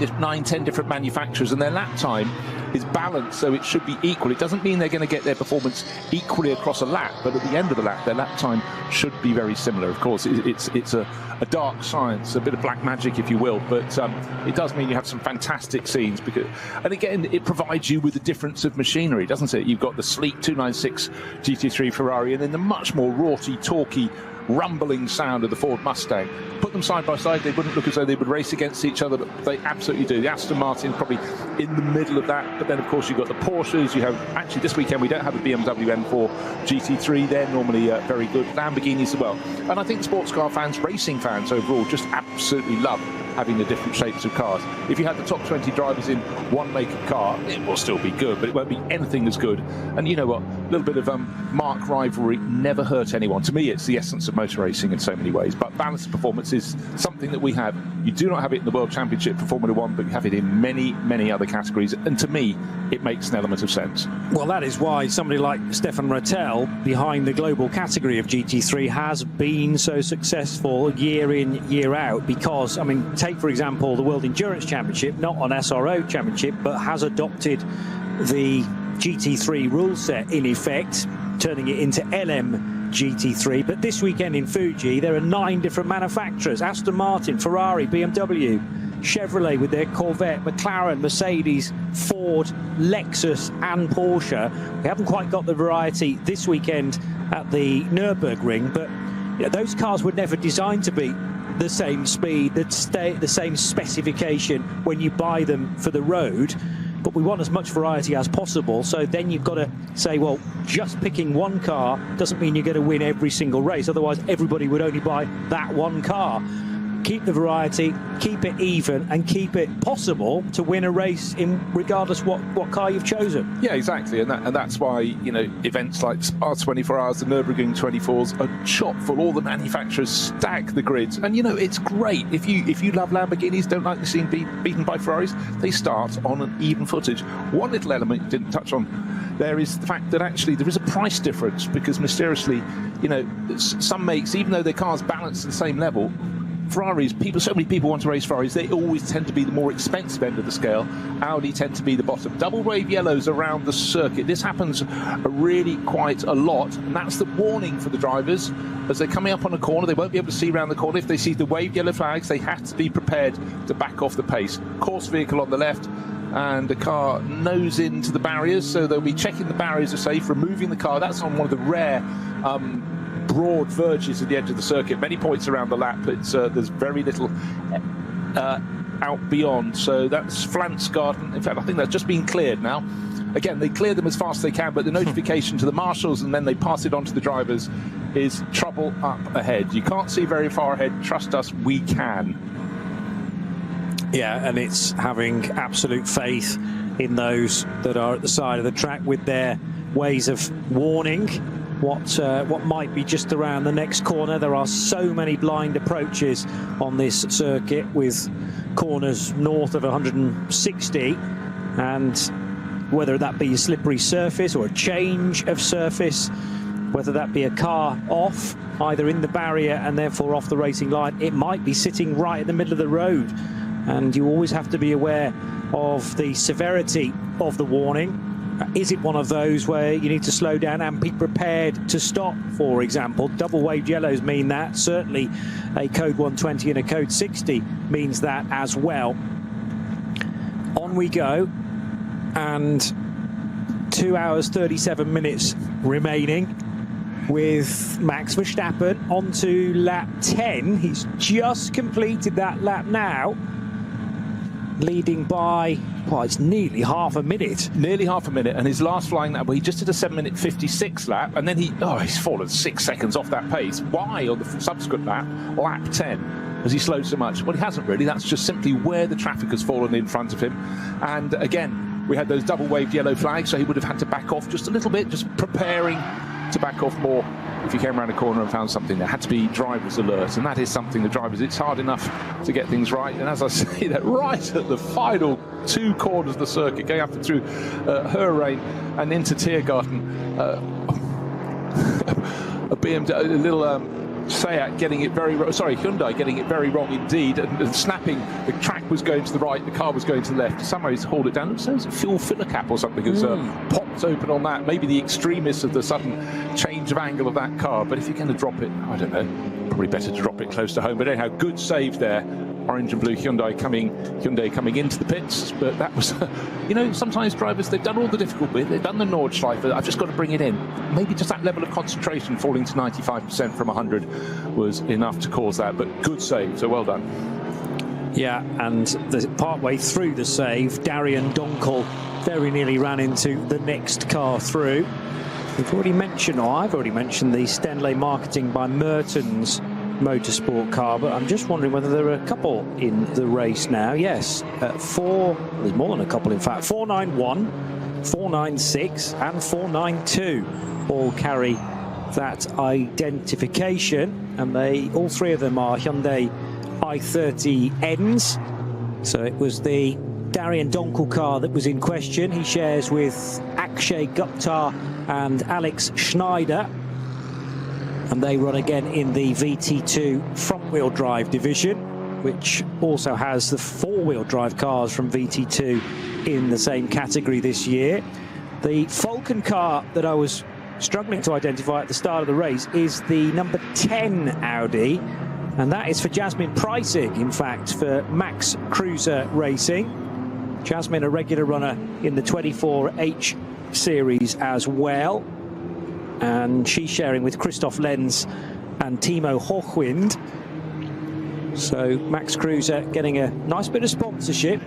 different manufacturers and their lap time is balanced, so it should be equal. It doesn't mean they're going to get their performance equally across a lap, but at the end of the lap, their lap time should be very similar. Of course, it's a dark science, a bit of black magic, if you will, but it does mean you have some fantastic scenes. And again, it provides you with a difference of machinery, doesn't it? You've got the sleek 296 GT3 Ferrari, and then the much more raughty, torquey, rumbling sound of the Ford Mustang. Put them side by side, they wouldn't look as though they would race against each other, but they absolutely do. The Aston Martin probably in the middle of that, but then of course you've got the Porsches. You have, actually this weekend we don't have a BMW M4 GT3, they're normally very good. Lamborghinis as well. And I think sports car fans, racing fans overall, just absolutely love having the different shapes of cars. If you had the top 20 drivers in one make of car, it will still be good, but it won't be anything as good. And you know what, a little bit of mark rivalry never hurt anyone. To me, it's the essence of motor racing in so many ways, but balance of performance is something that we have. You do not have it in the World Championship for Formula One, but you have it in many other categories, and to me it makes an element of sense. Well, that is why somebody like Stefan Rattel behind the global category of GT3 has been so successful year in, year out, because I mean, take for example the World Endurance Championship, not an SRO championship, but has adopted the GT3 rule set in effect, turning it into LM GT3. But this weekend in Fuji there are 9 different manufacturers: Aston Martin, Ferrari, BMW, Chevrolet with their Corvette, McLaren, Mercedes, Ford, Lexus and Porsche. We haven't quite got the variety this weekend at the Nürburgring, but you know, those cars were never designed to be the same speed, the same specification when you buy them for the road. But we want as much variety as possible, so then you've got to say, well, just picking one car doesn't mean you're going to win every single race, otherwise everybody would only buy that one car. Keep the variety, keep it even, and keep it possible to win a race in regardless what car you've chosen. Yeah, exactly, and that's why, you know, events like our 24 Hours, the Nürburgring 24s are chock full. All the manufacturers stack the grids, and you know it's great. If you love Lamborghinis, don't like seeing beaten by Ferraris, they start on an even footage. One little element you didn't touch on there is the fact that actually there is a price difference, because mysteriously, you know, some makes, even though their cars balance at the same level, Ferraris, so many people want to race Ferraris, they always tend to be the more expensive end of the scale. Audi tend to be the bottom. Double wave yellows around the circuit. This happens really quite a lot, and that's the warning for the drivers. As they're coming up on a corner, they won't be able to see around the corner. If they see the wave yellow flags, they have to be prepared to back off the pace. Course vehicle on the left, and the car nose into the barriers, so they'll be checking the barriers are safe, removing the car. That's on one of the rare broad verges at the edge of the circuit. Many points around the lap. There's very little out beyond. So that's Flansgarten. In fact, I think that's just been cleared now. Again, they clear them as fast as they can, but the notification to the marshals and then they pass it on to the drivers is trouble up ahead. You can't see very far ahead. Trust us, we can. Yeah, and it's having absolute faith in those that are at the side of the track with their ways of warning what might be just around the next corner. There are so many blind approaches on this circuit, with corners north of 160, and whether that be a slippery surface or a change of surface, whether that be a car off either in the barrier and therefore off the racing line, it might be sitting right in the middle of the road, and you always have to be aware of the severity of the warning. Is it one of those where you need to slow down and be prepared to stop, for example? Double waved yellows mean that. Certainly a code 120 and a code 60 means that as well. On we go, and 2 hours 37 minutes remaining with Max Verstappen onto lap 10. He's just completed that lap now, leading by, well, it's nearly half a minute. Nearly half a minute, and his last flying lap, well, he just did a 7-minute 56 lap, and then he's fallen 6 seconds off that pace. Why on the subsequent lap, lap 10, has he slowed so much? Well, he hasn't really. That's just simply where the traffic has fallen in front of him. And again, we had those double waved yellow flags, so he would have had to back off just a little bit, just preparing to back off more if he came around a corner and found something. There had to be driver's alert, and that is something the drivers, it's hard enough to get things right. And as I say that, right at the final 2 corners of the circuit, going up and through Hurrain and into Tiergarten, a BMW, a little Seat getting it very wrong, sorry, Hyundai getting it very wrong indeed, and snapping. The track was going to the right, the car was going to the left. Somehow he's hauled it down. So it's a fuel filler cap or something has popped open on that. Maybe the extremists of the sudden change of angle of that car. But if you're going to drop it, I don't know, probably better to drop it close to home. But anyhow, good save there. Orange and blue Hyundai coming into the pits, but that was, you know, sometimes drivers, they've done all the difficult bit, they've done the Nordschleife, I've just got to bring it in. Maybe just that level of concentration, falling to 95% from 100, was enough to cause that, but good save, so well done. Yeah, and partway through the save, Darian Donkel very nearly ran into the next car through. I've already mentioned the Stenley Marketing by Mertens motorsport car, but I'm just wondering whether there are a couple in the race now. Yes, there's more than a couple in fact. 491, 496 and 492 all carry that identification, and all 3 of them are Hyundai i30Ns. So it was the Darian Donkel car that was in question. He shares with Akshay Gupta and Alex Schneider, and they run again in the VT2 front-wheel drive division, which also has the 4-wheel drive cars from VT2 in the same category this year. The Falcon car that I was struggling to identify at the start of the race is the number 10 Audi, and that is for Jasmin Preissig, in fact, for Max Cruiser Racing. Jasmin, a regular runner in the 24H series as well. and she's sharing with Christoph Lenz and Timo Hochwind. So Max Kruse getting a nice bit of sponsorship.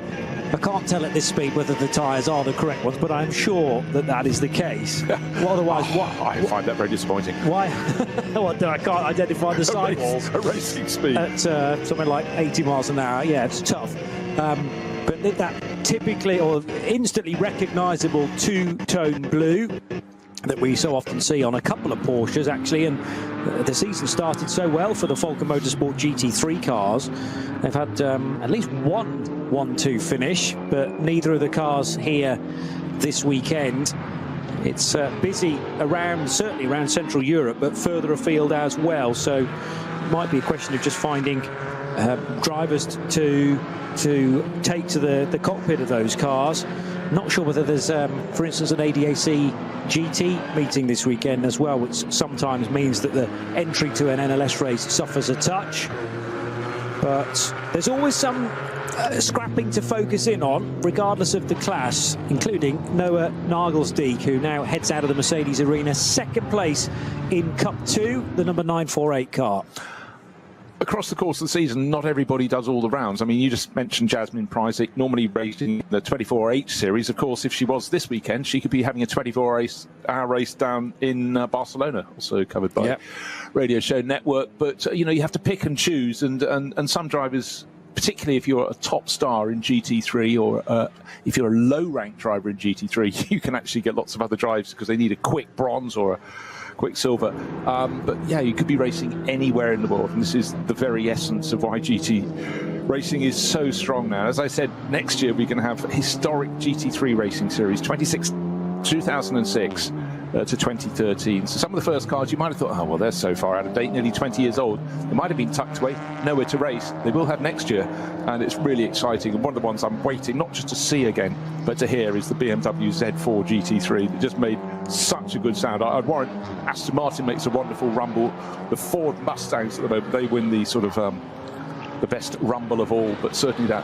I can't tell at this speed whether the tyres are the correct ones, but I'm sure that that is the case. Well, otherwise, I find that very disappointing. Why? What, I can't identify the sidewalls at racing speed at something like 80 miles an hour. Yeah, it's tough. But that typically or instantly recognisable two-tone blue that we so often see on a couple of Porsches, actually, and the season started so well for the Volker Motorsport GT3 cars. They've had at least one 1-2 finish, but neither of the cars here this weekend. It's busy certainly around Central Europe, but further afield as well. So it might be a question of just finding drivers to take to the cockpit of those cars. Not sure whether there's, for instance, an ADAC GT meeting this weekend as well, which sometimes means that the entry to an NLS race suffers a touch. But there's always some scrapping to focus in on, regardless of the class, including Noah Nagelsdijk, who now heads out of the Mercedes arena, second place in Cup 2, the number 948 car. Across the course of the season, not everybody does all the rounds. I mean, you just mentioned Jasmine Pryzik, normally racing the 24H series. Of course, if she was this weekend, she could be having a 24-hour race down in Barcelona, also covered by Radio Show Network. But, you know, you have to pick and choose, and some drivers, particularly if you're a top star in GT3 or if you're a low-ranked driver in GT3, you can actually get lots of other drives because they need a quick bronze or a quick silver. But yeah, you could be racing anywhere in the world, and this is the very essence of why GT racing is so strong now. As I said, next year we're going to have a historic GT3 racing series, 2006 to 2013. So some of the first cars you might have thought, oh well, they're so far out of date, nearly 20 years old. They might have been tucked away, nowhere to race. They will have next year, and it's really exciting. And one of the ones I'm waiting not just to see again, but to hear is the BMW Z4 GT3 that just made such a good sound. I'd warrant Aston Martin makes a wonderful rumble. The Ford Mustangs at the moment, they win the sort of the best rumble of all, but certainly that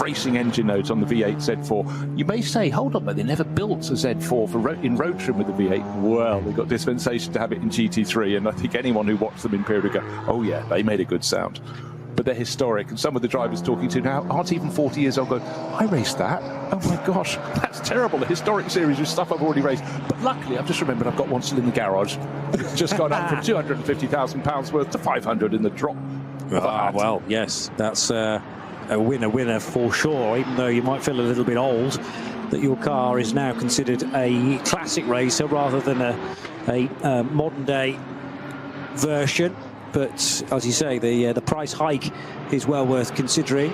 racing engine notes on the V8 Z4. You may say, hold on, but they never built a Z4 for in road trim with the V8. Well, they got dispensation to have it in GT3, and I think anyone who watched them in period would go, oh yeah, they made a good sound. But they're historic, and some of the drivers talking to now aren't even 40 years old going, I raced that. Oh my gosh, that's terrible. A historic series with stuff I've already raced. But luckily, I've just remembered I've got one still in the garage. It's just gone up from £250,000 worth to 500 in the drop. Well, yes, that's a winner for sure, even though you might feel a little bit old, that your car is now considered a classic racer rather than a modern day version. But as you say, the price hike is well worth considering.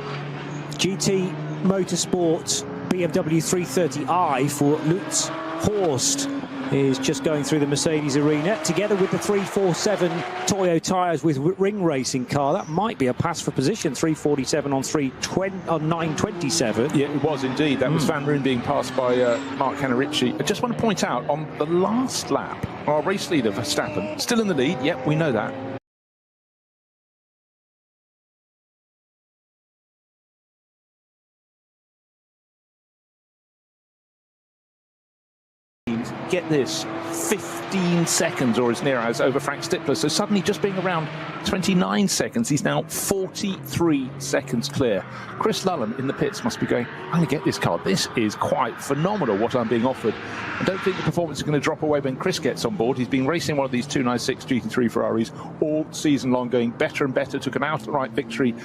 GT Motorsport BMW 330i for Lutz Horst is just going through the Mercedes arena, together with the 347 Toyo tyres with ring racing car. That might be a pass for position, 347 on 927. Yeah, it was indeed. That was Van Roon being passed by Mark Canarici. I just want to point out, on the last lap, our race leader, Verstappen, still in the lead. Yep, we know that. Get this, 15 seconds or as near as over Frank Stippler. So suddenly, just being around 29 seconds, he's now 43 seconds clear. Chris Lulham in the pits must be going, I'm going to get this car. This is quite phenomenal what I'm being offered. I don't think the performance is going to drop away when Chris gets on board. He's been racing one of these 296 GT3 Ferraris all season long, going better and better. Took an outright victory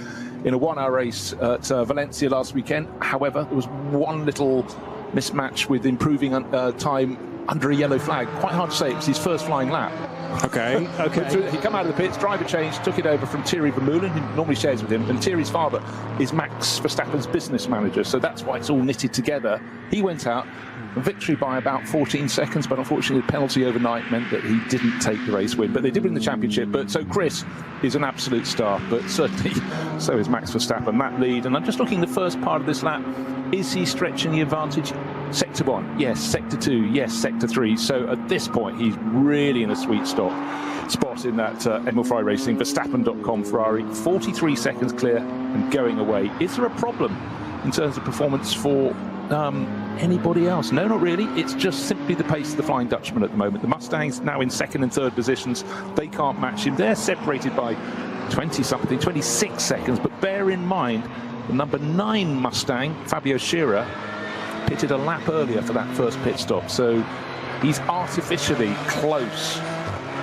in a one-hour race at Valencia last weekend. However, there was one little mismatch with improving time under a yellow flag. Quite hard to say. It was his first flying lap. Okay. He come out of the pits, driver change, took it over from Thierry Vermeulen, who normally shares with him, and Thierry's father is Max Verstappen's business manager, so that's why it's all knitted together. He went out, victory by about 14 seconds, but unfortunately the penalty overnight meant that he didn't take the race win, but they did win the championship. But so Chris is an absolute star, but certainly so is Max Verstappen. That lead, and I'm just looking the first part of this lap, is he stretching the advantage? Sector 1, yes. Sector 2, yes. Sector 3. So at this point, he's really in a sweet spot in that Emil Frey Racing, Verstappen.com Ferrari, 43 seconds clear and going away. Is there a problem in terms of performance for anybody else. No, not really. It's just simply the pace of the Flying Dutchman at the moment. The Mustangs now in second and third positions. They can't match him. They're separated by 20-something, 26 seconds. But bear in mind, the number 9 Mustang, Fabio Scherer, pitted a lap earlier for that first pit stop. So he's artificially close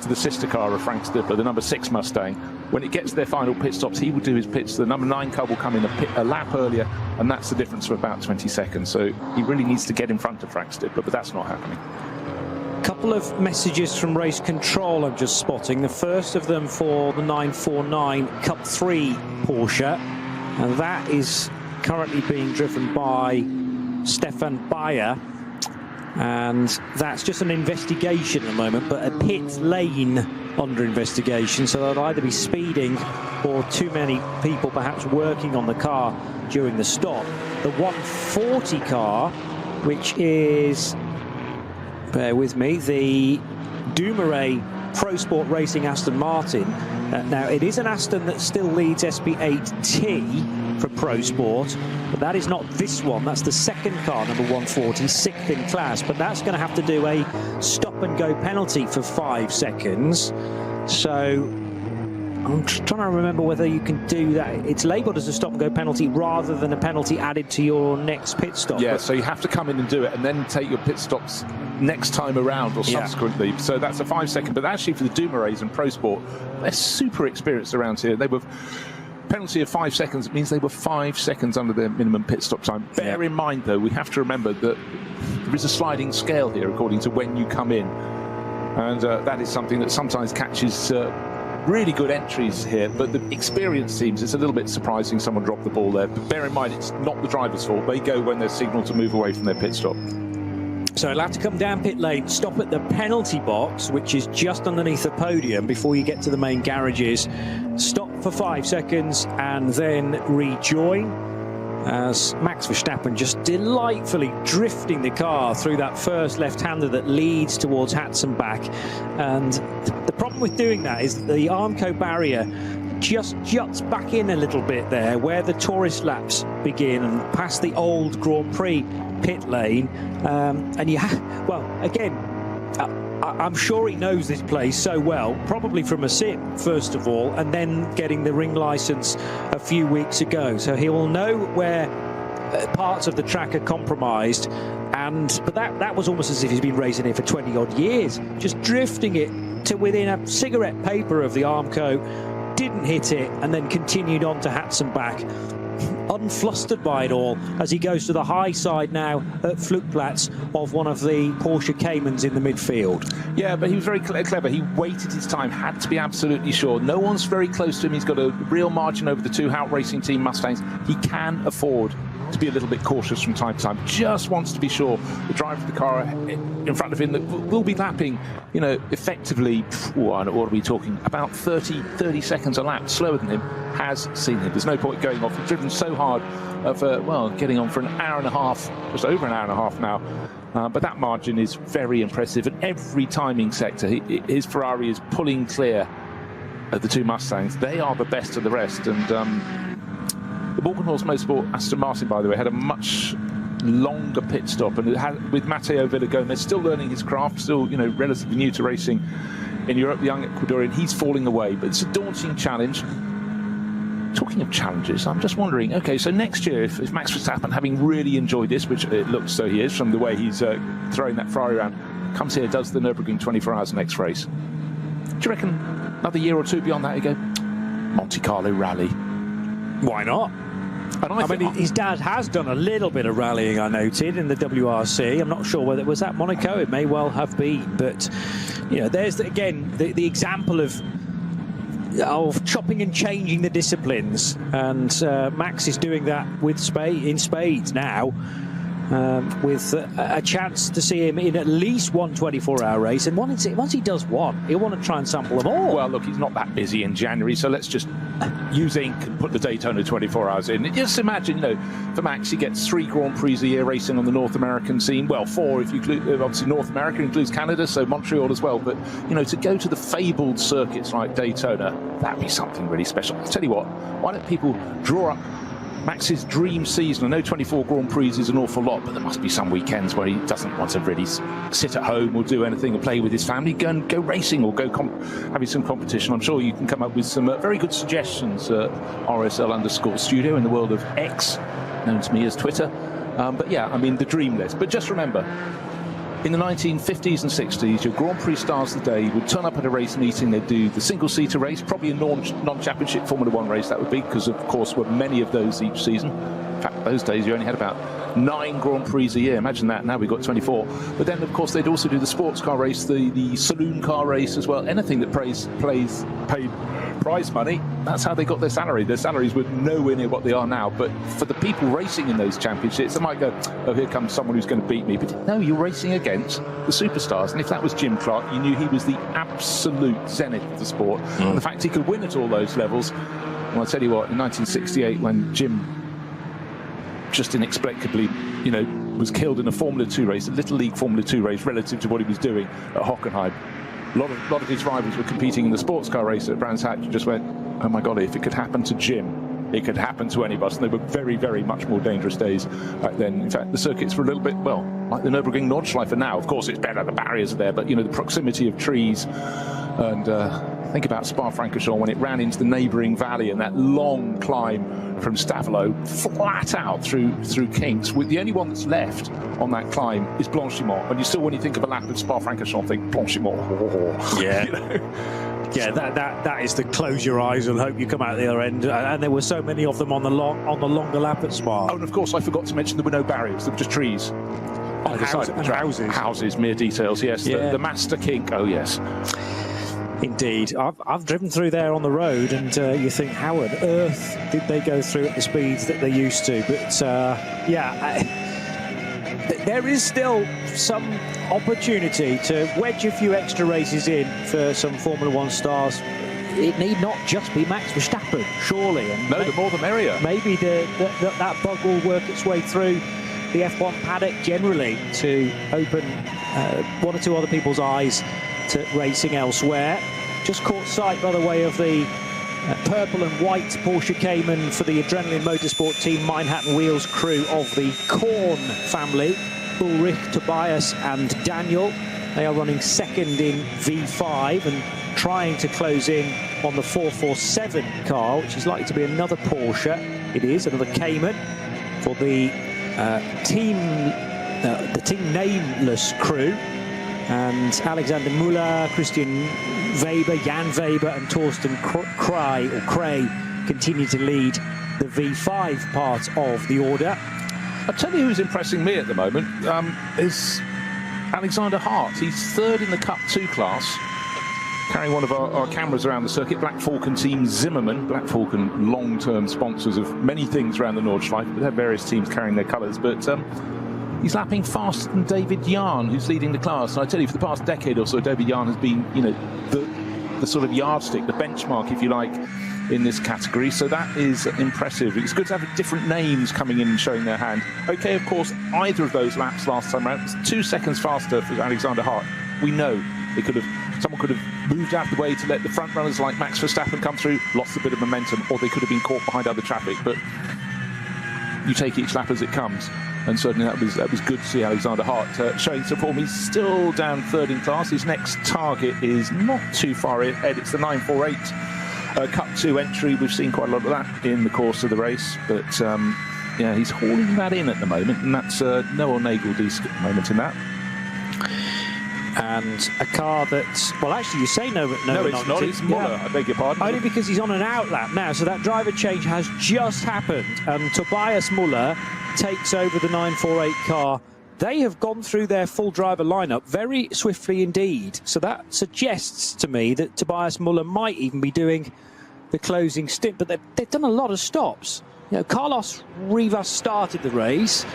to the sister car of Frank Stippler, the number 6 Mustang. When it gets to their final pit stops, he will do his pits. The number 9 car will come in a lap earlier, and that's the difference of about 20 seconds. So he really needs to get in front of Frank Stippler, but that's not happening. Couple of messages from race control I'm just spotting. The first of them for the 949 Cup 3 Porsche, and that is currently being driven by Stefan Bayer. And that's just an investigation at the moment, but a pit lane under investigation, so they'll either be speeding or too many people perhaps working on the car during the stop. The 140 car, which is, bear with me, the Dumoulin Pro Sport Racing Aston Martin. Now, it is an Aston that still leads SP8T for Pro Sport, but that is not this one. That's the second car, number 140, 6th in class, but that's going to have to do a stop-and-go penalty for 5 seconds. So I'm trying to remember whether you can do that. It's labelled as a stop-and-go penalty rather than a penalty added to your next pit stop. Yeah, so you have to come in and do it and then take your pit stops next time around or subsequently. Yeah. So that's a 5 second, but actually for the Dumoulins and Pro Sport, they're super experienced around here. They were penalty of 5 seconds. It means they were 5 seconds under their minimum pit stop time. Bear in mind, though, we have to remember that there is a sliding scale here according to when you come in, and that is something that sometimes catches really good entries here, but the experienced teams, it's a little bit surprising someone dropped the ball there. But bear in mind, it's not the driver's fault. They go when they're signalled to move away from their pit stop. So it'll have to come down pit lane, stop at the penalty box, which is just underneath the podium before you get to the main garages. Stop for 5 seconds and then rejoin, as Max Verstappen just delightfully drifting the car through that first left-hander that leads towards Hatzenbach. And the problem with doing that is that the Armco barrier just juts back in a little bit there where the tourist laps begin and past the old Grand Prix pit lane. And you well, again, I'm sure he knows this place so well, probably from a sim first of all, and then getting the ring license a few weeks ago. So he will know where parts of the track are compromised. But that was almost as if he's been racing here for 20 odd years, just drifting it to within a cigarette paper of the Armco, didn't hit it, and then continued on to Hatzenbach, unflustered by it all, as he goes to the high side now at Flugplatz of one of the Porsche Caymans in the midfield. Yeah, but he was very clever. He waited his time, had to be absolutely sure. No one's very close to him. He's got a real margin over the 2 Hout Racing Team Mustangs. He can afford to be a little bit cautious from time to time. Just wants to be sure the driver of the car in front of him that will be lapping, you know, effectively, what are we talking, about 30 seconds a lap slower than him, has seen him. There's no point going off. He's driven so hard for, well, getting on for an hour and a half, just over an hour and a half now. But that margin is very impressive. And every timing sector, his Ferrari is pulling clear of the 2 Mustangs. They are the best of the rest. And the Morgan-Horse Motorsport Aston Martin, by the way, had a much longer pit stop, and it had, with Mateo Villagomez still learning his craft, still, you know, relatively new to racing in Europe, the young Ecuadorian, he's falling away, but it's a daunting challenge. Talking of challenges, I'm just wondering, okay, so next year, if Max Verstappen, having really enjoyed this, which it looks so he is from the way he's throwing that Ferrari around, comes here, does the Nürburgring 24 hours next race, do you reckon another year or 2 beyond that, you go, Monte Carlo rally? Why not? I mean, his dad has done a little bit of rallying, I noted, in the WRC. I'm not sure whether it was at Monaco. It may well have been. But, you know, there's, again, the example of chopping and changing the disciplines. And Max is doing that with in spades now, with a chance to see him in at least one 24-hour race. And once he does one, he'll want to try and sample them all. Well, look, he's not that busy in January, so let's just use ink and put the Daytona 24 hours in. Just imagine, you know, for Max, he gets 3 Grand Prix a year racing on the North American scene. Well, 4 if you include, obviously North America includes Canada, so Montreal as well. But, you know, to go to the fabled circuits like Daytona, that'd be something really special. I'll tell you what, why don't people draw up Max's dream season. I know 24 Grand Prix is an awful lot, but there must be some weekends where he doesn't want to really sit at home or do anything or play with his family. Go racing or go having some competition. I'm sure you can come up with some very good suggestions at RSL_studio in the world of X, known to me as Twitter. But yeah, I mean, the dream list. But just remember, in the 1950s and 60s, your Grand Prix stars of the day would turn up at a race meeting. They'd do the single-seater race, probably a non-championship Formula One race, that would be, because, of course, were many of those each season. In fact, those days you only had about 9 Grand Prix a year. Imagine that. Now we've got 24. But then, of course, they'd also do the sports car race, the saloon car race as well. Anything that paid prize money, that's how they got their salary. Their salaries were nowhere near what they are now. But for the people racing in those championships, they might go, oh, here comes someone who's going to beat me. But no, you're racing against the superstars. And if that was Jim Clark, you knew he was the absolute zenith of the sport. And the fact he could win at all those levels, well, I'll tell you what, in 1968, when Jim just inexplicably, was killed in a Formula 2 race, a Little League Formula 2 race, relative to what he was doing at Hockenheim. A lot of his rivals were competing in the sports car race at Brands Hatch and just went, oh my God, if it could happen to Jim, it could happen to any of us. And they were very, very much more dangerous days back then. In fact, the circuits were a little bit, well, like the Nürburgring Nordschleife now. Of course, it's better, the barriers are there, but, the proximity of trees and think about Spa-Francorchamps when it ran into the neighbouring valley and that long climb from Stavelot flat out through kinks. With the only one that's left on that climb is Blanchimont. And when you think of a lap of Spa-Francorchamps, think Blanchimont. Yeah. Yeah, that is the close your eyes and hope you come out the other end. And there were so many of them on the longer lap at Spa. Oh, and of course, I forgot to mention there were no barriers. There were just trees. Houses, mere details. Yes, yeah. the master kink. Oh yes. Indeed. I've driven through there on the road, and you think, how on earth did they go through at the speeds that they used to? But there is still some opportunity to wedge a few extra races in for some Formula One stars. It need not just be Max Verstappen, surely. And no, the more the merrier. Maybe that bug will work its way through the F1 paddock generally to open one or two other people's eyes to racing elsewhere. Just caught sight, by the way, of the purple and white Porsche Cayman for the Adrenaline Motorsport Team Manhattan Wheels crew of the Korn family. Ulrich, Tobias and Daniel. They are running second in V5 and trying to close in on the 447 car, which is likely to be another Porsche. It is another Cayman for the team nameless crew. And Alexander Müller, Christian Weber, Jan Weber and Torsten Kray continue to lead the V5 part of the order. I'll tell you who's impressing me at the moment is Alexander Hart. He's third in the Cup 2 class, carrying one of our cameras around the circuit. Black Falcon team Zimmermann. Black Falcon, long-term sponsors of many things around the Nordschleife, but they have various teams carrying their colours. But he's lapping faster than David Yarn, who's leading the class. And I tell you, for the past decade or so, David Yarn has been, the sort of yardstick, the benchmark, if you like, in this category. So that is impressive. It's good to have different names coming in and showing their hand. Okay, of course, either of those laps last time around was 2 seconds faster for Alexander Hart. We know someone could have moved out of the way to let the front runners like Max Verstappen come through, lost a bit of momentum, or they could have been caught behind other traffic. But you take each lap as it comes. And certainly that was good to see Alexander Hart showing some form. He's still down third in class. His next target is not too far ahead. It's the 948 Cup 2 entry. We've seen quite a lot of that in the course of the race. But yeah, he's hauling that in at the moment. And that's Noah Nagel-Diesk at the moment in that. And a car that, well, actually, you say no, it's not. It's Muller. Yeah. I beg your pardon. Only because he's on an outlap now. So that driver change has just happened. And Tobias Muller takes over the 948 car. They have gone through their full driver lineup very swiftly indeed. So that suggests to me that Tobias Muller might even be doing the closing stint. But they've done a lot of stops. Carlos Rivas started the race.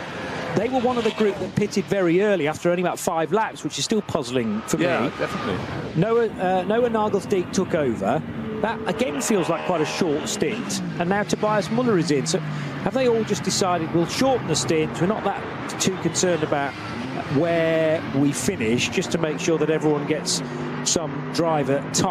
They were one of the group that pitted very early after only about 5 laps, which is still puzzling for me. Yeah, definitely. Noah Nagel-Diesk took over. That, again, feels like quite a short stint. And now Tobias Muller is in. So have they all just decided we'll shorten the stint? We're not that too concerned about where we finish, just to make sure that everyone gets some driver time.